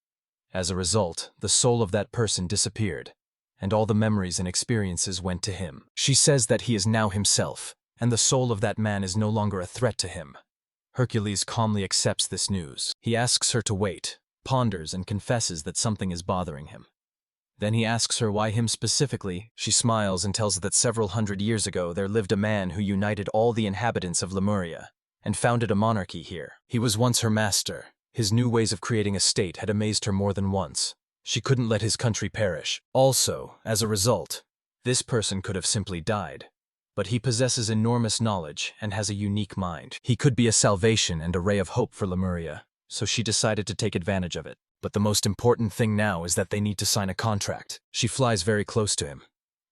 A: As a result, the soul of that person disappeared, and all the memories and experiences went to him. She says that he is now himself, and the soul of that man is no longer a threat to him. Hercules calmly accepts this news. He asks her to wait, ponders, and confesses that something is bothering him. Then he asks her why him specifically. She smiles and tells that several hundred years ago there lived a man who united all the inhabitants of Lemuria and founded a monarchy here. He was once her master. His new ways of creating a state had amazed her more than once. She couldn't let his country perish. Also, as a result, this person could have simply died. But he possesses enormous knowledge and has a unique mind. He could be a salvation and a ray of hope for Lemuria, so she decided to take advantage of it. But the most important thing now is that they need to sign a contract. She flies very close to him.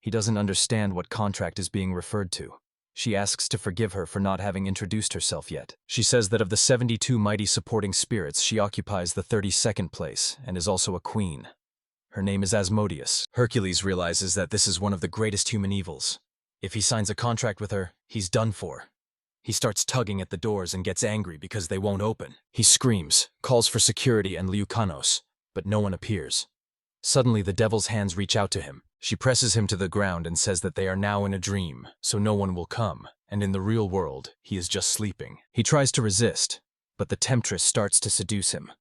A: He doesn't understand what contract is being referred to. She asks to forgive her for not having introduced herself yet. She says that of the 72 mighty supporting spirits, she occupies the 32nd place and is also a queen. Her name is Asmodeus. Hercules realizes that this is one of the greatest human evils. If he signs a contract with her, he's done for. He starts tugging at the doors and gets angry because they won't open. He screams, calls for security and Liukanos, but no one appears. Suddenly the devil's hands reach out to him. She presses him to the ground and says that they are now in a dream, so no one will come, and in the real world, he is just sleeping. He tries to resist, but the temptress starts to seduce him.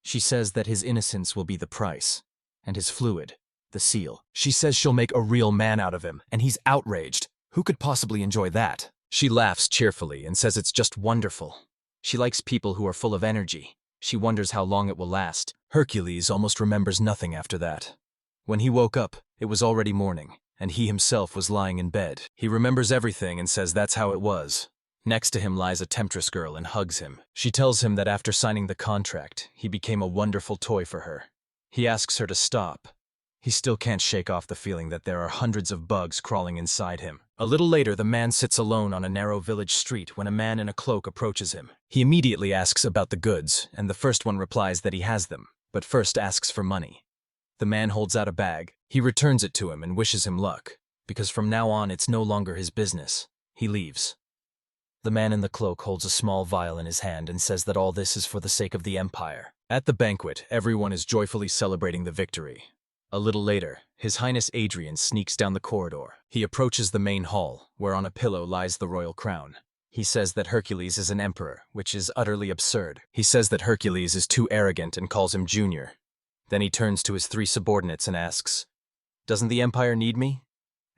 A: She says that his innocence will be the price, and his fluid, the seal. She says she'll make a real man out of him, and he's outraged. Who could possibly enjoy that? She laughs cheerfully and says it's just wonderful. She likes people who are full of energy. She wonders how long it will last. Hercules almost remembers nothing after that. When he woke up, it was already morning, and he himself was lying in bed. He remembers everything and says that's how it was. Next to him lies a temptress girl and hugs him. She tells him that after signing the contract, he became a wonderful toy for her. He asks her to stop. He still can't shake off the feeling that there are hundreds of bugs crawling inside him. A little later, the man sits alone on a narrow village street when a man in a cloak approaches him. He immediately asks about the goods, and the first one replies that he has them, but first asks for money. The man holds out a bag. He returns it to him and wishes him luck, because from now on it's no longer his business. He leaves. The man in the cloak holds a small vial in his hand and says that all this is for the sake of the empire. At the banquet, everyone is joyfully celebrating the victory. A little later, His Highness Adrian sneaks down the corridor. He approaches the main hall, where on a pillow lies the royal crown. He says that Hercules is an emperor, which is utterly absurd. He says that Hercules is too arrogant and calls him Junior. Then he turns to his 3 subordinates and asks, "Doesn't the empire need me?"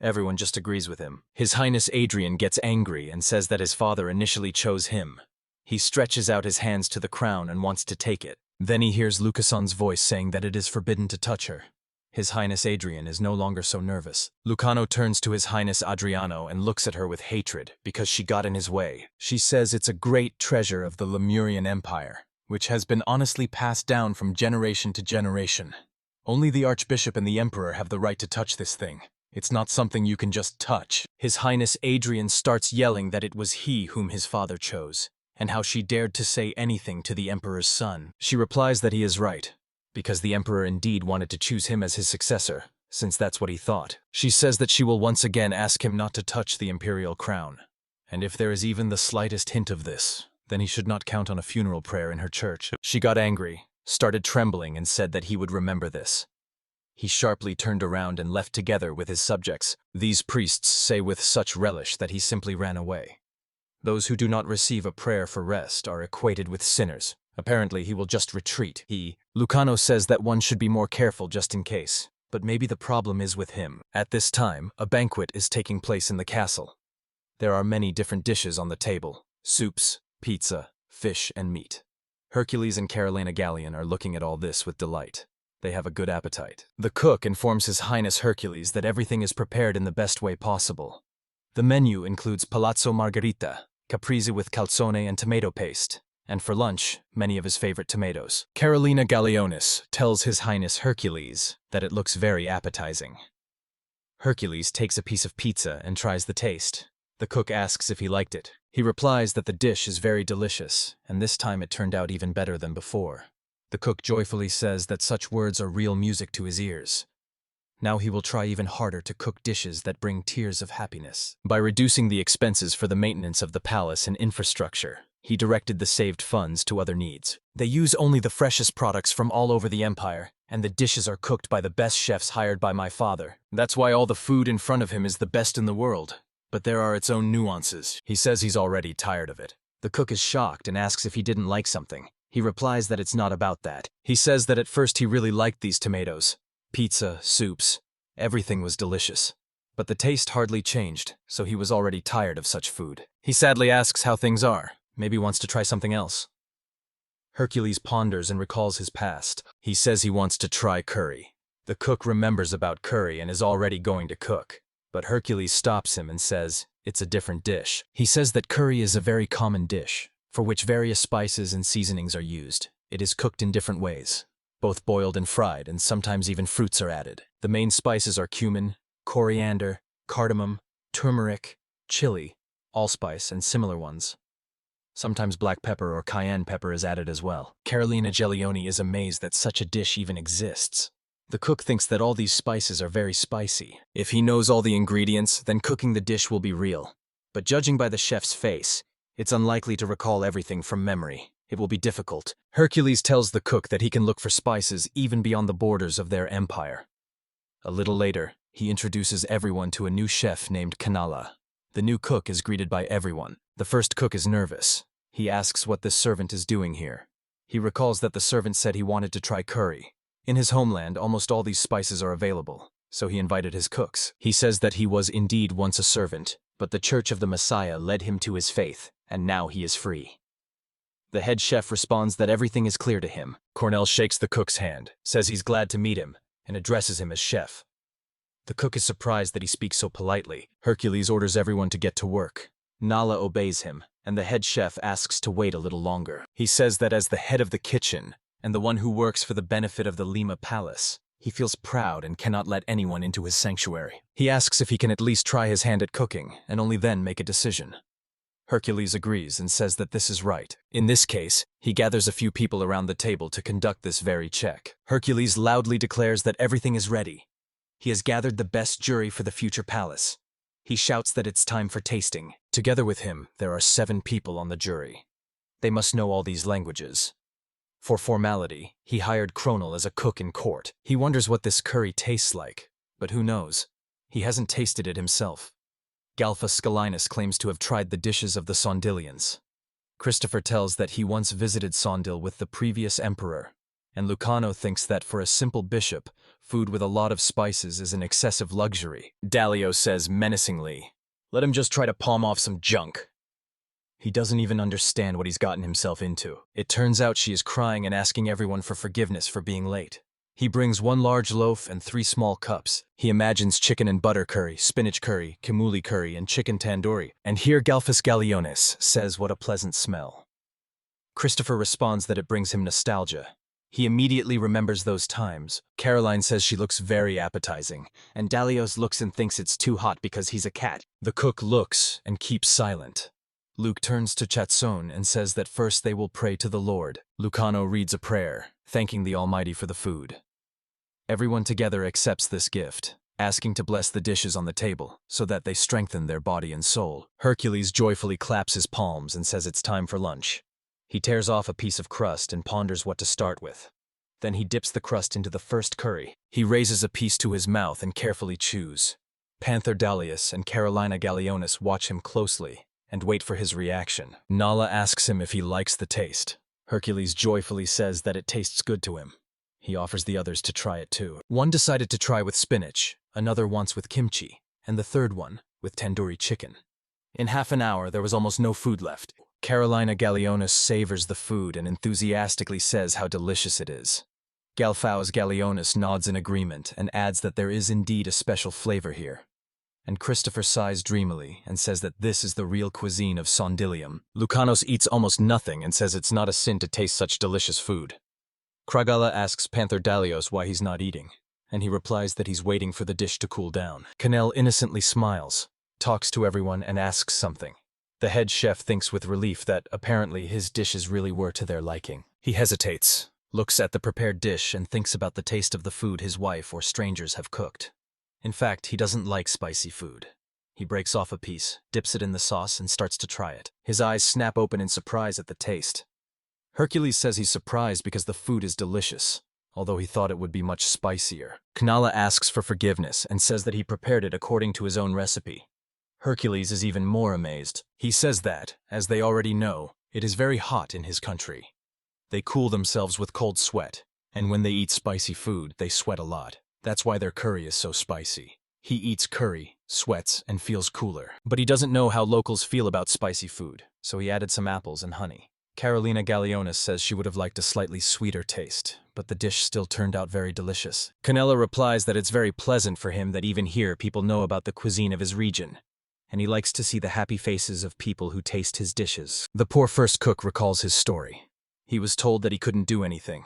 A: Everyone just agrees with him. His Highness Adrian gets angry and says that his father initially chose him. He stretches out his hands to the crown and wants to take it. Then he hears Lucason's voice saying that it is forbidden to touch her. His Highness Adrian is no longer so nervous. Lucano turns to His Highness Adriano and looks at her with hatred because she got in his way. She says it's a great treasure of the Lemurian Empire, which has been honestly passed down from generation to generation. Only the Archbishop and the Emperor have the right to touch this thing. It's not something you can just touch. His Highness Adrian starts yelling that it was he whom his father chose, and how she dared to say anything to the Emperor's son. She replies that he is right, because the Emperor indeed wanted to choose him as his successor, since that's what he thought. She says that she will once again ask him not to touch the imperial crown, and if there is even the slightest hint of this, then he should not count on a funeral prayer in her church. She got angry, started trembling, and said that he would remember this. He sharply turned around and left together with his subjects. These priests say with such relish that he simply ran away. Those who do not receive a prayer for rest are equated with sinners. Apparently, he will just retreat. Lucano says that one should be more careful just in case, but maybe the problem is with him. At this time, a banquet is taking place in the castle. There are many different dishes on the table: soups, pizza, fish, and meat. Hercules and Caroline Galleon are looking at all this with delight. They have a good appetite. The cook informs His Highness Hercules that everything is prepared in the best way possible. The menu includes palazzo margherita, caprese with calzone and tomato paste, and for lunch, many of his favorite tomatoes. Carolina Galeonis tells His Highness Hercules that it looks very appetizing. Hercules takes a piece of pizza and tries the taste. The cook asks if he liked it. He replies that the dish is very delicious, and this time it turned out even better than before. The cook joyfully says that such words are real music to his ears. Now he will try even harder to cook dishes that bring tears of happiness. By reducing the expenses for the maintenance of the palace and infrastructure, he directed the saved funds to other needs. They use only the freshest products from all over the empire, and the dishes are cooked by the best chefs hired by my father. That's why all the food in front of him is the best in the world. But there are its own nuances. He says he's already tired of it. The cook is shocked and asks if he didn't like something. He replies that it's not about that. He says that at first he really liked these tomatoes. Pizza, soups, everything was delicious. But the taste hardly changed, so he was already tired of such food. He sadly asks how things are. Maybe wants to try something else. Hercules ponders and recalls his past. He says he wants to try curry. The cook remembers about curry and is already going to cook. But Hercules stops him and says, it's a different dish. He says that curry is a very common dish, for which various spices and seasonings are used. It is cooked in different ways, both boiled and fried, and sometimes even fruits are added. The main spices are cumin, coriander, cardamom, turmeric, chili, allspice, and similar ones. Sometimes black pepper or cayenne pepper is added as well. Caroline Agelioni is amazed that such a dish even exists. The cook thinks that all these spices are very spicy. If he knows all the ingredients, then cooking the dish will be real. But judging by the chef's face, it's unlikely to recall everything from memory. It will be difficult. Hercules tells the cook that he can look for spices even beyond the borders of their empire. A little later, he introduces everyone to a new chef named Kanala. The new cook is greeted by everyone. The first cook is nervous. He asks what this servant is doing here. He recalls that the servant said he wanted to try curry. In his homeland, almost all these spices are available, so he invited his cooks. He says that he was indeed once a servant, but the Church of the Messiah led him to his faith, and now he is free. The head chef responds that everything is clear to him. Cornell shakes the cook's hand, says he's glad to meet him, and addresses him as chef. The cook is surprised that he speaks so politely. Hercules orders everyone to get to work. Nala obeys him, and the head chef asks to wait a little longer. He says that as the head of the kitchen, and the one who works for the benefit of the Lima Palace, he feels proud and cannot let anyone into his sanctuary. He asks if he can at least try his hand at cooking, and only then make a decision. Hercules agrees and says that this is right. In this case, he gathers a few people around the table to conduct this very check. Hercules loudly declares that everything is ready. He has gathered the best jury for the future palace. He shouts that it's time for tasting. Together with him, there are 7 people on the jury. They must know all these languages. For formality, he hired Kronel as a cook in court. He wonders what this curry tastes like, but who knows? He hasn't tasted it himself. Galfa Scalinus claims to have tried the dishes of the Sondilians. Christopher tells that he once visited Sondil with the previous emperor, and Lucano thinks that for a simple bishop, food with a lot of spices is an excessive luxury. Dalio says menacingly, "Let him just try to palm off some junk." He doesn't even understand what he's gotten himself into. It turns out she is crying and asking everyone for forgiveness for being late. He brings 1 large loaf and 3 small cups. He imagines chicken and butter curry, spinach curry, kimuli curry, and chicken tandoori. And here Galphus Gallionis says what a pleasant smell. Christopher responds that it brings him nostalgia. He immediately remembers those times. Caroline says she looks very appetizing, and Dalios looks and thinks it's too hot because he's a cat. The cook looks and keeps silent. Luke turns to Chatson and says that first they will pray to the Lord. Lucano reads a prayer, thanking the Almighty for the food. Everyone together accepts this gift, asking to bless the dishes on the table so that they strengthen their body and soul. Hercules joyfully claps his palms and says it's time for lunch. He tears off a piece of crust and ponders what to start with. Then he dips the crust into the first curry. He raises a piece to his mouth and carefully chews. Panther Dalius and Carolina Gallionis watch him closely and wait for his reaction. Nala asks him if he likes the taste. Hercules joyfully says that it tastes good to him. He offers the others to try it too. One decided to try with spinach, another once with kimchi, and the third one with tandoori chicken. In half an hour, there was almost no food left. Carolina Gallionis savors the food and enthusiastically says how delicious it is. Galphaus Gallionis nods in agreement and adds that there is indeed a special flavor here. And Christopher sighs dreamily and says that this is the real cuisine of Sondilium. Lucanos eats almost nothing and says it's not a sin to taste such delicious food. Kragala asks Panther Dalios why he's not eating, and he replies that he's waiting for the dish to cool down. Canel innocently smiles, talks to everyone, and asks something. The head chef thinks with relief that apparently his dishes really were to their liking. He hesitates, looks at the prepared dish and thinks about the taste of the food his wife or strangers have cooked. In fact, he doesn't like spicy food. He breaks off a piece, dips it in the sauce, and starts to try it. His eyes snap open in surprise at the taste. Hercules says he's surprised because the food is delicious, although he thought it would be much spicier. Kanala asks for forgiveness and says that he prepared it according to his own recipe. Hercules is even more amazed. He says that, as they already know, it is very hot in his country. They cool themselves with cold sweat, and when they eat spicy food, they sweat a lot. That's why their curry is so spicy. He eats curry, sweats, and feels cooler. But he doesn't know how locals feel about spicy food, so he added some apples and honey. Carolina Gallionis says she would have liked a slightly sweeter taste, but the dish still turned out very delicious. Canella replies that it's very pleasant for him that even here people know about the cuisine of his region, and he likes to see the happy faces of people who taste his dishes. The poor first cook recalls his story. He was told that he couldn't do anything,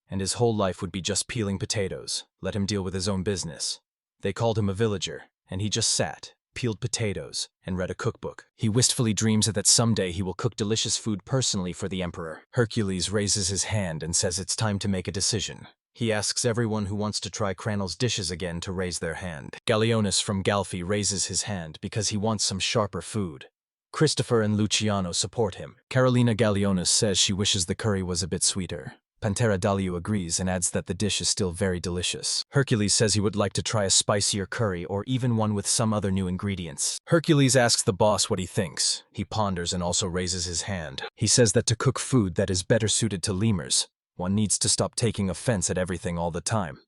A: and his whole life would be just peeling potatoes, let him deal with his own business. They called him a villager, and he just sat, peeled potatoes, and read a cookbook. He wistfully dreams that someday he will cook delicious food personally for the emperor. Hercules raises his hand and says it's time to make a decision. He asks everyone who wants to try Cranel's dishes again to raise their hand. Gallionis from Galfi raises his hand because he wants some sharper food. Christopher and Luciano support him. Carolina Gallionis says she wishes the curry was a bit sweeter. Pantera Daliu agrees and adds that the dish is still very delicious. Hercules says he would like to try a spicier curry or even one with some other new ingredients. Hercules asks the boss what he thinks. He ponders and also raises his hand. He says that to cook food that is better suited to lemurs, one needs to stop taking offense at everything all the time.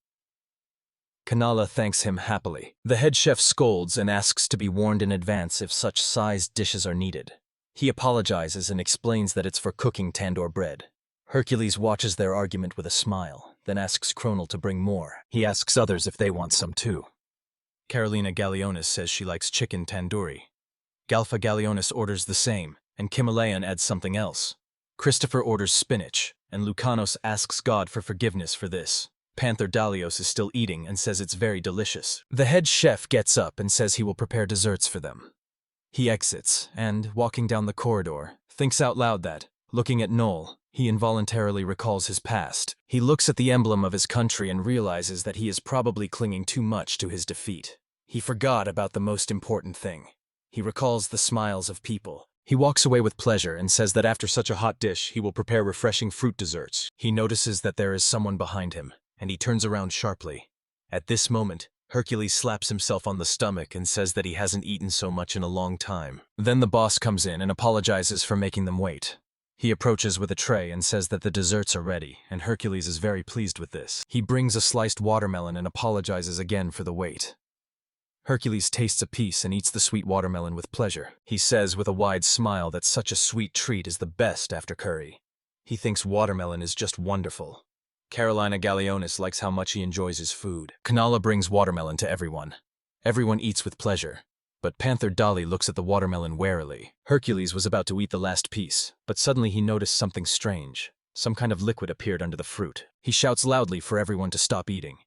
A: Kanala thanks him happily. The head chef scolds and asks to be warned in advance if such sized dishes are needed. He apologizes and explains that it's for cooking tandoor bread. Hercules watches their argument with a smile, then asks Cronel to bring more. He asks others if they want some too. Carolina Gallionis says she likes chicken tandoori. Galfa Gallionis orders the same, and Kimalayan adds something else. Christopher orders spinach, and Lucanos asks God for forgiveness for this. Panther Dalios is still eating and says it's very delicious. The head chef gets up and says he will prepare desserts for them. He exits, and, walking down the corridor, thinks out loud that, looking at Noel, he involuntarily recalls his past. He looks at the emblem of his country and realizes that he is probably clinging too much to his defeat. He forgot about the most important thing. He recalls the smiles of people. He walks away with pleasure and says that after such a hot dish, he will prepare refreshing fruit desserts. He notices that there is someone behind him, and he turns around sharply. At this moment, Hercules slaps himself on the stomach and says that he hasn't eaten so much in a long time. Then the boss comes in and apologizes for making them wait. He approaches with a tray and says that the desserts are ready, and Hercules is very pleased with this. He brings a sliced watermelon and apologizes again for the wait. Hercules tastes a piece and eats the sweet watermelon with pleasure. He says with a wide smile that such a sweet treat is the best after curry. He thinks watermelon is just wonderful. Carolina Gallionis likes how much he enjoys his food. Kanala brings watermelon to everyone. Everyone eats with pleasure. But Panther Dali looks at the watermelon warily. Hercules was about to eat the last piece, but suddenly he noticed something strange. Some kind of liquid appeared under the fruit. He shouts loudly for everyone to stop eating.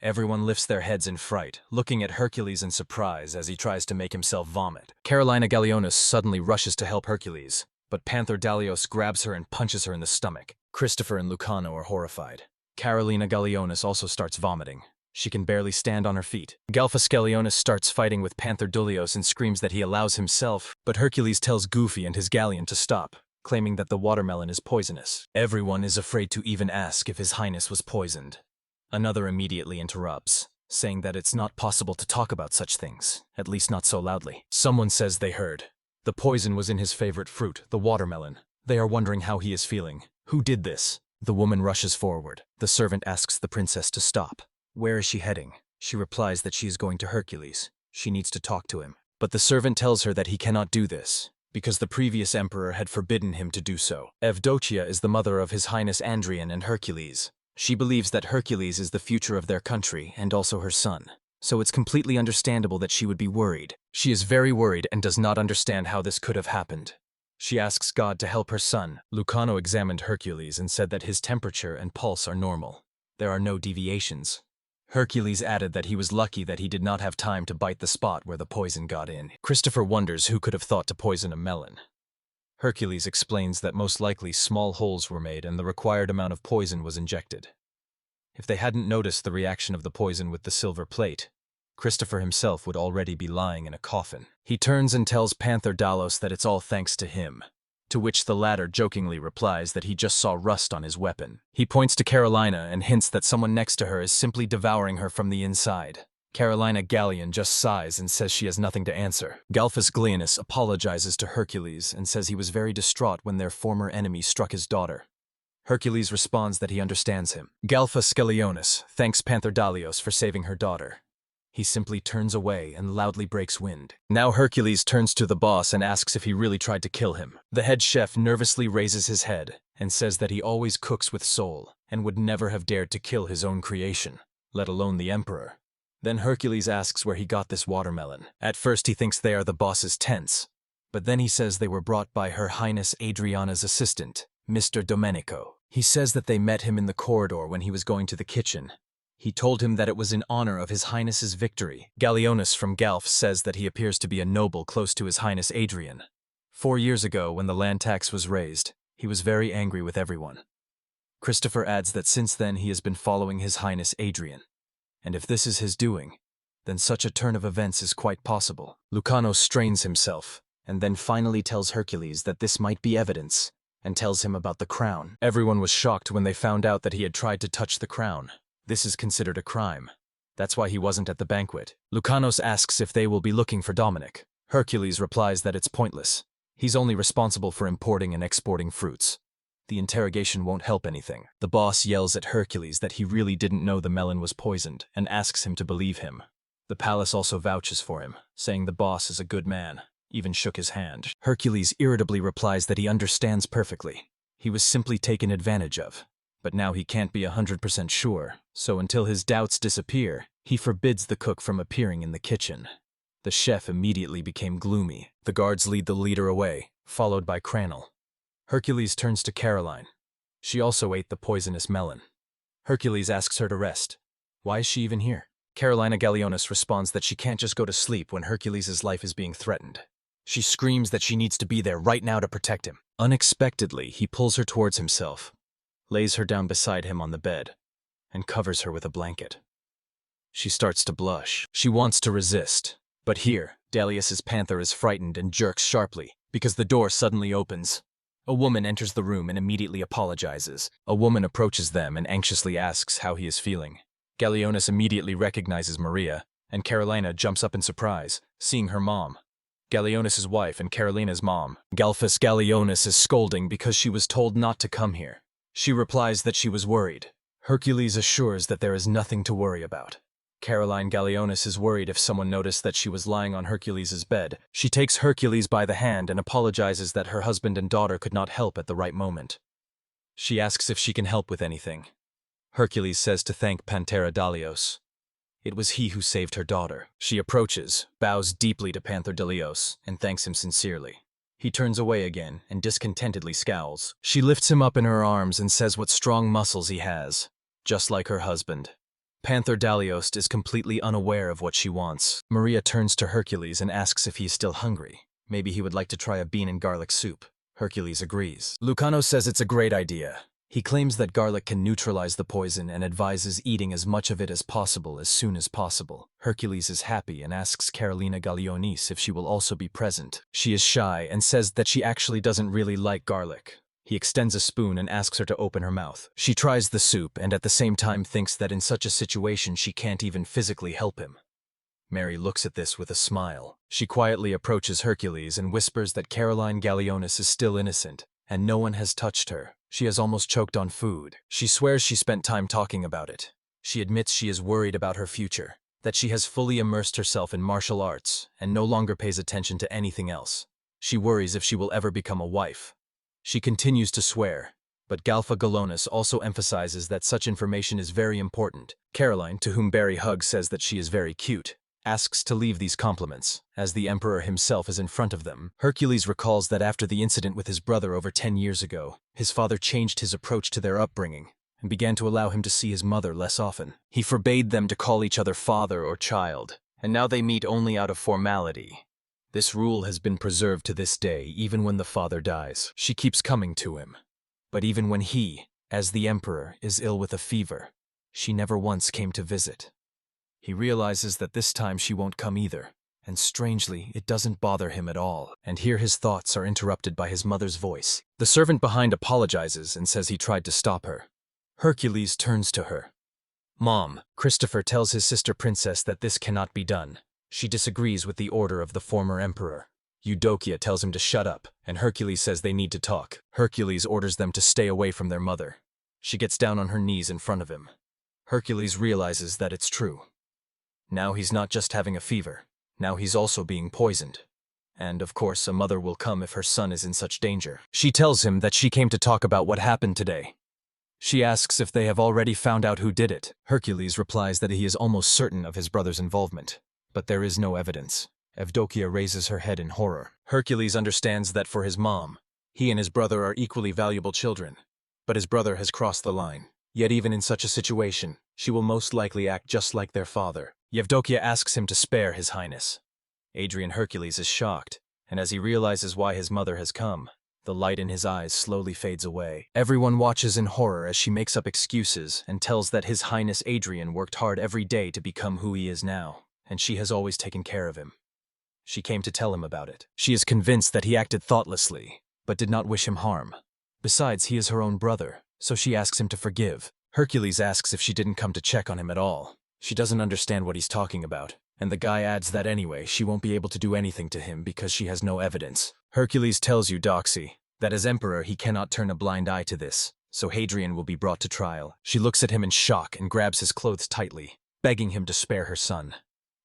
A: Everyone lifts their heads in fright, looking at Hercules in surprise as he tries to make himself vomit. Carolina Gallionis suddenly rushes to help Hercules, but Panther Dalios grabs her and punches her in the stomach. Christopher and Lucano are horrified. Carolina Gallionis also starts vomiting. She can barely stand on her feet. Galphus Gallionis starts fighting with Panther Dulios and screams that he allows himself, but Hercules tells Goofy and his galleon to stop, claiming that the watermelon is poisonous. Everyone is afraid to even ask if His Highness was poisoned. Another immediately interrupts, saying that it's not possible to talk about such things, at least not so loudly. Someone says they heard. The poison was in his favorite fruit, the watermelon. They are wondering how he is feeling. Who did this? The woman rushes forward. The servant asks the princess to stop. Where is she heading? She replies that she is going to Hercules. She needs to talk to him. But the servant tells her that he cannot do this, because the previous emperor had forbidden him to do so. Evdokia is the mother of His Highness Andrian and Hercules. She believes that Hercules is the future of their country and also her son. So it's completely understandable that she would be worried. She is very worried and does not understand how this could have happened. She asks God to help her son. Lucano examined Hercules and said that his temperature and pulse are normal. There are no deviations. Hercules added that he was lucky that he did not have time to bite the spot where the poison got in. Christopher wonders who could have thought to poison a melon. Hercules explains that most likely small holes were made and the required amount of poison was injected. If they hadn't noticed the reaction of the poison with the silver plate, Christopher himself would already be lying in a coffin. He turns and tells Panther Dalos that it's all thanks to him, to which the latter jokingly replies that he just saw rust on his weapon. He points to Carolina and hints that someone next to her is simply devouring her from the inside. Carolina Galleon just sighs and says she has nothing to answer. Galphus Gleonus apologizes to Hercules and says he was very distraught when their former enemy struck his daughter. Hercules responds that he understands him. Galphus Skelionis thanks Panther Dalios for saving her daughter. He simply turns away and loudly breaks wind. Now Hercules turns to the boss and asks if he really tried to kill him. The head chef nervously raises his head and says that he always cooks with soul and would never have dared to kill his own creation, let alone the emperor. Then Hercules asks where he got this watermelon. At first he thinks they are the boss's tents, but then he says they were brought by Her Highness Adriana's assistant, Mr. Domenico. He says that they met him in the corridor when he was going to the kitchen. He told him that it was in honor of His Highness's victory. Galleonus from Galf says that he appears to be a noble close to His Highness Adrian. 4 years ago, when the land tax was raised, he was very angry with everyone. Christopher adds that since then he has been following His Highness Adrian. And if this is his doing, then such a turn of events is quite possible. Lucanos strains himself, and then finally tells Hercules that this might be evidence, and tells him about the crown. Everyone was shocked when they found out that he had tried to touch the crown. This is considered a crime. That's why he wasn't at the banquet. Lucanos asks if they will be looking for Dominic. Hercules replies that it's pointless. He's only responsible for importing and exporting fruits. The interrogation won't help anything. The boss yells at Hercules that he really didn't know the melon was poisoned and asks him to believe him. The palace also vouches for him, saying the boss is a good man, even shook his hand. Hercules irritably replies that he understands perfectly. He was simply taken advantage of. But now he can't be 100% sure, so until his doubts disappear, he forbids the cook from appearing in the kitchen. The chef immediately became gloomy. The guards lead the leader away, followed by Cranel. Hercules turns to Caroline. She also ate the poisonous melon. Hercules asks her to rest. Why is she even here? Carolina Galleonus responds that she can't just go to sleep when Hercules' life is being threatened. She screams that she needs to be there right now to protect him. Unexpectedly, he pulls her towards himself, lays her down beside him on the bed, and covers her with a blanket. She starts to blush. She wants to resist. But here, Dalius's panther is frightened and jerks sharply, because the door suddenly opens. A woman enters the room and immediately apologizes. A woman approaches them and anxiously asks how he is feeling. Galleonus immediately recognizes Maria, and Carolina jumps up in surprise, seeing her mom. Galleonus' wife and Carolina's mom. Galphus Galleonus is scolding because she was told not to come here. She replies that she was worried. Hercules assures that there is nothing to worry about. Caroline Galleonus is worried if someone noticed that she was lying on Hercules' bed. She takes Hercules by the hand and apologizes that her husband and daughter could not help at the right moment. She asks if she can help with anything. Hercules says to thank Panther Dalios. It was he who saved her daughter. She approaches, bows deeply to Panther Dalios, and thanks him sincerely. He turns away again and discontentedly scowls. She lifts him up in her arms and says what strong muscles he has, just like her husband. Panther Dalios is completely unaware of what she wants. Maria turns to Hercules and asks if he is still hungry. Maybe he would like to try a bean and garlic soup. Hercules agrees. Lucano says it's a great idea. He claims that garlic can neutralize the poison and advises eating as much of it as possible as soon as possible. Hercules is happy and asks Carolina Galleonis if she will also be present. She is shy and says that she actually doesn't really like garlic. He extends a spoon and asks her to open her mouth. She tries the soup and at the same time thinks that in such a situation she can't even physically help him. Mary looks at this with a smile. She quietly approaches Hercules and whispers that Caroline Galleonis is still innocent, and no one has touched her. She has almost choked on food. She swears she spent time talking about it. She admits she is worried about her future, that she has fully immersed herself in martial arts and no longer pays attention to anything else. She worries if she will ever become a wife. She continues to swear, but Galpha Galonus also emphasizes that such information is very important. Caroline, to whom Barry hugs, says that she is very cute, asks to leave these compliments, as the Emperor himself is in front of them. Hercules recalls that after the incident with his brother over 10 years ago, his father changed his approach to their upbringing and began to allow him to see his mother less often. He forbade them to call each other father or child, and now they meet only out of formality. This rule has been preserved to this day, even when the father dies. She keeps coming to him. But even when he, as the emperor, is ill with a fever, she never once came to visit. He realizes that this time she won't come either, and strangely, it doesn't bother him at all. And here his thoughts are interrupted by his mother's voice. The servant behind apologizes and says he tried to stop her. Hercules turns to her. Mom, Christopher tells his sister Princess that this cannot be done. She disagrees with the order of the former emperor. Eudokia tells him to shut up, and Hercules says they need to talk. Hercules orders them to stay away from their mother. She gets down on her knees in front of him. Hercules realizes that it's true. Now he's not just having a fever. Now he's also being poisoned. And, of course, a mother will come if her son is in such danger. She tells him that she came to talk about what happened today. She asks if they have already found out who did it. Hercules replies that he is almost certain of his brother's involvement, but there is no evidence. Eudokia raises her head in horror. Hercules understands that for his mom, he and his brother are equally valuable children, but his brother has crossed the line. Yet even in such a situation, she will most likely act just like their father. Eudokia asks him to spare His Highness. Adrian Hercules is shocked, and as he realizes why his mother has come, the light in his eyes slowly fades away. Everyone watches in horror as she makes up excuses and tells that His Highness Adrian worked hard every day to become who he is now, and she has always taken care of him. She came to tell him about it. She is convinced that he acted thoughtlessly, but did not wish him harm. Besides, he is her own brother, so she asks him to forgive. Hercules asks if she didn't come to check on him at all. She doesn't understand what he's talking about, and the guy adds that anyway, she won't be able to do anything to him because she has no evidence. Hercules tells Eudoxie that as emperor he cannot turn a blind eye to this, so Hadrian will be brought to trial. She looks at him in shock and grabs his clothes tightly, begging him to spare her son.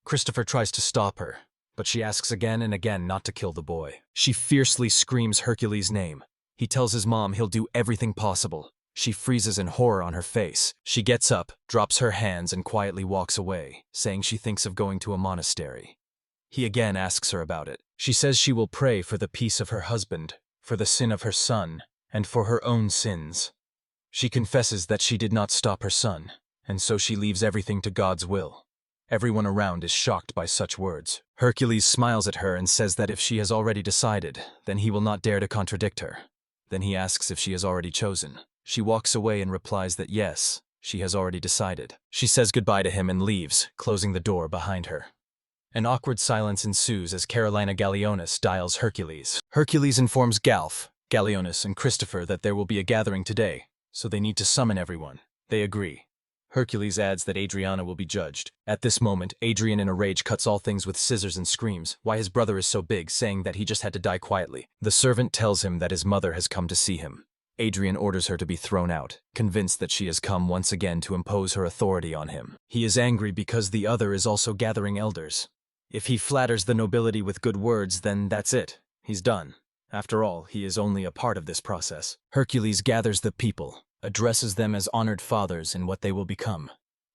A: Christopher tries to stop her, but she asks again and again not to kill the boy. She fiercely screams Hercules' name. He tells his mom he'll do everything possible. She freezes in horror on her face. She gets up, drops her hands, and quietly walks away, saying she thinks of going to a monastery. He again asks her about it. She says she will pray for the peace of her husband, for the sin of her son, and for her own sins. She confesses that she did not stop her son, and so she leaves everything to God's will. Everyone around is shocked by such words. Hercules smiles at her and says that if she has already decided, then he will not dare to contradict her. Then he asks if she has already chosen. She walks away and replies that yes, she has already decided. She says goodbye to him and leaves, closing the door behind her. An awkward silence ensues as Carolina Gallionis dials Hercules. Hercules informs Galf, Gallionis, and Christopher that there will be a gathering today, so they need to summon everyone. They agree. Hercules adds that Adriana will be judged. At this moment, Adrian in a rage cuts all things with scissors and screams why his brother is so big, saying that he just had to die quietly. The servant tells him that his mother has come to see him. Adrian orders her to be thrown out, convinced that she has come once again to impose her authority on him. He is angry because the other is also gathering elders. If he flatters the nobility with good words, then that's it. He's done. After all, he is only a part of this process. Hercules gathers the people, addresses them as honored fathers in what they will become,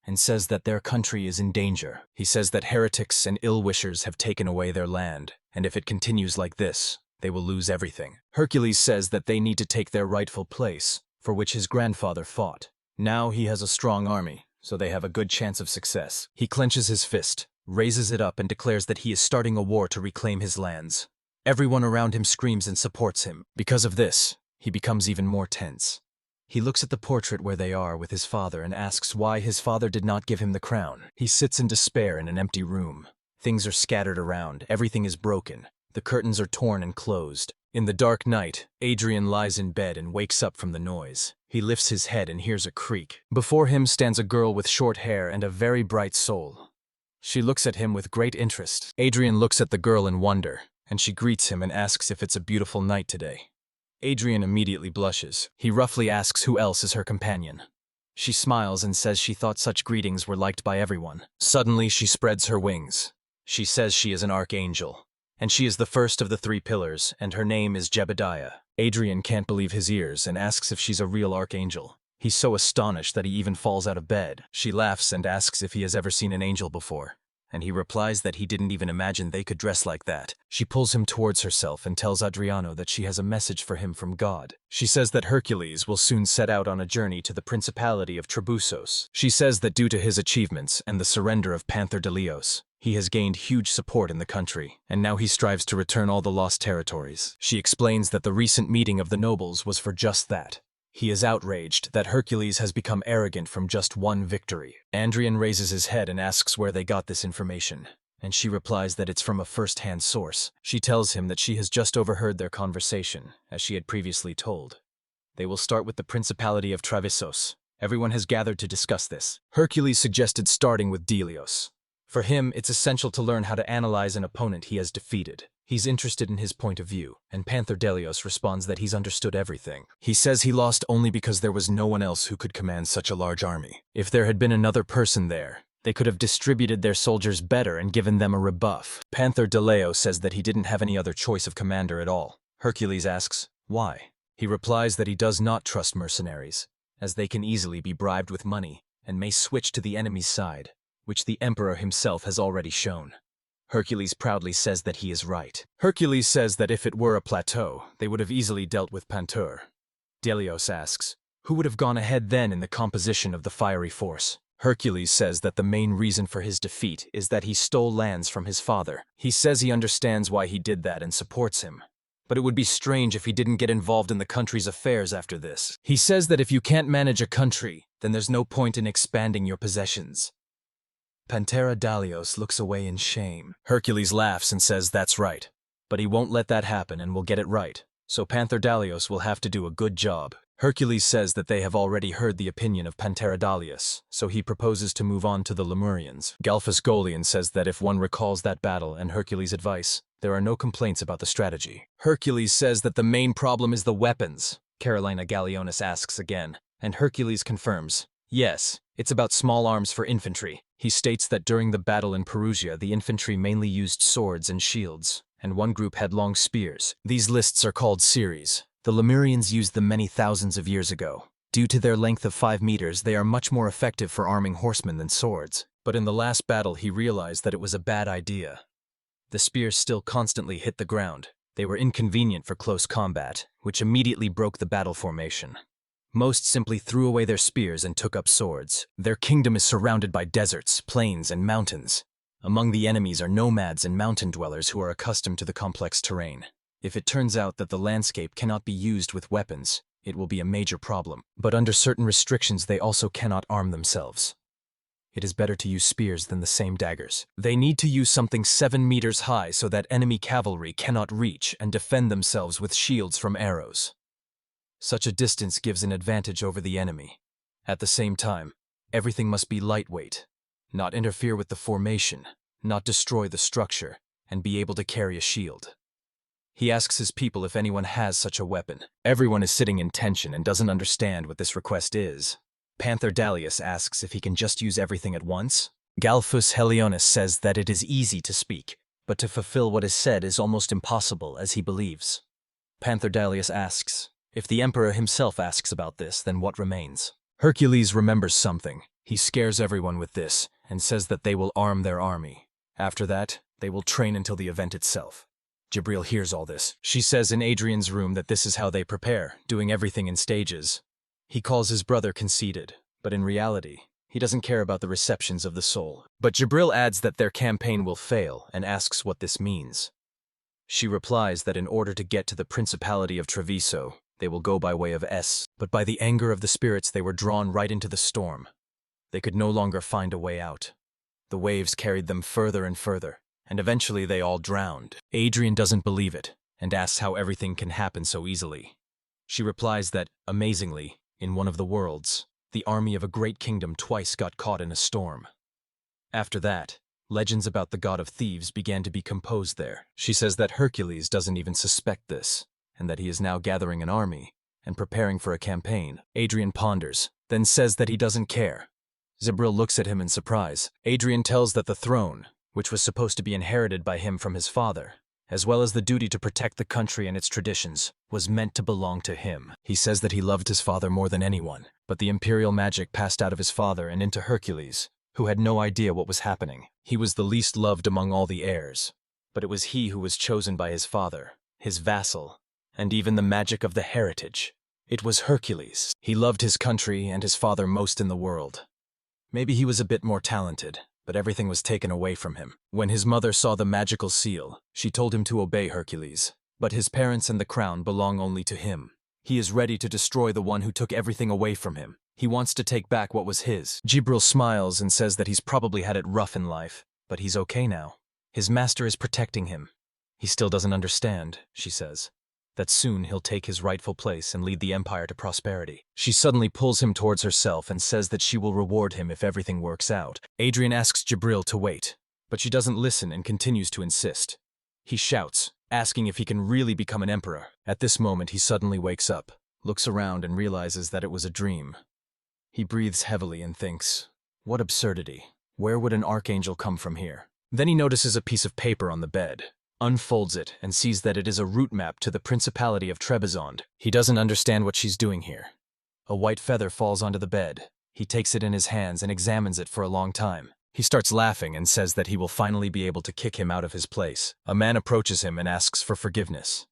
A: and says that their country is in danger. He says that heretics and ill-wishers have taken away their land, and if it continues like this, they will lose everything. Hercules says that they need to take their rightful place, for which his grandfather fought. Now he has a strong army, so they have a good chance of success. He clenches his fist, raises it up, and declares that he is starting a war to reclaim his lands. Everyone around him screams and supports him. Because of this, he becomes even more tense. He looks at the portrait where they are with his father and asks why his father did not give him the crown. He sits in despair in an empty room. Things are scattered around, everything is broken. The curtains are torn and closed. In the dark night, Adrian lies in bed and wakes up from the noise. He lifts his head and hears a creak. Before him stands a girl with short hair and a very bright soul. She looks at him with great interest. Adrian looks at the girl in wonder, and she greets him and asks if it's a beautiful night today. Adrian immediately blushes. He roughly asks who else is her companion. She smiles and says she thought such greetings were liked by everyone. Suddenly she spreads her wings. She says she is an archangel, and she is the first of the 3 pillars, and her name is Jebediah. Adrian can't believe his ears and asks if she's a real archangel. He's so astonished that he even falls out of bed. She laughs and asks if he has ever seen an angel before, and he replies that he didn't even imagine they could dress like that. She pulls him towards herself and tells Adriano that she has a message for him from God. She says that Hercules will soon set out on a journey to the Principality of Trebussos. She says that due to his achievements and the surrender of Panther Delios, He has gained huge support in the country, and now he strives to return all the lost territories. She explains that the recent meeting of the nobles was for just that. He is outraged that Hercules has become arrogant from just one victory. Andrian raises his head and asks where they got this information, and she replies that it's from a first-hand source. She tells him that she has just overheard their conversation, as she had previously told. They will start with the Principality of Travisos. Everyone has gathered to discuss this. Hercules suggested starting with Delios. For him, it's essential to learn how to analyze an opponent he has defeated. He's interested in his point of view, and Panther Delios responds that he's understood everything. He says he lost only because there was no one else who could command such a large army. If there had been another person there, they could have distributed their soldiers better and given them a rebuff. Panther Delios says that he didn't have any other choice of commander at all. Hercules asks, why? He replies that he does not trust mercenaries, as they can easily be bribed with money and may switch to the enemy's side, which the emperor himself has already shown. Hercules proudly says that he is right. Hercules says that if it were a plateau, they would have easily dealt with Panther. Delios asks, who would have gone ahead then in the composition of the fiery force? Hercules says that the main reason for his defeat is that he stole lands from his father. He says he understands why he did that and supports him. But it would be strange if he didn't get involved in the country's affairs after this. He says that if you can't manage a country, then there's no point in expanding your possessions. Panther Delios looks away in shame. Hercules laughs and says that's right. But he won't let that happen and will get it right. So Panther Delios will have to do a good job. Hercules says that they have already heard the opinion of Panther Delios, so he proposes to move on to the Lemurians. Galphus Golian says that if one recalls that battle and Hercules' advice, there are no complaints about the strategy. Hercules says that the main problem is the weapons. Carolina Gallionis asks again, and Hercules confirms, yes, it's about small arms for infantry. He states that during the battle in Perugia, the infantry mainly used swords and shields, and one group had long spears. These lists are called series. The Lemurians used them many thousands of years ago. Due to their length of 5 meters, they are much more effective for arming horsemen than swords. But in the last battle, he realized that it was a bad idea. The spears still constantly hit the ground. They were inconvenient for close combat, which immediately broke the battle formation. Most simply threw away their spears and took up swords. Their kingdom is surrounded by deserts, plains, and mountains. Among the enemies are nomads and mountain dwellers who are accustomed to the complex terrain. If it turns out that the landscape cannot be used with weapons, it will be a major problem. But under certain restrictions, they also cannot arm themselves. It is better to use spears than the same daggers. They need to use something 7 meters high so that enemy cavalry cannot reach and defend themselves with shields from arrows. Such a distance gives an advantage over the enemy. At the same time, everything must be lightweight, not interfere with the formation, not destroy the structure, and be able to carry a shield. He asks his people if anyone has such a weapon. Everyone is sitting in tension and doesn't understand what this request is. Panther Delios asks if he can just use everything at once. Galphus Helionis says that it is easy to speak, but to fulfill what is said is almost impossible, as he believes. Panther Delios asks, if the emperor himself asks about this, then what remains? Hercules remembers something. He scares everyone with this, and says that they will arm their army. After that, they will train until the event itself. Jibril hears all this. She says in Adrian's room that this is how they prepare, doing everything in stages. He calls his brother conceited, but in reality, he doesn't care about the receptions of the soul. But Jibril adds that their campaign will fail and asks what this means. She replies that in order to get to the Principality of Treviso, they will go by way of S, but by the anger of the spirits they were drawn right into the storm. They could no longer find a way out. The waves carried them further and further, and eventually they all drowned. Adrian doesn't believe it, and asks how everything can happen so easily. She replies that, amazingly, in one of the worlds, the army of a great kingdom twice got caught in a storm. After that, legends about the god of thieves began to be composed there. She says that Hercules doesn't even suspect this, and that he is now gathering an army and preparing for a campaign. Adrian ponders, then says that he doesn't care. Jibril looks at him in surprise. Adrian tells that the throne, which was supposed to be inherited by him from his father, as well as the duty to protect the country and its traditions, was meant to belong to him. He says that he loved his father more than anyone, but the imperial magic passed out of his father and into Hercules, who had no idea what was happening. He was the least loved among all the heirs, but it was he who was chosen by his father, his vassal, and even the magic of the heritage. It was Hercules. He loved his country and his father most in the world. Maybe he was a bit more talented, but everything was taken away from him. When his mother saw the magical seal, she told him to obey Hercules. But his parents and the crown belong only to him. He is ready to destroy the one who took everything away from him. He wants to take back what was his. Jibril smiles and says that he's probably had it rough in life, but he's okay now. His master is protecting him. He still doesn't understand, she says, that soon he'll take his rightful place and lead the empire to prosperity. She suddenly pulls him towards herself and says that she will reward him if everything works out. Adrian asks Jibril to wait, but she doesn't listen and continues to insist. He shouts, asking if he can really become an emperor. At this moment, he suddenly wakes up, looks around and realizes that it was a dream. He breathes heavily and thinks, what absurdity. Where would an archangel come from here? Then he notices a piece of paper on the bed, unfolds it, and sees that it is a route map to the Principality of Trebizond. He doesn't understand what she's doing here. A white feather falls onto the bed. He takes it in his hands and examines it for a long time. He starts laughing and says that he will finally be able to kick him out of his place. A man approaches him and asks for forgiveness.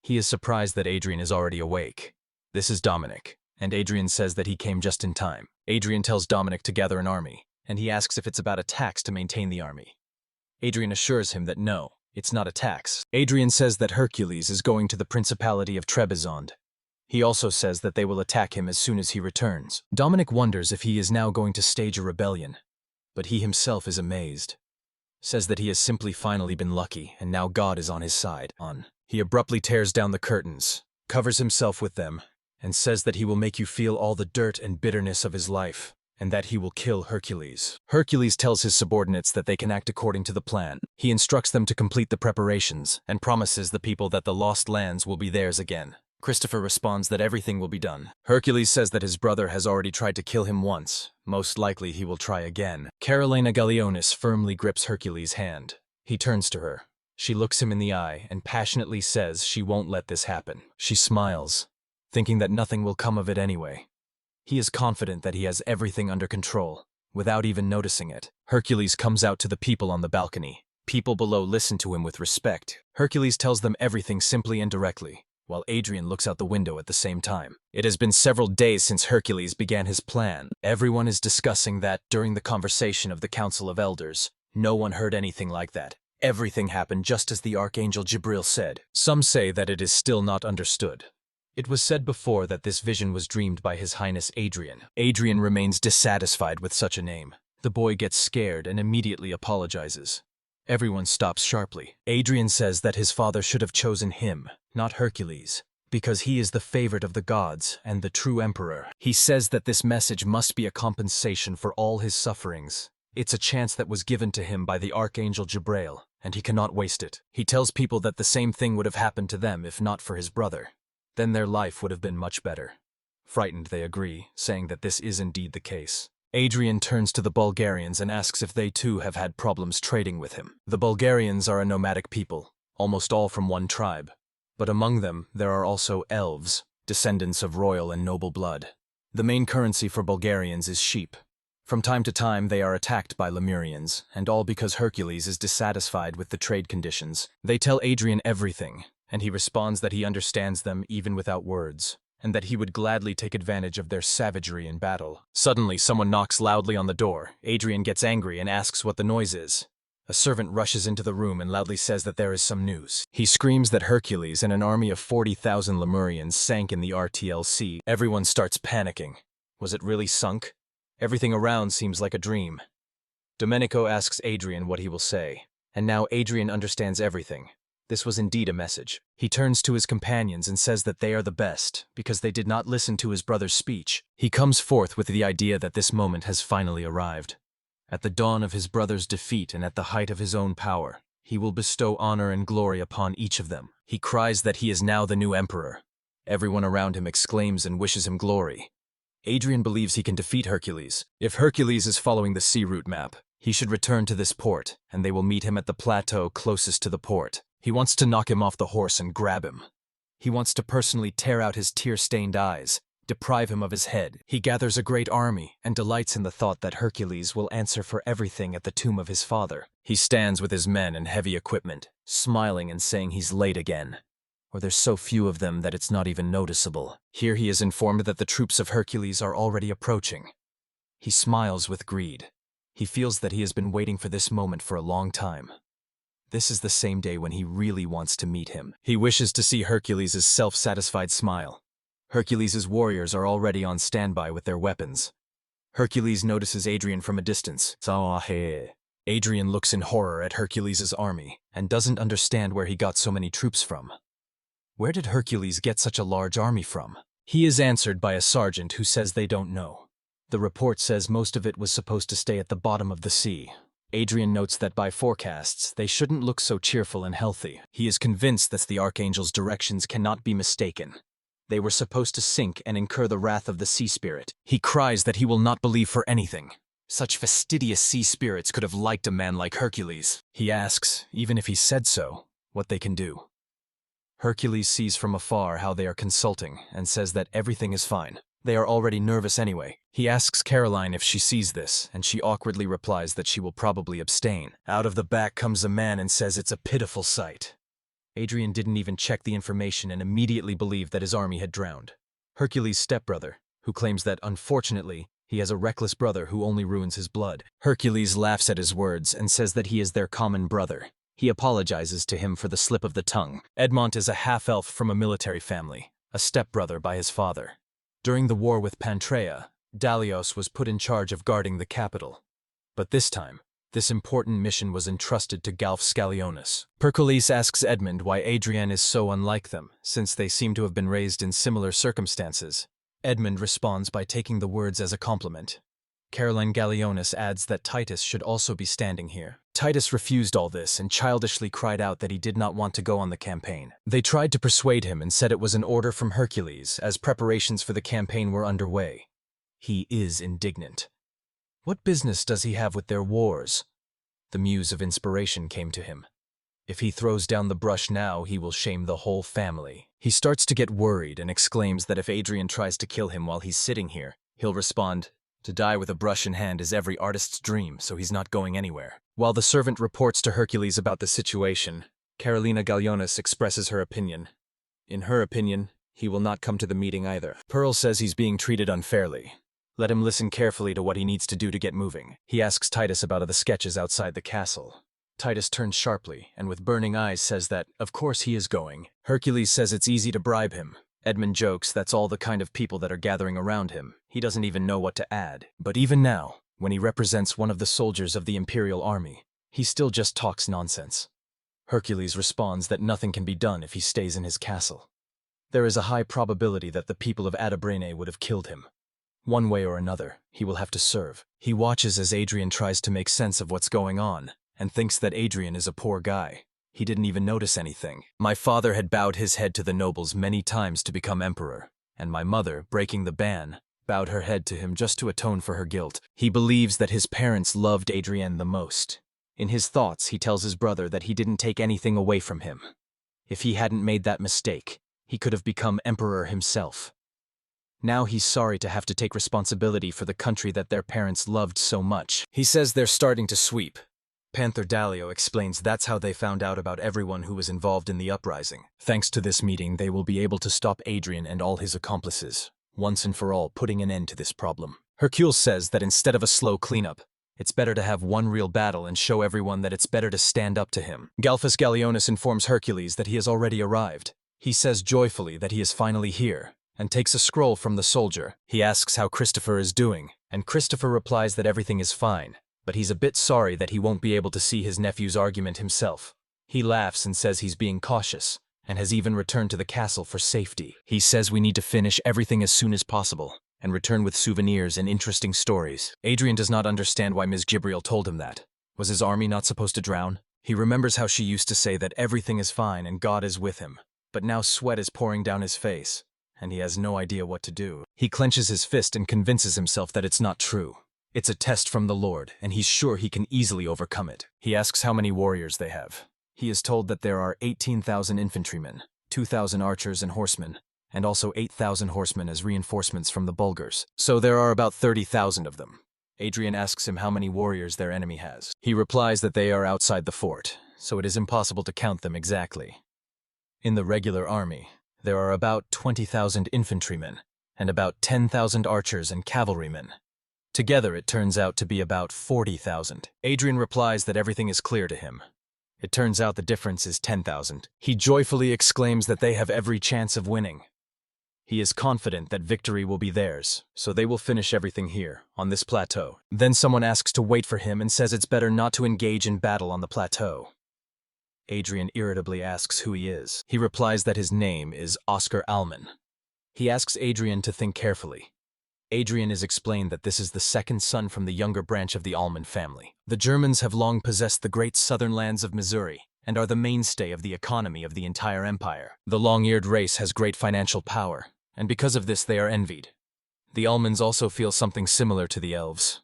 A: He is surprised that Adrian is already awake. This is Dominic, and Adrian says that he came just in time. Adrian tells Dominic to gather an army, and he asks if it's about a tax to maintain the army. Adrian assures him that no, it's not a tax. Adrian says that Hercules is going to the Principality of Trebizond. He also says that they will attack him as soon as he returns. Dominic wonders if he is now going to stage a rebellion, but he himself is amazed. Says that he has simply finally been lucky, and now God is on his side. He abruptly tears down the curtains, covers himself with them, and says that he will make you feel all the dirt and bitterness of his life, and that he will kill Hercules. Hercules tells his subordinates that they can act according to the plan. He instructs them to complete the preparations, and promises the people that the lost lands will be theirs again. Christopher responds that everything will be done. Hercules says that his brother has already tried to kill him once. Most likely he will try again. Carolina Gallionis firmly grips Hercules' hand. He turns to her. She looks him in the eye and passionately says she won't let this happen. She smiles, thinking that nothing will come of it anyway. He is confident that he has everything under control, without even noticing it. Hercules comes out to the people on the balcony. People below listen to him with respect. Hercules tells them everything simply and directly, while Adrian looks out the window at the same time. It has been several days since Hercules began his plan. Everyone is discussing that during the conversation of the Council of Elders. No one heard anything like that. Everything happened just as the Archangel Jibril said. Some say that it is still not understood. It was said before that this vision was dreamed by His Highness Adrian. Adrian remains dissatisfied with such a name. The boy gets scared and immediately apologizes. Everyone stops sharply. Adrian says that his father should have chosen him, not Hercules, because he is the favorite of the gods and the true emperor. He says that this message must be a compensation for all his sufferings. It's a chance that was given to him by the Archangel Jibril, and he cannot waste it. He tells people that the same thing would have happened to them if not for his brother. Then their life would have been much better. Frightened, they agree, saying that this is indeed the case. Adrian turns to the Bulgarians and asks if they too have had problems trading with him. The Bulgarians are a nomadic people, almost all from one tribe. But among them, there are also elves, descendants of royal and noble blood. The main currency for Bulgarians is sheep. From time to time, they are attacked by Lemurians, and all because Hercules is dissatisfied with the trade conditions. They tell Adrian everything, and he responds that he understands them even without words, and that he would gladly take advantage of their savagery in battle. Suddenly, someone knocks loudly on the door. Adrian gets angry and asks what the noise is. A servant rushes into the room and loudly says that there is some news. He screams that Hercules and an army of 40,000 Lemurians sank in the RTLC. Everyone starts panicking. Was it really sunk? Everything around seems like a dream. Domenico asks Adrian what he will say, and now Adrian understands everything. This was indeed a message. He turns to his companions and says that they are the best, because they did not listen to his brother's speech. He comes forth with the idea that this moment has finally arrived. At the dawn of his brother's defeat and at the height of his own power, he will bestow honor and glory upon each of them. He cries that he is now the new emperor. Everyone around him exclaims and wishes him glory. Adrian believes he can defeat Hercules. If Hercules is following the sea route map, he should return to this port, and they will meet him at the plateau closest to the port. He wants to knock him off the horse and grab him. He wants to personally tear out his tear-stained eyes, deprive him of his head. He gathers a great army and delights in the thought that Hercules will answer for everything at the tomb of his father. He stands with his men and heavy equipment, smiling and saying he's late again. Or there's so few of them that it's not even noticeable. Here he is informed that the troops of Hercules are already approaching. He smiles with greed. He feels that he has been waiting for this moment for a long time. This is the same day when he really wants to meet him. He wishes to see Hercules' self-satisfied smile. Hercules' warriors are already on standby with their weapons. Hercules notices Adrian from a distance. Adrian looks in horror at Hercules' army and doesn't understand where he got so many troops from. Where did Hercules get such a large army from? He is answered by a sergeant who says they don't know. The report says most of it was supposed to stay at the bottom of the sea. Adrian notes that by forecasts, they shouldn't look so cheerful and healthy. He is convinced that the Archangel's directions cannot be mistaken. They were supposed to sink and incur the wrath of the sea spirit. He cries that he will not believe for anything. Such fastidious sea spirits could have liked a man like Hercules. He asks, even if he said so, what they can do. Hercules sees from afar how they are consulting and says that everything is fine. They are already nervous anyway. He asks Caroline if she sees this, and she awkwardly replies that she will probably abstain. Out of the back comes a man and says it's a pitiful sight. Adrian didn't even check the information and immediately believed that his army had drowned. Hercules' stepbrother, who claims that, unfortunately, he has a reckless brother who only ruins his blood. Hercules laughs at his words and says that he is their common brother. He apologizes to him for the slip of the tongue. Edmont is a half-elf from a military family, a stepbrother by his father. During the war with Pantrea, Dalios was put in charge of guarding the capital. But this time, this important mission was entrusted to Galf Scalionis. Hercules asks Edmund why Adrian is so unlike them, since they seem to have been raised in similar circumstances. Edmund responds by taking the words as a compliment. Caroline Gallionis adds that Titus should also be standing here. Titus refused all this and childishly cried out that he did not want to go on the campaign. They tried to persuade him and said it was an order from Hercules, as preparations for the campaign were underway. He is indignant. What business does he have with their wars? The muse of inspiration came to him. If he throws down the brush now, he will shame the whole family. He starts to get worried and exclaims that if Adrian tries to kill him while he's sitting here, he'll respond, "To die with a brush in hand is every artist's dream, so he's not going anywhere." While the servant reports to Hercules about the situation, Carolina Gallionis expresses her opinion. In her opinion, he will not come to the meeting either. Pearl says he's being treated unfairly. Let him listen carefully to what he needs to do to get moving. He asks Titus about the sketches outside the castle. Titus turns sharply and with burning eyes says that, of course he is going. Hercules says it's easy to bribe him. Edmund jokes that's all the kind of people that are gathering around him. He doesn't even know what to add. But even now, when he represents one of the soldiers of the Imperial Army, he still just talks nonsense. Hercules responds that nothing can be done if he stays in his castle. There is a high probability that the people of Adabrene would have killed him. One way or another, he will have to serve. He watches as Adrian tries to make sense of what's going on, and thinks that Adrian is a poor guy. He didn't even notice anything. My father had bowed his head to the nobles many times to become emperor, and my mother, breaking the ban, bowed her head to him just to atone for her guilt. He believes that his parents loved Adrian the most. In his thoughts, he tells his brother that he didn't take anything away from him. If he hadn't made that mistake, he could have become emperor himself. Now he's sorry to have to take responsibility for the country that their parents loved so much. He says they're starting to sweep. Panther Dalio explains that's how they found out about everyone who was involved in the uprising. Thanks to this meeting, they will be able to stop Adrian and all his accomplices, once and for all, putting an end to this problem. Hercules says that instead of a slow cleanup, it's better to have one real battle and show everyone that it's better to stand up to him. Galfus Gallionis informs Hercules that he has already arrived. He says joyfully that he is finally here, and takes a scroll from the soldier. He asks how Christopher is doing, and Christopher replies that everything is fine, but he's a bit sorry that he won't be able to see his nephew's argument himself. He laughs and says he's being cautious, and has even returned to the castle for safety. He says we need to finish everything as soon as possible, and return with souvenirs and interesting stories. Adrian does not understand why Ms. Gibriel told him that. Was his army not supposed to drown? He remembers how she used to say that everything is fine and God is with him, but now sweat is pouring down his face, and he has no idea what to do. He clenches his fist and convinces himself that it's not true. It's a test from the Lord, and he's sure he can easily overcome it. He asks how many warriors they have. He is told that there are 18,000 infantrymen, 2,000 archers and horsemen, and also 8,000 horsemen as reinforcements from the Bulgars. So there are about 30,000 of them. Adrian asks him how many warriors their enemy has. He replies that they are outside the fort, so it is impossible to count them exactly. In the regular army, there are about 20,000 infantrymen, and about 10,000 archers and cavalrymen. Together it turns out to be about 40,000. Adrian replies that everything is clear to him. It turns out the difference is 10,000. He joyfully exclaims that they have every chance of winning. He is confident that victory will be theirs, so they will finish everything here, on this plateau. Then someone asks to wait for him and says it's better not to engage in battle on the plateau. Adrian irritably asks who he is. He replies that his name is Oscar Alman. He asks Adrian to think carefully. Adrian is explained that this is the second son from the younger branch of the Alman family. The Germans have long possessed the great southern lands of Missouri and are the mainstay of the economy of the entire empire. The long-eared race has great financial power, and because of this they are envied. The Almans also feel something similar to the elves.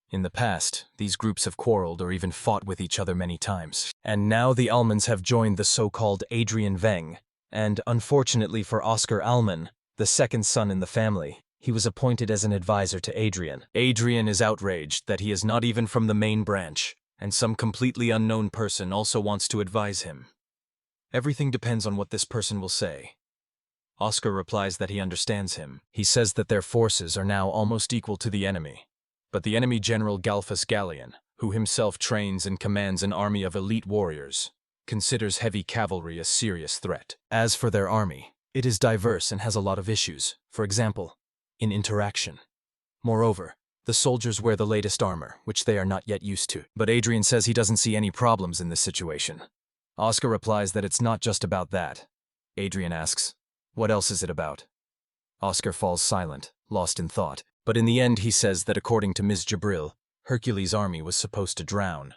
A: In the past, these groups have quarreled or even fought with each other many times. And now the Almans have joined the so-called Adrian Veng, and unfortunately for Oscar Alman, the second son in the family, he was appointed as an advisor to Adrian. Adrian is outraged that he is not even from the main branch, and some completely unknown person also wants to advise him. Everything depends on what this person will say. Oscar replies that he understands him. He says that their forces are now almost equal to the enemy. But the enemy general Galfus Gallion, who himself trains and commands an army of elite warriors, considers heavy cavalry a serious threat. As for their army, it is diverse and has a lot of issues, for example, in interaction. Moreover, the soldiers wear the latest armor, which they are not yet used to. But Adrian says he doesn't see any problems in this situation. Oscar replies that it's not just about that. Adrian asks, "What else is it about?" Oscar falls silent, lost in thought, but in the end he says that according to Ms. Jabril, Hercules' army was supposed to drown.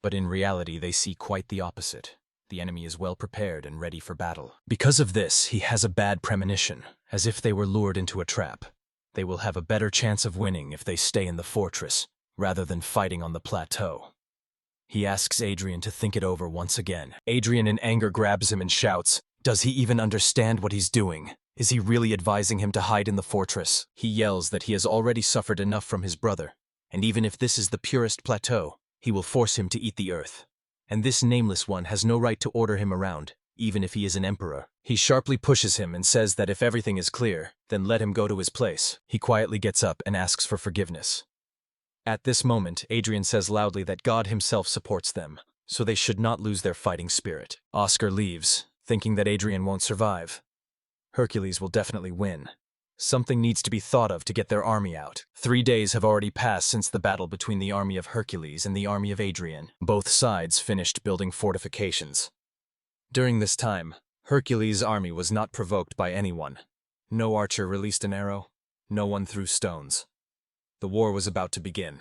A: But in reality they see quite the opposite. The enemy is well prepared and ready for battle. Because of this, he has a bad premonition, as if they were lured into a trap. They will have a better chance of winning if they stay in the fortress, rather than fighting on the plateau. He asks Adrian to think it over once again. Adrian in anger grabs him and shouts, "Does he even understand what he's doing? Is he really advising him to hide in the fortress?" He yells that he has already suffered enough from his brother, and even if this is the purest plateau, he will force him to eat the earth. And this nameless one has no right to order him around, even if he is an emperor. He sharply pushes him and says that if everything is clear, then let him go to his place. He quietly gets up and asks for forgiveness. At this moment, Adrian says loudly that God himself supports them, so they should not lose their fighting spirit. Oscar leaves, thinking that Adrian won't survive. Hercules will definitely win. Something needs to be thought of to get their army out. 3 days have already passed since the battle between the army of Hercules and the army of Adrian. Both sides finished building fortifications. During this time, Hercules' army was not provoked by anyone. No archer released an arrow. No one threw stones. The war was about to begin,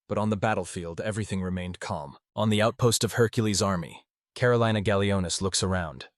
A: but on the battlefield everything remained calm. On the outpost of Hercules' army, Carolina Gallionis looks around.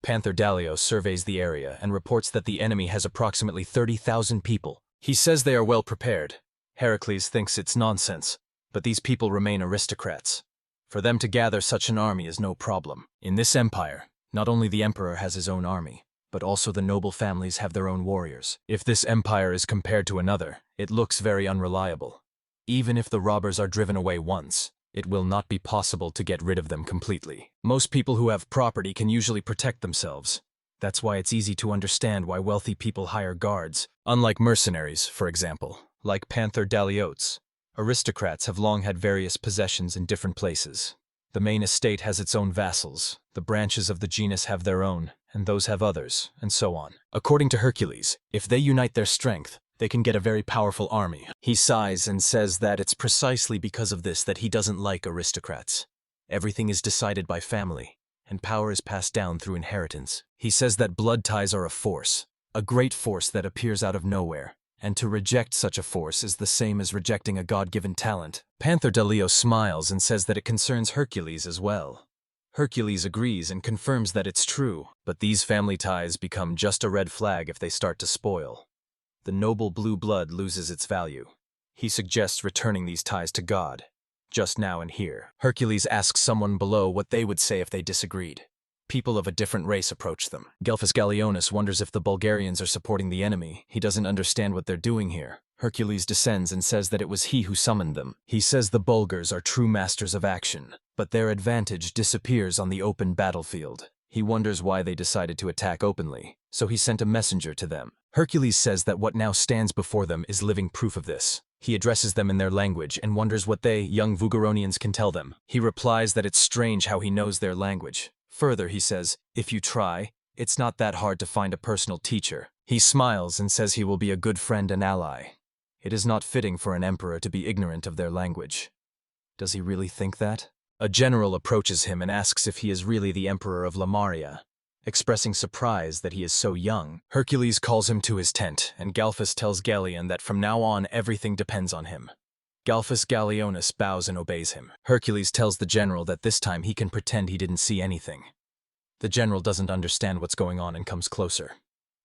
A: Panther Dallio surveys the area and reports that the enemy has approximately 30,000 people. He says they are well prepared. Heracles thinks it's nonsense, but these people remain aristocrats. For them to gather such an army is no problem. In this empire, not only the emperor has his own army, but also the noble families have their own warriors. If this empire is compared to another, it looks very unreliable. Even if the robbers are driven away once, it will not be possible to get rid of them completely. Most people who have property can usually protect themselves. That's why it's easy to understand why wealthy people hire guards. Unlike mercenaries, for example, like Panther Dalliotes, aristocrats have long had various possessions in different places. The main estate has its own vassals, the branches of the genus have their own, and those have others, and so on. According to Hercules, if they unite their strength, they can get a very powerful army. He sighs and says that it's precisely because of this that he doesn't like aristocrats. Everything is decided by family, and power is passed down through inheritance. He says that blood ties are a great force that appears out of nowhere, and to reject such a force is the same as rejecting a God-given talent. Panther Dallio smiles and says that it concerns Hercules as well. Hercules agrees and confirms that it's true, but these family ties become just a red flag if they start to spoil. The noble blue blood loses its value. He suggests returning these ties to God, just now and here. Hercules asks someone below what they would say if they disagreed. People of a different race approach them. Galfus Gallionis wonders if the Bulgarians are supporting the enemy. He doesn't understand what they're doing here. Hercules descends and says that it was he who summoned them. He says the Bulgars are true masters of action, but their advantage disappears on the open battlefield. He wonders why they decided to attack openly, so he sent a messenger to them. Hercules says that what now stands before them is living proof of this. He addresses them in their language and wonders what they, young Vugaronians, can tell them. He replies that it's strange how he knows their language. Further, he says, if you try, it's not that hard to find a personal teacher. He smiles and says he will be a good friend and ally. It is not fitting for an emperor to be ignorant of their language. Does he really think that? A general approaches him and asks if he is really the emperor of Lemuria. Expressing surprise that he is so young, Hercules calls him to his tent, and Galphus tells Galleon that from now on everything depends on him. Galphus Gallionis bows and obeys him. Hercules tells the general that this time he can pretend he didn't see anything. The general doesn't understand what's going on and comes closer.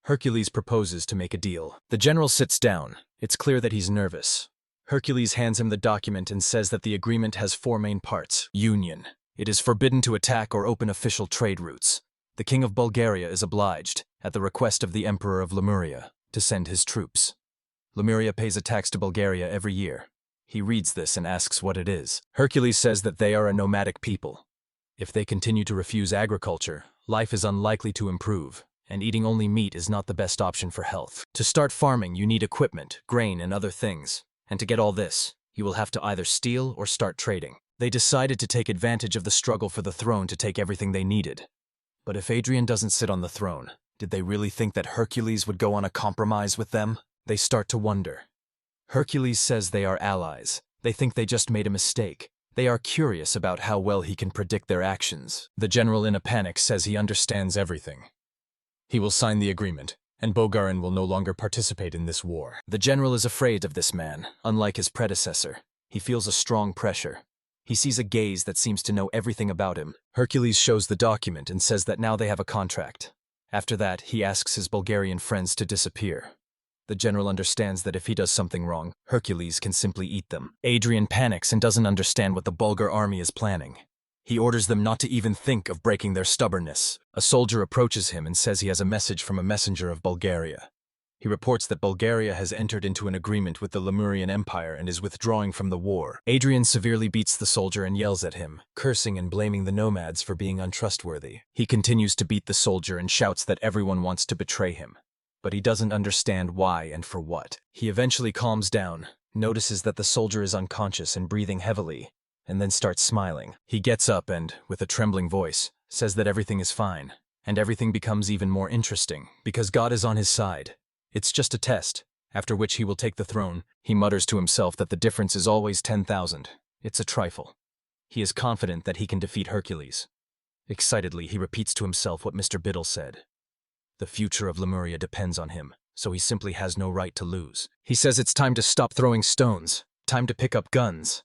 A: Hercules proposes to make a deal. The general sits down. It's clear that he's nervous. Hercules hands him the document and says that the agreement has 4 main parts. Union. It is forbidden to attack or open official trade routes. The king of Bulgaria is obliged, at the request of the emperor of Lemuria, to send his troops. Lemuria pays a tax to Bulgaria every year. He reads this and asks what it is. Hercules says that they are a nomadic people. If they continue to refuse agriculture, life is unlikely to improve, and eating only meat is not the best option for health. To start farming, you need equipment, grain, and other things. And to get all this, you will have to either steal or start trading. They decided to take advantage of the struggle for the throne to take everything they needed. But if Adrian doesn't sit on the throne, did they really think that Hercules would go on a compromise with them? They start to wonder. Hercules says they are allies. They think they just made a mistake. They are curious about how well he can predict their actions. The general in a panic says he understands everything. He will sign the agreement, and Bulgarin will no longer participate in this war. The general is afraid of this man, unlike his predecessor. He feels a strong pressure. He sees a gaze that seems to know everything about him. Hercules shows the document and says that now they have a contract. After that, he asks his Bulgarian friends to disappear. The general understands that if he does something wrong, Hercules can simply eat them. Adrian panics and doesn't understand what the Bulgar army is planning. He orders them not to even think of breaking their stubbornness. A soldier approaches him and says he has a message from a messenger of Bulgaria. He reports that Bulgaria has entered into an agreement with the Lemurian Empire and is withdrawing from the war. Adrian severely beats the soldier and yells at him, cursing and blaming the nomads for being untrustworthy. He continues to beat the soldier and shouts that everyone wants to betray him. But he doesn't understand why and for what. He eventually calms down, notices that the soldier is unconscious and breathing heavily, and then starts smiling. He gets up and, with a trembling voice, says that everything is fine, and everything becomes even more interesting, because God is on his side. It's just a test, after which he will take the throne. He mutters to himself that the difference is always 10,000. It's a trifle. He is confident that he can defeat Hercules. Excitedly, he repeats to himself what Mr. Biddle said. The future of Lemuria depends on him, so he simply has no right to lose. He says it's time to stop throwing stones, time to pick up guns.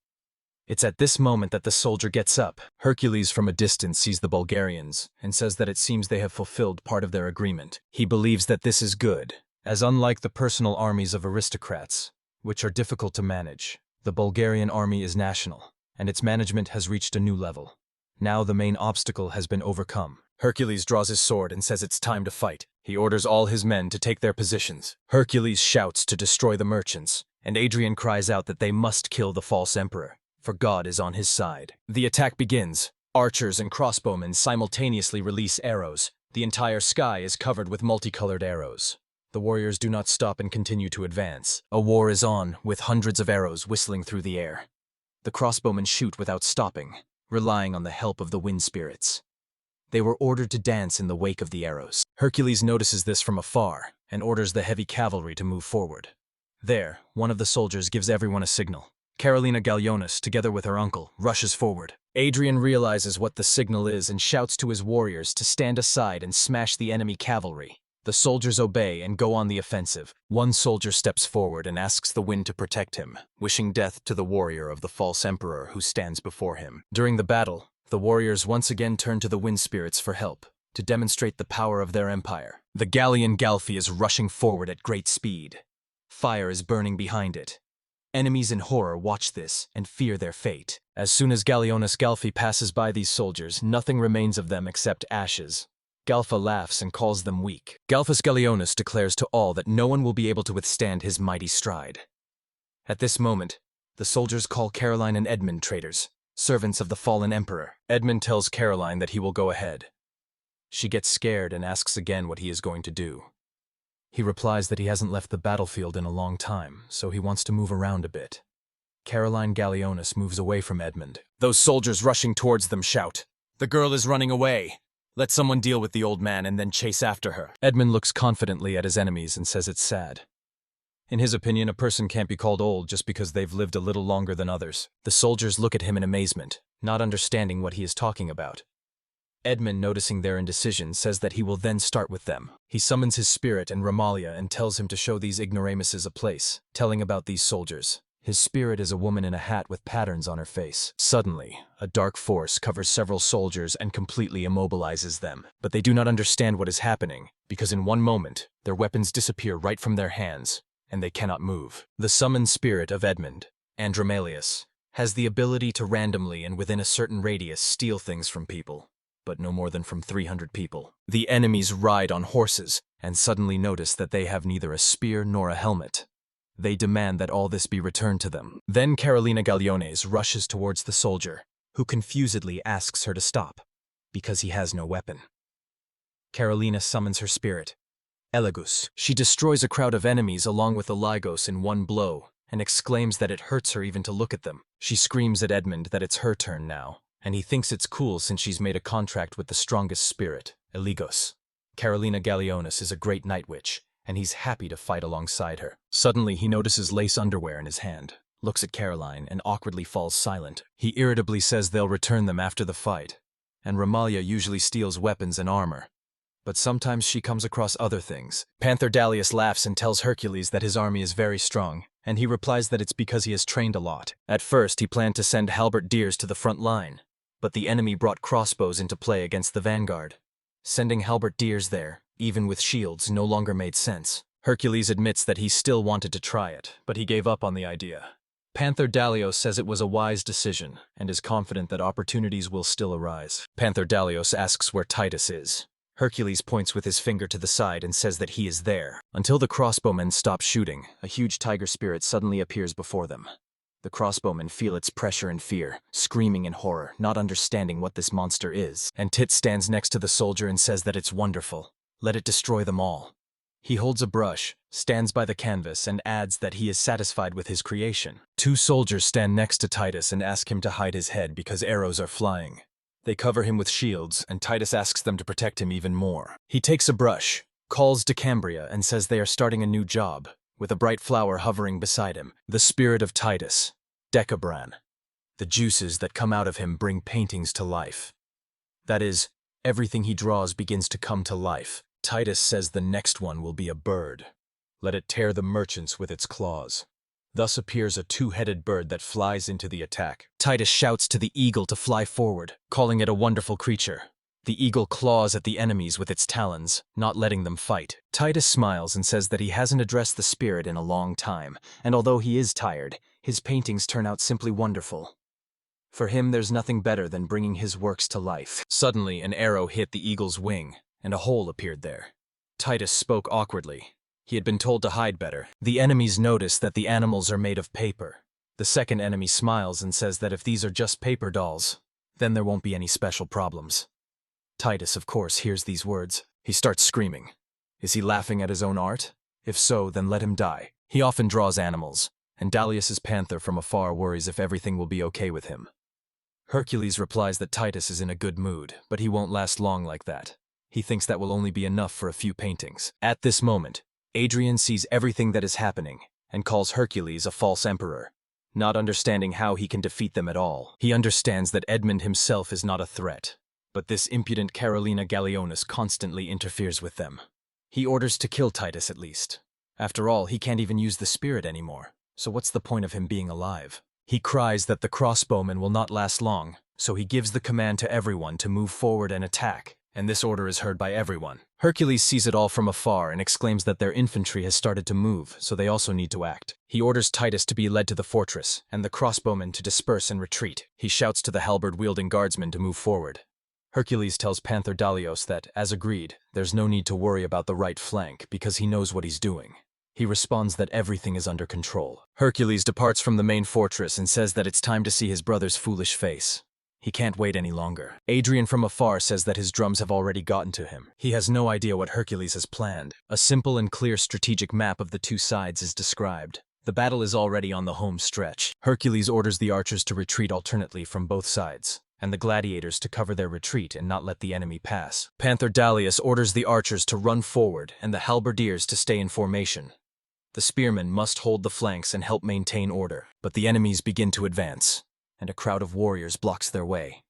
A: It's at this moment that the soldier gets up. Hercules from a distance sees the Bulgarians and says that it seems they have fulfilled part of their agreement. He believes that this is good, as unlike the personal armies of aristocrats, which are difficult to manage, the Bulgarian army is national, and its management has reached a new level. Now the main obstacle has been overcome. Hercules draws his sword and says it's time to fight. He orders all his men to take their positions. Hercules shouts to destroy the merchants, and Adrian cries out that they must kill the false emperor, for God is on his side. The attack begins. Archers and crossbowmen simultaneously release arrows. The entire sky is covered with multicolored arrows. The warriors do not stop and continue to advance. A war is on, with hundreds of arrows whistling through the air. The crossbowmen shoot without stopping, relying on the help of the wind spirits. They were ordered to dance in the wake of the arrows. Hercules notices this from afar and orders the heavy cavalry to move forward. There, one of the soldiers gives everyone a signal. Carolina Gallionis, together with her uncle, rushes forward. Adrian realizes what the signal is and shouts to his warriors to stand aside and smash the enemy cavalry. The soldiers obey and go on the offensive. One soldier steps forward and asks the wind to protect him, wishing death to the warrior of the false emperor who stands before him. During the battle, the warriors once again turn to the wind spirits for help, to demonstrate the power of their empire. The galleon Galphi is rushing forward at great speed. Fire is burning behind it. Enemies in horror watch this and fear their fate. As soon as Gallionis Galphi passes by these soldiers, nothing remains of them except ashes. Galpha laughs and calls them weak. Galphus Gallionis declares to all that no one will be able to withstand his mighty stride. At this moment, the soldiers call Caroline and Edmund traitors, servants of the fallen emperor. Edmund tells Caroline that he will go ahead. She gets scared and asks again what he is going to do. He replies that he hasn't left the battlefield in a long time, so he wants to move around a bit. Caroline Gallionis moves away from Edmund. Those soldiers rushing towards them shout, "The girl is running away! Let someone deal with the old man and then chase after her." Edmund looks confidently at his enemies and says it's sad. In his opinion, a person can't be called old just because they've lived a little longer than others. The soldiers look at him in amazement, not understanding what he is talking about. Edmund, noticing their indecision, says that he will then start with them. He summons his spirit and Ramalia and tells him to show these ignoramuses a place, telling about these soldiers. His spirit is a woman in a hat with patterns on her face. Suddenly, a dark force covers several soldiers and completely immobilizes them. But they do not understand what is happening, because in one moment, their weapons disappear right from their hands, and they cannot move. The summoned spirit of Edmund, Andromalius, has the ability to randomly and within a certain radius steal things from people, but no more than from 300 people. The enemies ride on horses and suddenly notice that they have neither a spear nor a helmet. They demand that all this be returned to them. Then Carolina Galliones rushes towards the soldier, who confusedly asks her to stop, because he has no weapon. Carolina summons her spirit, Elegus. She destroys a crowd of enemies along with Eligos in one blow, and exclaims that it hurts her even to look at them. She screams at Edmund that it's her turn now, and he thinks it's cool since she's made a contract with the strongest spirit, Eligos. Carolina Gallionis is a great night witch, and he's happy to fight alongside her. Suddenly, he notices lace underwear in his hand, looks at Caroline, and awkwardly falls silent. He irritably says they'll return them after the fight, and Ramalia usually steals weapons and armor. But sometimes she comes across other things. Panther Dalius laughs and tells Hercules that his army is very strong, and he replies that it's because he has trained a lot. At first, he planned to send halberdiers to the front line, but the enemy brought crossbows into play against the vanguard. Sending halberdiers there, even with shields, no longer made sense. Hercules admits that he still wanted to try it, but he gave up on the idea. Panther Dalios says it was a wise decision, and is confident that opportunities will still arise. Panther Dalios asks where Titus is. Hercules points with his finger to the side and says that he is there. Until the crossbowmen stop shooting, a huge tiger spirit suddenly appears before them. The crossbowmen feel its pressure and fear, screaming in horror, not understanding what this monster is. And Tit stands next to the soldier and says that it's wonderful. Let it destroy them all. He holds a brush, stands by the canvas, and adds that he is satisfied with his creation. Two soldiers stand next to Titus and ask him to hide his head because arrows are flying. They cover him with shields, and Titus asks them to protect him even more. He takes a brush, calls Decambria, and says they are starting a new job, with a bright flower hovering beside him. The spirit of Titus, Decabran. The juices that come out of him bring paintings to life. That is, everything he draws begins to come to life. Titus says the next one will be a bird. Let it tear the merchants with its claws. Thus appears a two-headed bird that flies into the attack. Titus shouts to the eagle to fly forward, calling it a wonderful creature. The eagle claws at the enemies with its talons, not letting them fight. Titus smiles and says that he hasn't addressed the spirit in a long time, and although he is tired, his paintings turn out simply wonderful. For him, there's nothing better than bringing his works to life. Suddenly, an arrow hit the eagle's wing, and a hole appeared there. Titus spoke awkwardly. He had been told to hide better. The enemies notice that the animals are made of paper. The second enemy smiles and says that if these are just paper dolls, then there won't be any special problems. Titus, of course, hears these words. He starts screaming. Is he laughing at his own art? If so, then let him die. He often draws animals, and Dalius's panther from afar worries if everything will be okay with him. Hercules replies that Titus is in a good mood, but he won't last long like that. He thinks that will only be enough for a few paintings. At this moment, Adrian sees everything that is happening and calls Hercules a false emperor, not understanding how he can defeat them at all. He understands that Edmund himself is not a threat, but this impudent Carolina Gallionis constantly interferes with them. He orders to kill Titus at least. After all, he can't even use the spirit anymore, so what's the point of him being alive? He cries that the crossbowmen will not last long, so he gives the command to everyone to move forward and attack, and this order is heard by everyone. Hercules sees it all from afar and exclaims that their infantry has started to move, so they also need to act. He orders Titus to be led to the fortress, and the crossbowmen to disperse and retreat. He shouts to the halberd-wielding guardsmen to move forward. Hercules tells Panther Dalios that, as agreed, there's no need to worry about the right flank because he knows what he's doing. He responds that everything is under control. Hercules departs from the main fortress and says that it's time to see his brother's foolish face. He can't wait any longer. Adrian from afar says that his drums have already gotten to him. He has no idea what Hercules has planned. A simple and clear strategic map of the two sides is described. The battle is already on the home stretch. Hercules orders the archers to retreat alternately from both sides, and the gladiators to cover their retreat and not let the enemy pass. Panther Dalius orders the archers to run forward and the halberdiers to stay in formation. The spearmen must hold the flanks and help maintain order, but the enemies begin to advance, and a crowd of warriors blocks their way,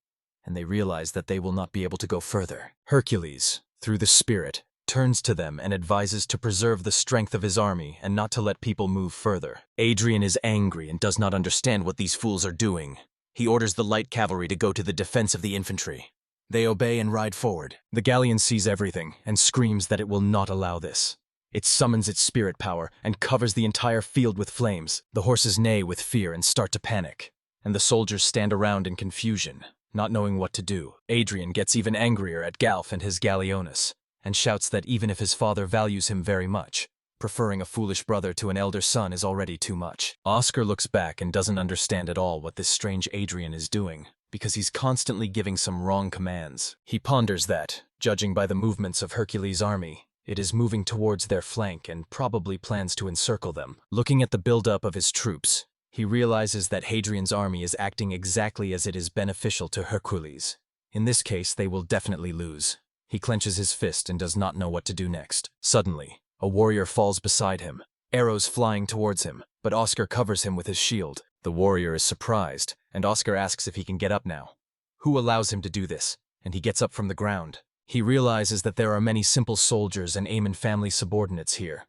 A: and they realize that they will not be able to go further. Hercules, through the spirit, turns to them and advises to preserve the strength of his army and not to let people move further. Adrian is angry and does not understand what these fools are doing. He orders the light cavalry to go to the defense of the infantry. They obey and ride forward. The galleon sees everything and screams that it will not allow this. It summons its spirit power and covers the entire field with flames. The horses neigh with fear and start to panic, and the soldiers stand around in confusion, not knowing what to do. Adrian gets even angrier at Galf and his Galleonis, and shouts that even if his father values him very much, preferring a foolish brother to an elder son is already too much. Oscar looks back and doesn't understand at all what this strange Adrian is doing, because he's constantly giving some wrong commands. He ponders that, judging by the movements of Hercules' army, it is moving towards their flank and probably plans to encircle them. Looking at the buildup of his troops, he realizes that Hadrian's army is acting exactly as it is beneficial to Hercules. In this case, they will definitely lose. He clenches his fist and does not know what to do next. Suddenly, a warrior falls beside him, arrows flying towards him, but Oscar covers him with his shield. The warrior is surprised, and Oscar asks if he can get up now. Who allows him to do this? And he gets up from the ground. He realizes that there are many simple soldiers and Aemon family subordinates here.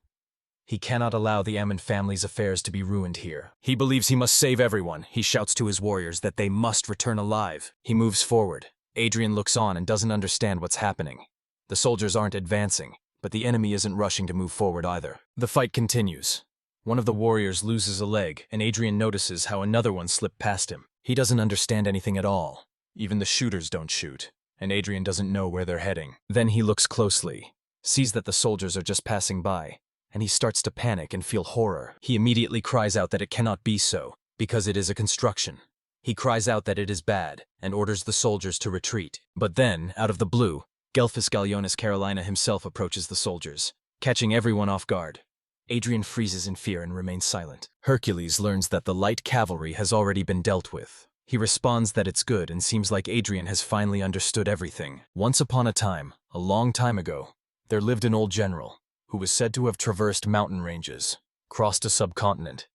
A: He cannot allow the Aemon family's affairs to be ruined here. He believes he must save everyone. He shouts to his warriors that they must return alive. He moves forward. Adrian looks on and doesn't understand what's happening. The soldiers aren't advancing, but the enemy isn't rushing to move forward either. The fight continues. One of the warriors loses a leg, and Adrian notices how another one slipped past him. He doesn't understand anything at all. Even the shooters don't shoot, and Adrian doesn't know where they're heading. Then he looks closely, sees that the soldiers are just passing by, and he starts to panic and feel horror. He immediately cries out that it cannot be so, because it is a construction. He cries out that it is bad, and orders the soldiers to retreat. But then, out of the blue, Gelphus Galionis Carolina himself approaches the soldiers, catching everyone off guard. Adrian freezes in fear and remains silent. Hercules learns that the light cavalry has already been dealt with. He responds that it's good and seems like Adrian has finally understood everything. Once upon a time, a long time ago, there lived an old general who was said to have traversed mountain ranges, crossed a subcontinent,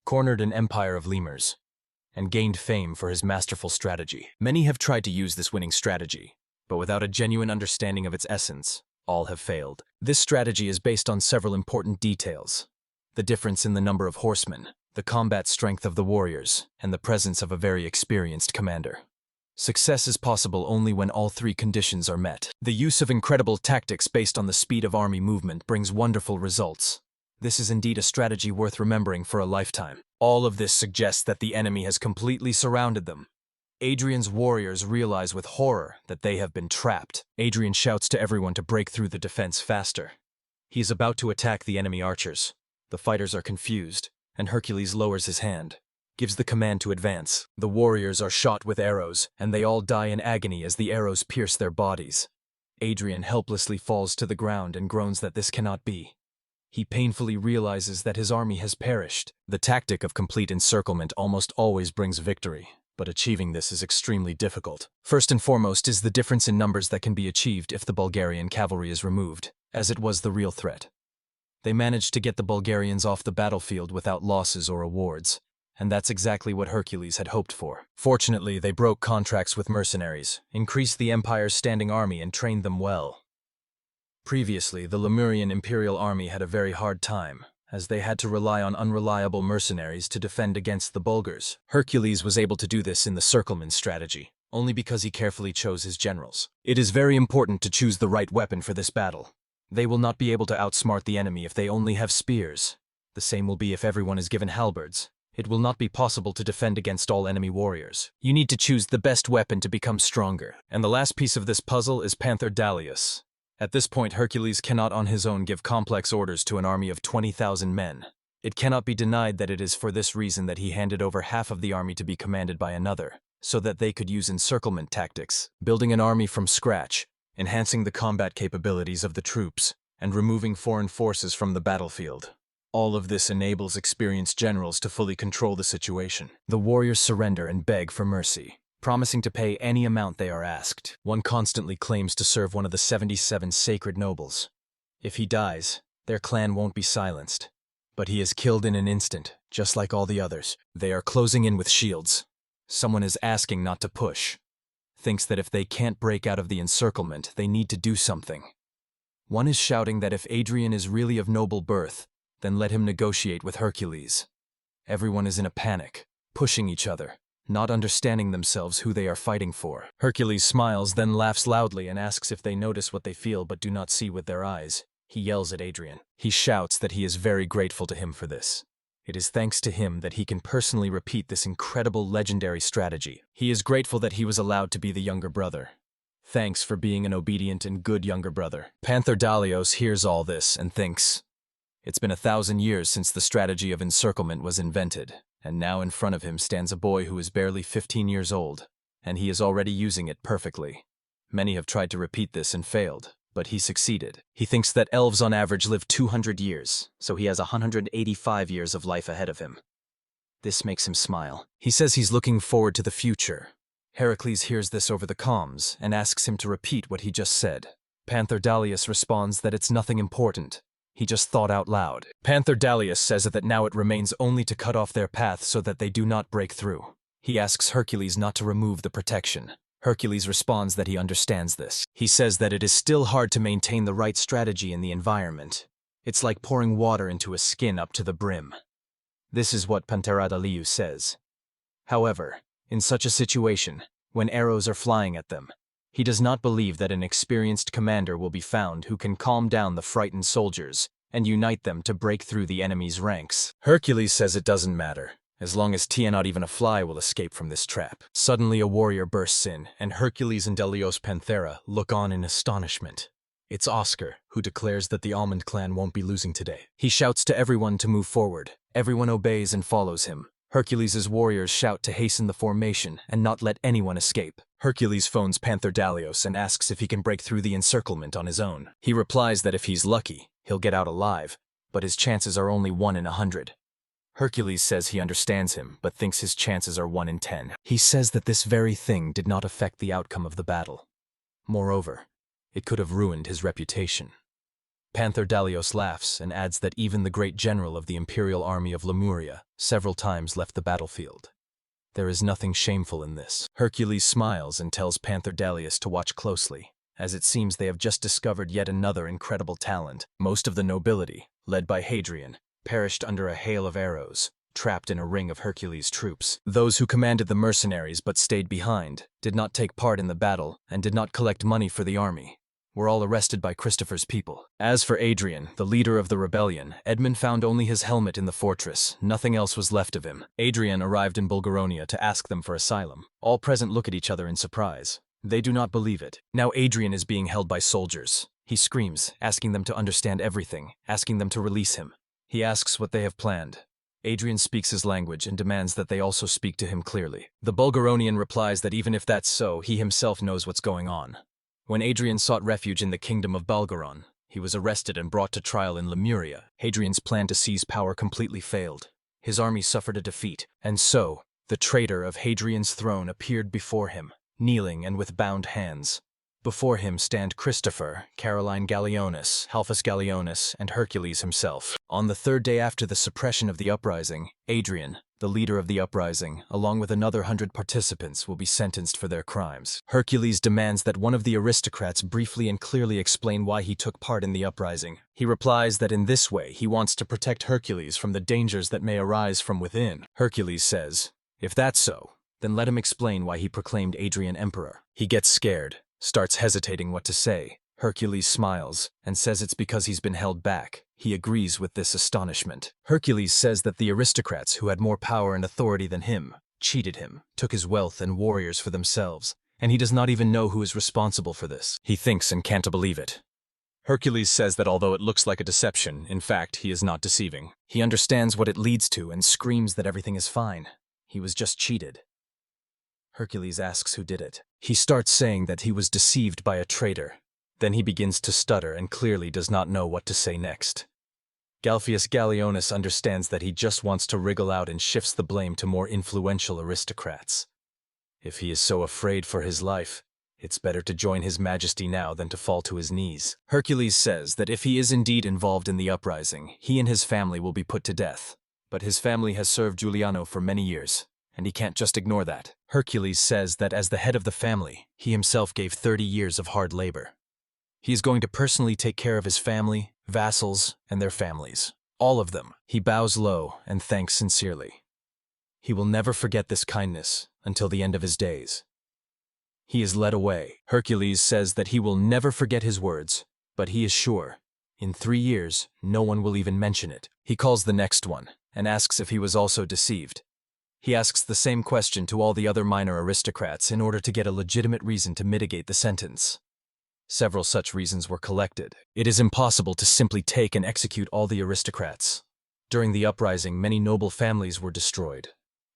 A: cornered an empire of lemurs, and gained fame for his masterful strategy. Many have tried to use this winning strategy, but without a genuine understanding of its essence, all have failed. This strategy is based on several important details: the difference in the number of horsemen, the combat strength of the warriors, and the presence of a very experienced commander. Success is possible only when all three conditions are met. The use of incredible tactics based on the speed of army movement brings wonderful results. This is indeed a strategy worth remembering for a lifetime. All of this suggests that the enemy has completely surrounded them. Adrian's warriors realize with horror that they have been trapped. Adrian shouts to everyone to break through the defense faster. He is about to attack the enemy archers. The fighters are confused, and Hercules lowers his hand, gives the command to advance. The warriors are shot with arrows, and they all die in agony as the arrows pierce their bodies. Adrian helplessly falls to the ground and groans that this cannot be. He painfully realizes that his army has perished. The tactic of complete encirclement almost always brings victory, but achieving this is extremely difficult. First and foremost is the difference in numbers that can be achieved if the Bulgarian cavalry is removed, as it was the real threat. They managed to get the Bulgarians off the battlefield without losses or awards, and that's exactly what Hercules had hoped for. Fortunately, they broke contracts with mercenaries, increased the empire's standing army, and trained them well. Previously, the Lemurian imperial army had a very hard time, as they had to rely on unreliable mercenaries to defend against the Bulgars. Hercules was able to do this in the Circleman strategy, only because he carefully chose his generals. It is very important to choose the right weapon for this battle. They will not be able to outsmart the enemy if they only have spears. The same will be if everyone is given halberds. It will not be possible to defend against all enemy warriors. You need to choose the best weapon to become stronger. And the last piece of this puzzle is Panther Dalius. At this point, Hercules cannot on his own give complex orders to an army of 20,000 men. It cannot be denied that it is for this reason that he handed over half of the army to be commanded by another. so that they could use encirclement tactics, building an army from scratch, enhancing the combat capabilities of the troops, and removing foreign forces from the battlefield. All of this enables experienced generals to fully control the situation. The warriors surrender and beg for mercy, promising to pay any amount they are asked. One constantly claims to serve one of the 77 sacred nobles. If he dies, their clan won't be silenced. But he is killed in an instant, just like all the others. They are closing in with shields. Someone is asking not to push. Thinks that if they can't break out of the encirclement, they need to do something. One is shouting that if Adrian is really of noble birth, then let him negotiate with Hercules. Everyone is in a panic, pushing each other, not understanding themselves who they are fighting for. Hercules smiles, then laughs loudly and asks if they notice what they feel but do not see with their eyes. He yells at Adrian. He shouts that he is very grateful to him for this. It is thanks to him that he can personally repeat this incredible legendary strategy. He is grateful that he was allowed to be the younger brother. Thanks for being an obedient and good younger brother. Panther Dalios hears all this and thinks, it's been 1,000 years since the strategy of encirclement was invented, and now in front of him stands a boy who is barely 15 years old, and he is already using it perfectly. Many have tried to repeat this and failed, but he succeeded. He thinks that elves on average live 200 years, so he has 185 years of life ahead of him. This makes him smile. He says he's looking forward to the future. Heracles hears this over the comms and asks him to repeat what he just said. Panther Dalius responds that it's nothing important. He just thought out loud. Panther Dalius says that now it remains only to cut off their path so that they do not break through. He asks Hercules not to remove the protection. Hercules responds that he understands this. He says that it is still hard to maintain the right strategy in the environment. It's like pouring water into a skin up to the brim. This is what Panteradaliu says. However, in such a situation, when arrows are flying at them, he does not believe that an experienced commander will be found who can calm down the frightened soldiers and unite them to break through the enemy's ranks. Hercules says it doesn't matter, as long as not even a fly will escape from this trap. Suddenly a warrior bursts in, and Hercules and Delios Panthera look on in astonishment. It's Oscar, who declares that the Almond clan won't be losing today. He shouts to everyone to move forward. Everyone obeys and follows him. Hercules' warriors shout to hasten the formation and not let anyone escape. Hercules phones Panther Dalios and asks if he can break through the encirclement on his own. He replies that if he's lucky, he'll get out alive, but his chances are only 1 in 100. Hercules says he understands him, but thinks his chances are 1 in 10. He says that this very thing did not affect the outcome of the battle. Moreover, it could have ruined his reputation. Panther Dalios laughs and adds that even the great general of the imperial army of Lemuria several times left the battlefield. There is nothing shameful in this. Hercules smiles and tells Panther Dalius to watch closely, as it seems they have just discovered yet another incredible talent. Most of the nobility, led by Hadrian, perished under a hail of arrows, trapped in a ring of Hercules' troops. Those who commanded the mercenaries but stayed behind, did not take part in the battle, and did not collect money for the army, were all arrested by Christopher's people. As for Adrian, the leader of the rebellion, Edmund found only his helmet in the fortress. Nothing else was left of him. Adrian arrived in Bulgaronia to ask them for asylum. All present look at each other in surprise. They do not believe it. Now Adrian is being held by soldiers. He screams, asking them to understand everything, asking them to release him. He asks what they have planned. Adrian speaks his language and demands that they also speak to him clearly. The Bulgaronian replies that even if that's so, he himself knows what's going on. When Adrian sought refuge in the kingdom of Bulgaron, he was arrested and brought to trial in Lemuria. Hadrian's plan to seize power completely failed. His army suffered a defeat, and so, the traitor of Hadrian's throne appeared before him, kneeling and with bound hands. Before him stand Christopher, Caroline Gallionis, Halphus Gallionis, and Hercules himself. On the 3rd day after the suppression of the uprising, Adrian, the leader of the uprising, along with another 100 participants, will be sentenced for their crimes. Hercules demands that one of the aristocrats briefly and clearly explain why he took part in the uprising. He replies that in this way he wants to protect Hercules from the dangers that may arise from within. Hercules says, if that's so, then let him explain why he proclaimed Adrian emperor. He gets scared, starts hesitating what to say. Hercules smiles and says it's because he's been held back. He agrees with this astonishment. Hercules says that the aristocrats who had more power and authority than him cheated him, took his wealth and warriors for themselves, and he does not even know who is responsible for this. He thinks and can't believe it. Hercules says that although it looks like a deception, in fact, he is not deceiving. He understands what it leads to and screams that everything is fine. He was just cheated. Hercules asks who did it. He starts saying that he was deceived by a traitor. Then he begins to stutter and clearly does not know what to say next. Galphius Gallionis understands that he just wants to wriggle out and shifts the blame to more influential aristocrats. If he is so afraid for his life, it's better to join his majesty now than to fall to his knees. Hercules says that if he is indeed involved in the uprising, he and his family will be put to death. But his family has served Giuliano for many years, and he can't just ignore that. Hercules says that as the head of the family, he himself gave 30 years of hard labor. He is going to personally take care of his family, vassals, and their families. All of them. He bows low and thanks sincerely. He will never forget this kindness until the end of his days. He is led away. Hercules says that he will never forget his words, but he is sure, in 3 years, no one will even mention it. He calls the next one and asks if he was also deceived. He asks the same question to all the other minor aristocrats in order to get a legitimate reason to mitigate the sentence. Several such reasons were collected. It is impossible to simply take and execute all the aristocrats. During the uprising, many noble families were destroyed.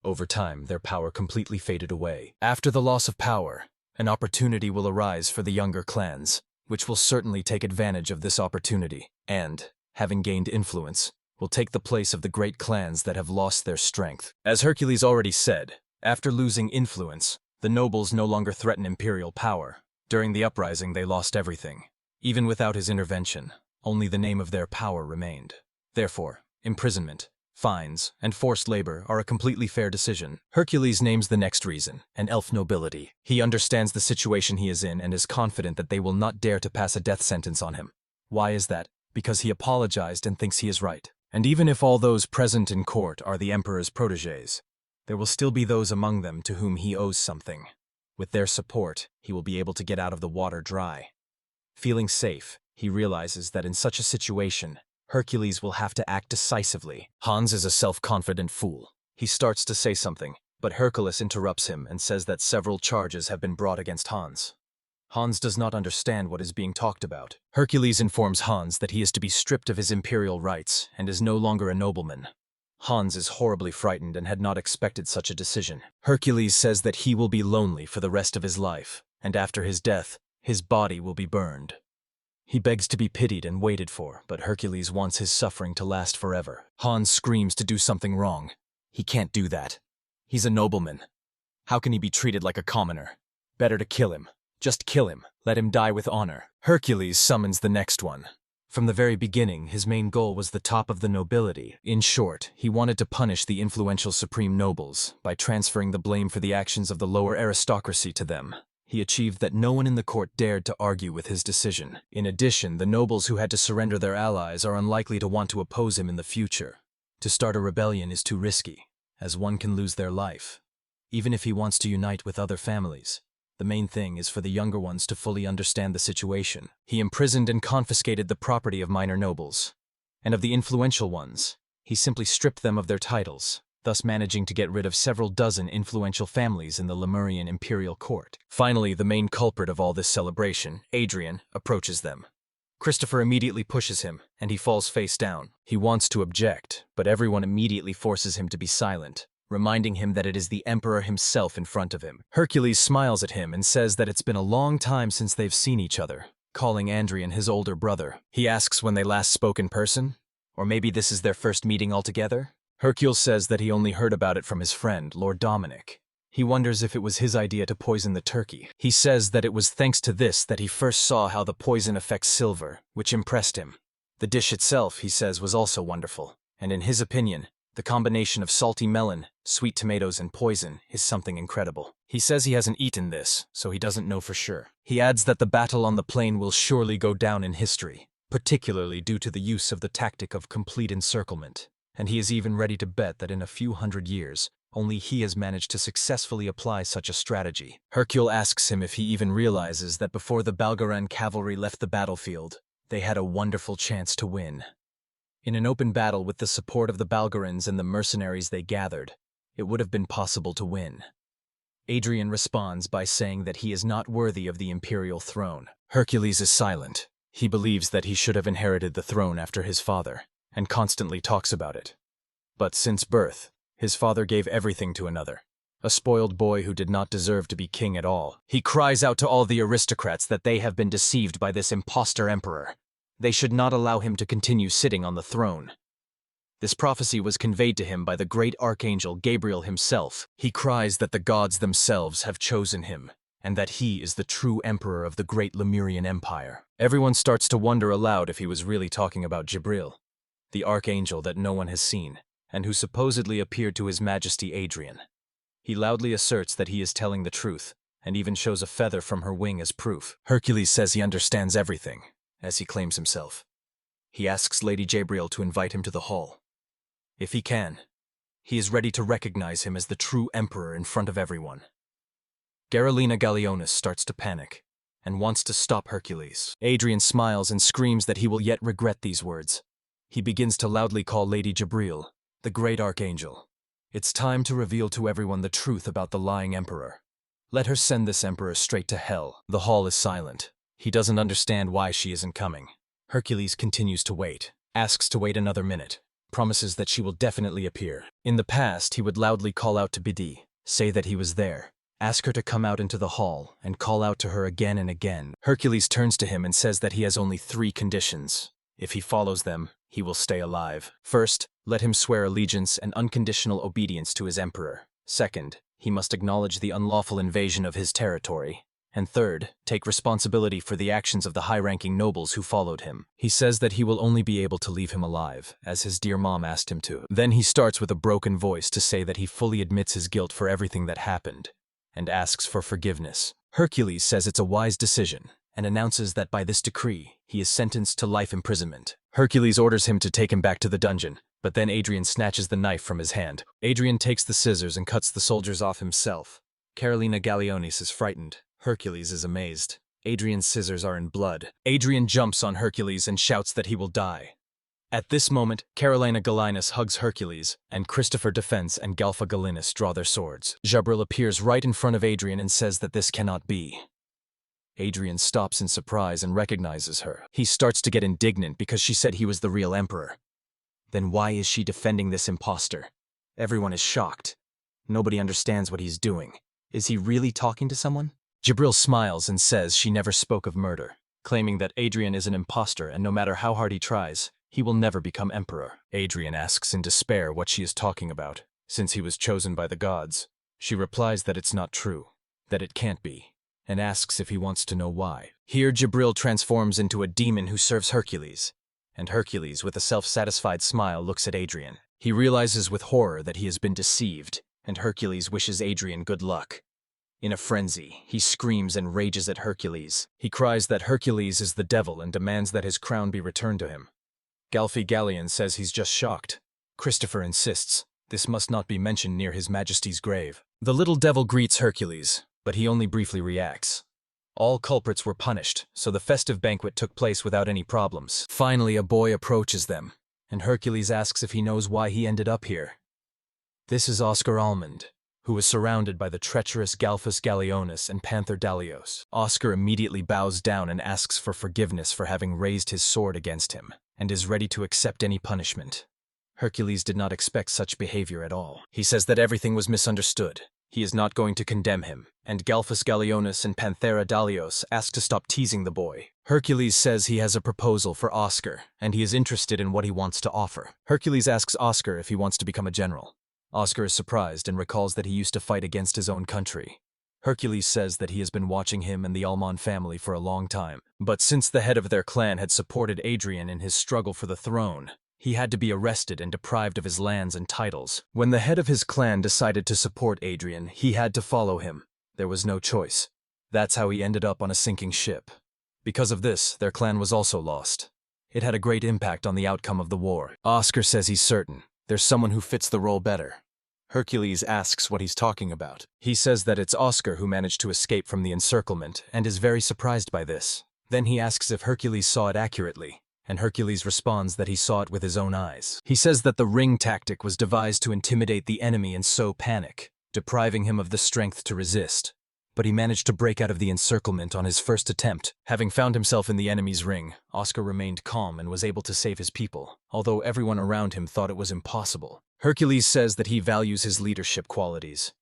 A: Over time, their power completely faded away. After the loss of power, an opportunity will arise for the younger clans, which will certainly take advantage of this opportunity, and, having gained influence, will take the place of the great clans that have lost their strength. As Hercules already said, after losing influence, the nobles no longer threaten imperial power. During the uprising, they lost everything. Even without his intervention, only the name of their power remained. Therefore, imprisonment, fines, and forced labor are a completely fair decision. Hercules names the next reason, an elf nobility. He understands the situation he is in and is confident that they will not dare to pass a death sentence on him. Why is that? Because he apologized and thinks he is right. And even if all those present in court are the emperor's protégés, there will still be those among them to whom he owes something. With their support, he will be able to get out of the water dry. Feeling safe, he realizes that in such a situation, Hercules will have to act decisively. Hans is a self-confident fool. He starts to say something, but Hercules interrupts him and says that several charges have been brought against Hans. Hans does not understand what is being talked about. Hercules informs Hans that he is to be stripped of his imperial rights and is no longer a nobleman. Hans is horribly frightened and had not expected such a decision. Hercules says that he will be lonely for the rest of his life, and after his death, his body will be burned. He begs to be pitied and waited for, but Hercules wants his suffering to last forever. Hans screams to do something wrong. He can't do that. He's a nobleman. How can he be treated like a commoner? Better to kill him. Just kill him. Let him die with honor. Hercules summons the next one. From the very beginning, his main goal was the top of the nobility. In short, he wanted to punish the influential supreme nobles by transferring the blame for the actions of the lower aristocracy to them. He achieved that no one in the court dared to argue with his decision. In addition, the nobles who had to surrender their allies are unlikely to want to oppose him in the future. To start a rebellion is too risky, as one can lose their life. Even if he wants to unite with other families, the main thing is for the younger ones to fully understand the situation. He imprisoned and confiscated the property of minor nobles, and of the influential ones, he simply stripped them of their titles, thus managing to get rid of several dozen influential families in the Lemurian imperial court. Finally, the main culprit of all this celebration, Adrian, approaches them. Christopher immediately pushes him, and he falls face down. He wants to object, but everyone immediately forces him to be silent, reminding him that it is the emperor himself in front of him. Hercules smiles at him and says that it's been a long time since they've seen each other, calling Andrian his older brother. He asks when they last spoke in person, or maybe this is their first meeting altogether. Hercules says that he only heard about it from his friend, Lord Dominic. He wonders if it was his idea to poison the turkey. He says that it was thanks to this that he first saw how the poison affects silver, which impressed him. The dish itself, he says, was also wonderful, and in his opinion, the combination of salty melon, sweet tomatoes, and poison is something incredible. He says he hasn't eaten this, so he doesn't know for sure. He adds that the battle on the plain will surely go down in history, particularly due to the use of the tactic of complete encirclement, and he is even ready to bet that in a few hundred years, only he has managed to successfully apply such a strategy. Hercule asks him if he even realizes that before the Balgaran cavalry left the battlefield, they had a wonderful chance to win. In an open battle with the support of the Balgarans and the mercenaries they gathered, it would have been possible to win. Adrian responds by saying that he is not worthy of the imperial throne. Hercules is silent. He believes that he should have inherited the throne after his father, and constantly talks about it. But since birth, his father gave everything to another, a spoiled boy who did not deserve to be king at all. He cries out to all the aristocrats that they have been deceived by this impostor emperor. They should not allow him to continue sitting on the throne. This prophecy was conveyed to him by the great archangel Gabriel himself. He cries that the gods themselves have chosen him, and that he is the true emperor of the great Lemurian Empire. Everyone starts to wonder aloud if he was really talking about Jibril, the archangel that no one has seen, and who supposedly appeared to His Majesty Adrian. He loudly asserts that he is telling the truth, and even shows a feather from her wing as proof. Hercules says he understands everything, as he claims himself. He asks Lady Gabriel to invite him to the hall. If he can, he is ready to recognize him as the true emperor in front of everyone. Carolina Gallionis starts to panic, and wants to stop Hercules. Adrian smiles and screams that he will yet regret these words. He begins to loudly call Lady Gabriel, the great archangel. It's time to reveal to everyone the truth about the lying emperor. Let her send this emperor straight to hell. The hall is silent. He doesn't understand why she isn't coming. Hercules continues to wait, asks to wait another minute, promises that she will definitely appear. In the past, he would loudly call out to Bidi, say that he was there, ask her to come out into the hall, and call out to her again and again. Hercules turns to him and says that he has only 3 conditions. If he follows them, he will stay alive. First, let him swear allegiance and unconditional obedience to his emperor. Second, he must acknowledge the unlawful invasion of his territory. And third, take responsibility for the actions of the high-ranking nobles who followed him. He says that he will only be able to leave him alive, as his dear mom asked him to. Then he starts with a broken voice to say that he fully admits his guilt for everything that happened, and asks for forgiveness. Hercules says it's a wise decision, and announces that by this decree, he is sentenced to life imprisonment. Hercules orders him to take him back to the dungeon, but then Adrian snatches the knife from his hand. Adrian takes the scissors and cuts the soldiers off himself. Carolina Gallionis is frightened. Hercules is amazed. Adrian's scissors are in blood. Adrian jumps on Hercules and shouts that he will die. At this moment, Carolina Gallinus hugs Hercules, and Christopher Defense and Galfa Gallinus draw their swords. Jabril appears right in front of Adrian and says that this cannot be. Adrian stops in surprise and recognizes her. He starts to get indignant because she said he was the real emperor. Then why is she defending this imposter? Everyone is shocked. Nobody understands what he's doing. Is he really talking to someone? Jabril smiles and says she never spoke of murder, claiming that Adrian is an imposter and no matter how hard he tries, he will never become emperor. Adrian asks in despair what she is talking about, since he was chosen by the gods. She replies that it's not true, that it can't be, and asks if he wants to know why. Here Jabril transforms into a demon who serves Hercules, and Hercules, with a self-satisfied smile, looks at Adrian. He realizes with horror that he has been deceived, and Hercules wishes Adrian good luck. In a frenzy, he screams and rages at Hercules. He cries that Hercules is the devil and demands that his crown be returned to him. Galfi Gallion says he's just shocked. Christopher insists this must not be mentioned near His Majesty's grave. The little devil greets Hercules, but he only briefly reacts. All culprits were punished, so the festive banquet took place without any problems. Finally, a boy approaches them, and Hercules asks if he knows why he ended up here. This is Oscar Almond, who was surrounded by the treacherous Galphus Gallionis and Panther Dalios. Oscar immediately bows down and asks for forgiveness for having raised his sword against him, and is ready to accept any punishment. Hercules did not expect such behavior at all. He says that everything was misunderstood. He is not going to condemn him, and Galphus Gallionis and Panthera Dalios ask to stop teasing the boy. Hercules says he has a proposal for Oscar, and he is interested in what he wants to offer. Hercules asks Oscar if he wants to become a general. Oscar is surprised and recalls that he used to fight against his own country. Hercules says that he has been watching him and the Almond family for a long time, but since the head of their clan had supported Adrian in his struggle for the throne, he had to be arrested and deprived of his lands and titles. When the head of his clan decided to support Adrian, he had to follow him. There was no choice. That's how he ended up on a sinking ship. Because of this, their clan was also lost. It had a great impact on the outcome of the war. Oscar says he's certain there's someone who fits the role better. Hercules asks what he's talking about. He says that it's Oscar who managed to escape from the encirclement and is very surprised by this. Then he asks if Hercules saw it accurately, and Hercules responds that he saw it with his own eyes. He says that the ring tactic was devised to intimidate the enemy and sow panic, depriving him of the strength to resist. But he managed to break out of the encirclement on his first attempt. Having found himself in the enemy's ring, Oscar remained calm and was able to save his people, although everyone around him thought it was impossible. Hercules says that he values his leadership qualities.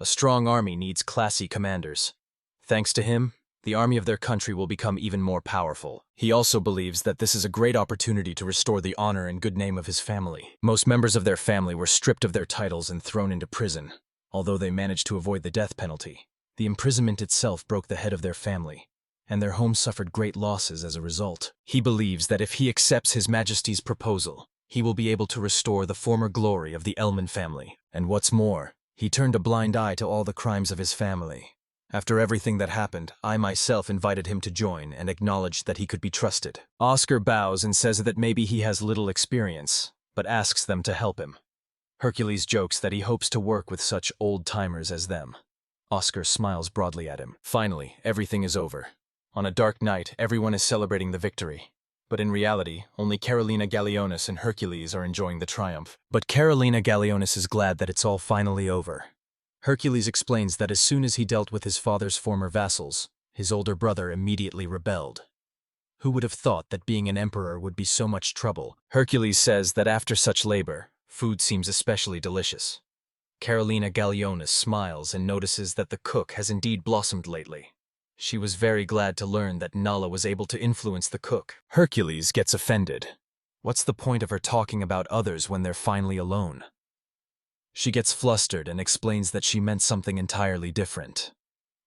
A: A strong army needs classy commanders. Thanks to him, the army of their country will become even more powerful. He also believes that this is a great opportunity to restore the honor and good name of his family. Most members of their family were stripped of their titles and thrown into prison, although they managed to avoid the death penalty. The imprisonment itself broke the head of their family, and their home suffered great losses as a result. He believes that if he accepts His Majesty's proposal, he will be able to restore the former glory of the Elman family. And what's more, he turned a blind eye to all the crimes of his family. After everything that happened, I myself invited him to join and acknowledged that he could be trusted. Oscar bows and says that maybe he has little experience, but asks them to help him. Hercules jokes that he hopes to work with such old-timers as them. Oscar smiles broadly at him. Finally, everything is over. On a dark night, everyone is celebrating the victory. But in reality, only Carolina Gallionis and Hercules are enjoying the triumph. But Carolina Gallionis is glad that it's all finally over. Hercules explains that as soon as he dealt with his father's former vassals, his older brother immediately rebelled. Who would have thought that being an emperor would be so much trouble? Hercules says that after such labor, food seems especially delicious. Carolina Gallionis smiles and notices that the cook has indeed blossomed lately. She was very glad to learn that Nala was able to influence the cook. Hercules gets offended. What's the point of her talking about others when they're finally alone? She gets flustered and explains that she meant something entirely different.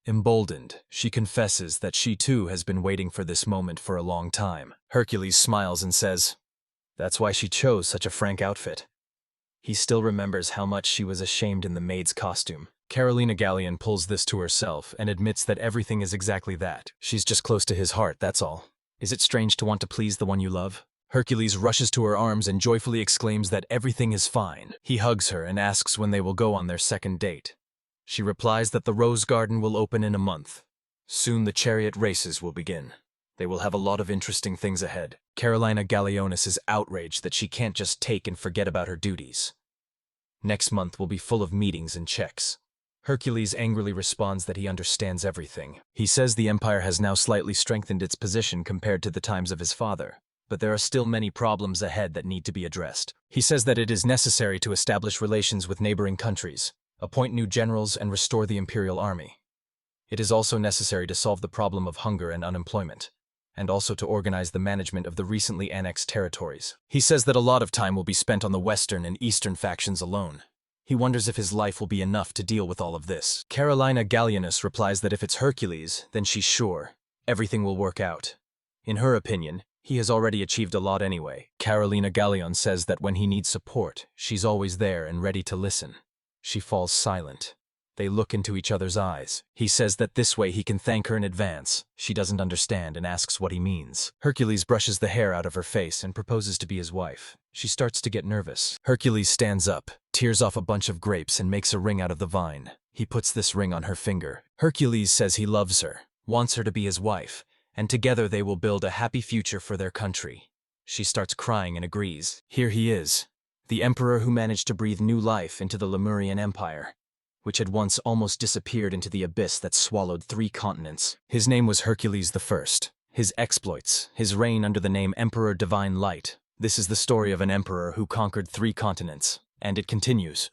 A: Emboldened, she confesses that she too has been waiting for this moment for a long time. Hercules smiles and says, "That's why she chose such a frank outfit." He still remembers how much she was ashamed in the maid's costume. Carolina Gallion pulls this to herself and admits that everything is exactly that. She's just close to his heart, that's all. Is it strange to want to please the one you love? Hercules rushes to her arms and joyfully exclaims that everything is fine. He hugs her and asks when they will go on their second date. She replies that the rose garden will open in a month. Soon the chariot races will begin. They will have a lot of interesting things ahead. Carolina Gallionis is outraged that she can't just take and forget about her duties. Next month will be full of meetings and checks. Hercules angrily responds that he understands everything. He says the empire has now slightly strengthened its position compared to the times of his father, but there are still many problems ahead that need to be addressed. He says that it is necessary to establish relations with neighboring countries, appoint new generals, and restore the imperial army. It is also necessary to solve the problem of hunger and unemployment, and also to organize the management of the recently annexed territories. He says that a lot of time will be spent on the western and eastern factions alone. He wonders if his life will be enough to deal with all of this. Carolina Gallionis replies that if it's Hercules, then she's sure everything will work out. In her opinion, he has already achieved a lot anyway. Carolina Gallion says that when he needs support, she's always there and ready to listen. She falls silent. They look into each other's eyes. He says that this way he can thank her in advance. She doesn't understand and asks what he means. Hercules brushes the hair out of her face and proposes to be his wife. She starts to get nervous. Hercules stands up, tears off a bunch of grapes and makes a ring out of the vine. He puts this ring on her finger. Hercules says he loves her, wants her to be his wife, and together they will build a happy future for their country. She starts crying and agrees. Here he is, the emperor who managed to breathe new life into the Lemurian Empire, which had once almost disappeared into the abyss that swallowed 3 continents. His name was Hercules I. His exploits, his reign under the name Emperor Divine Light. This is the story of an emperor who conquered 3 continents, and it continues.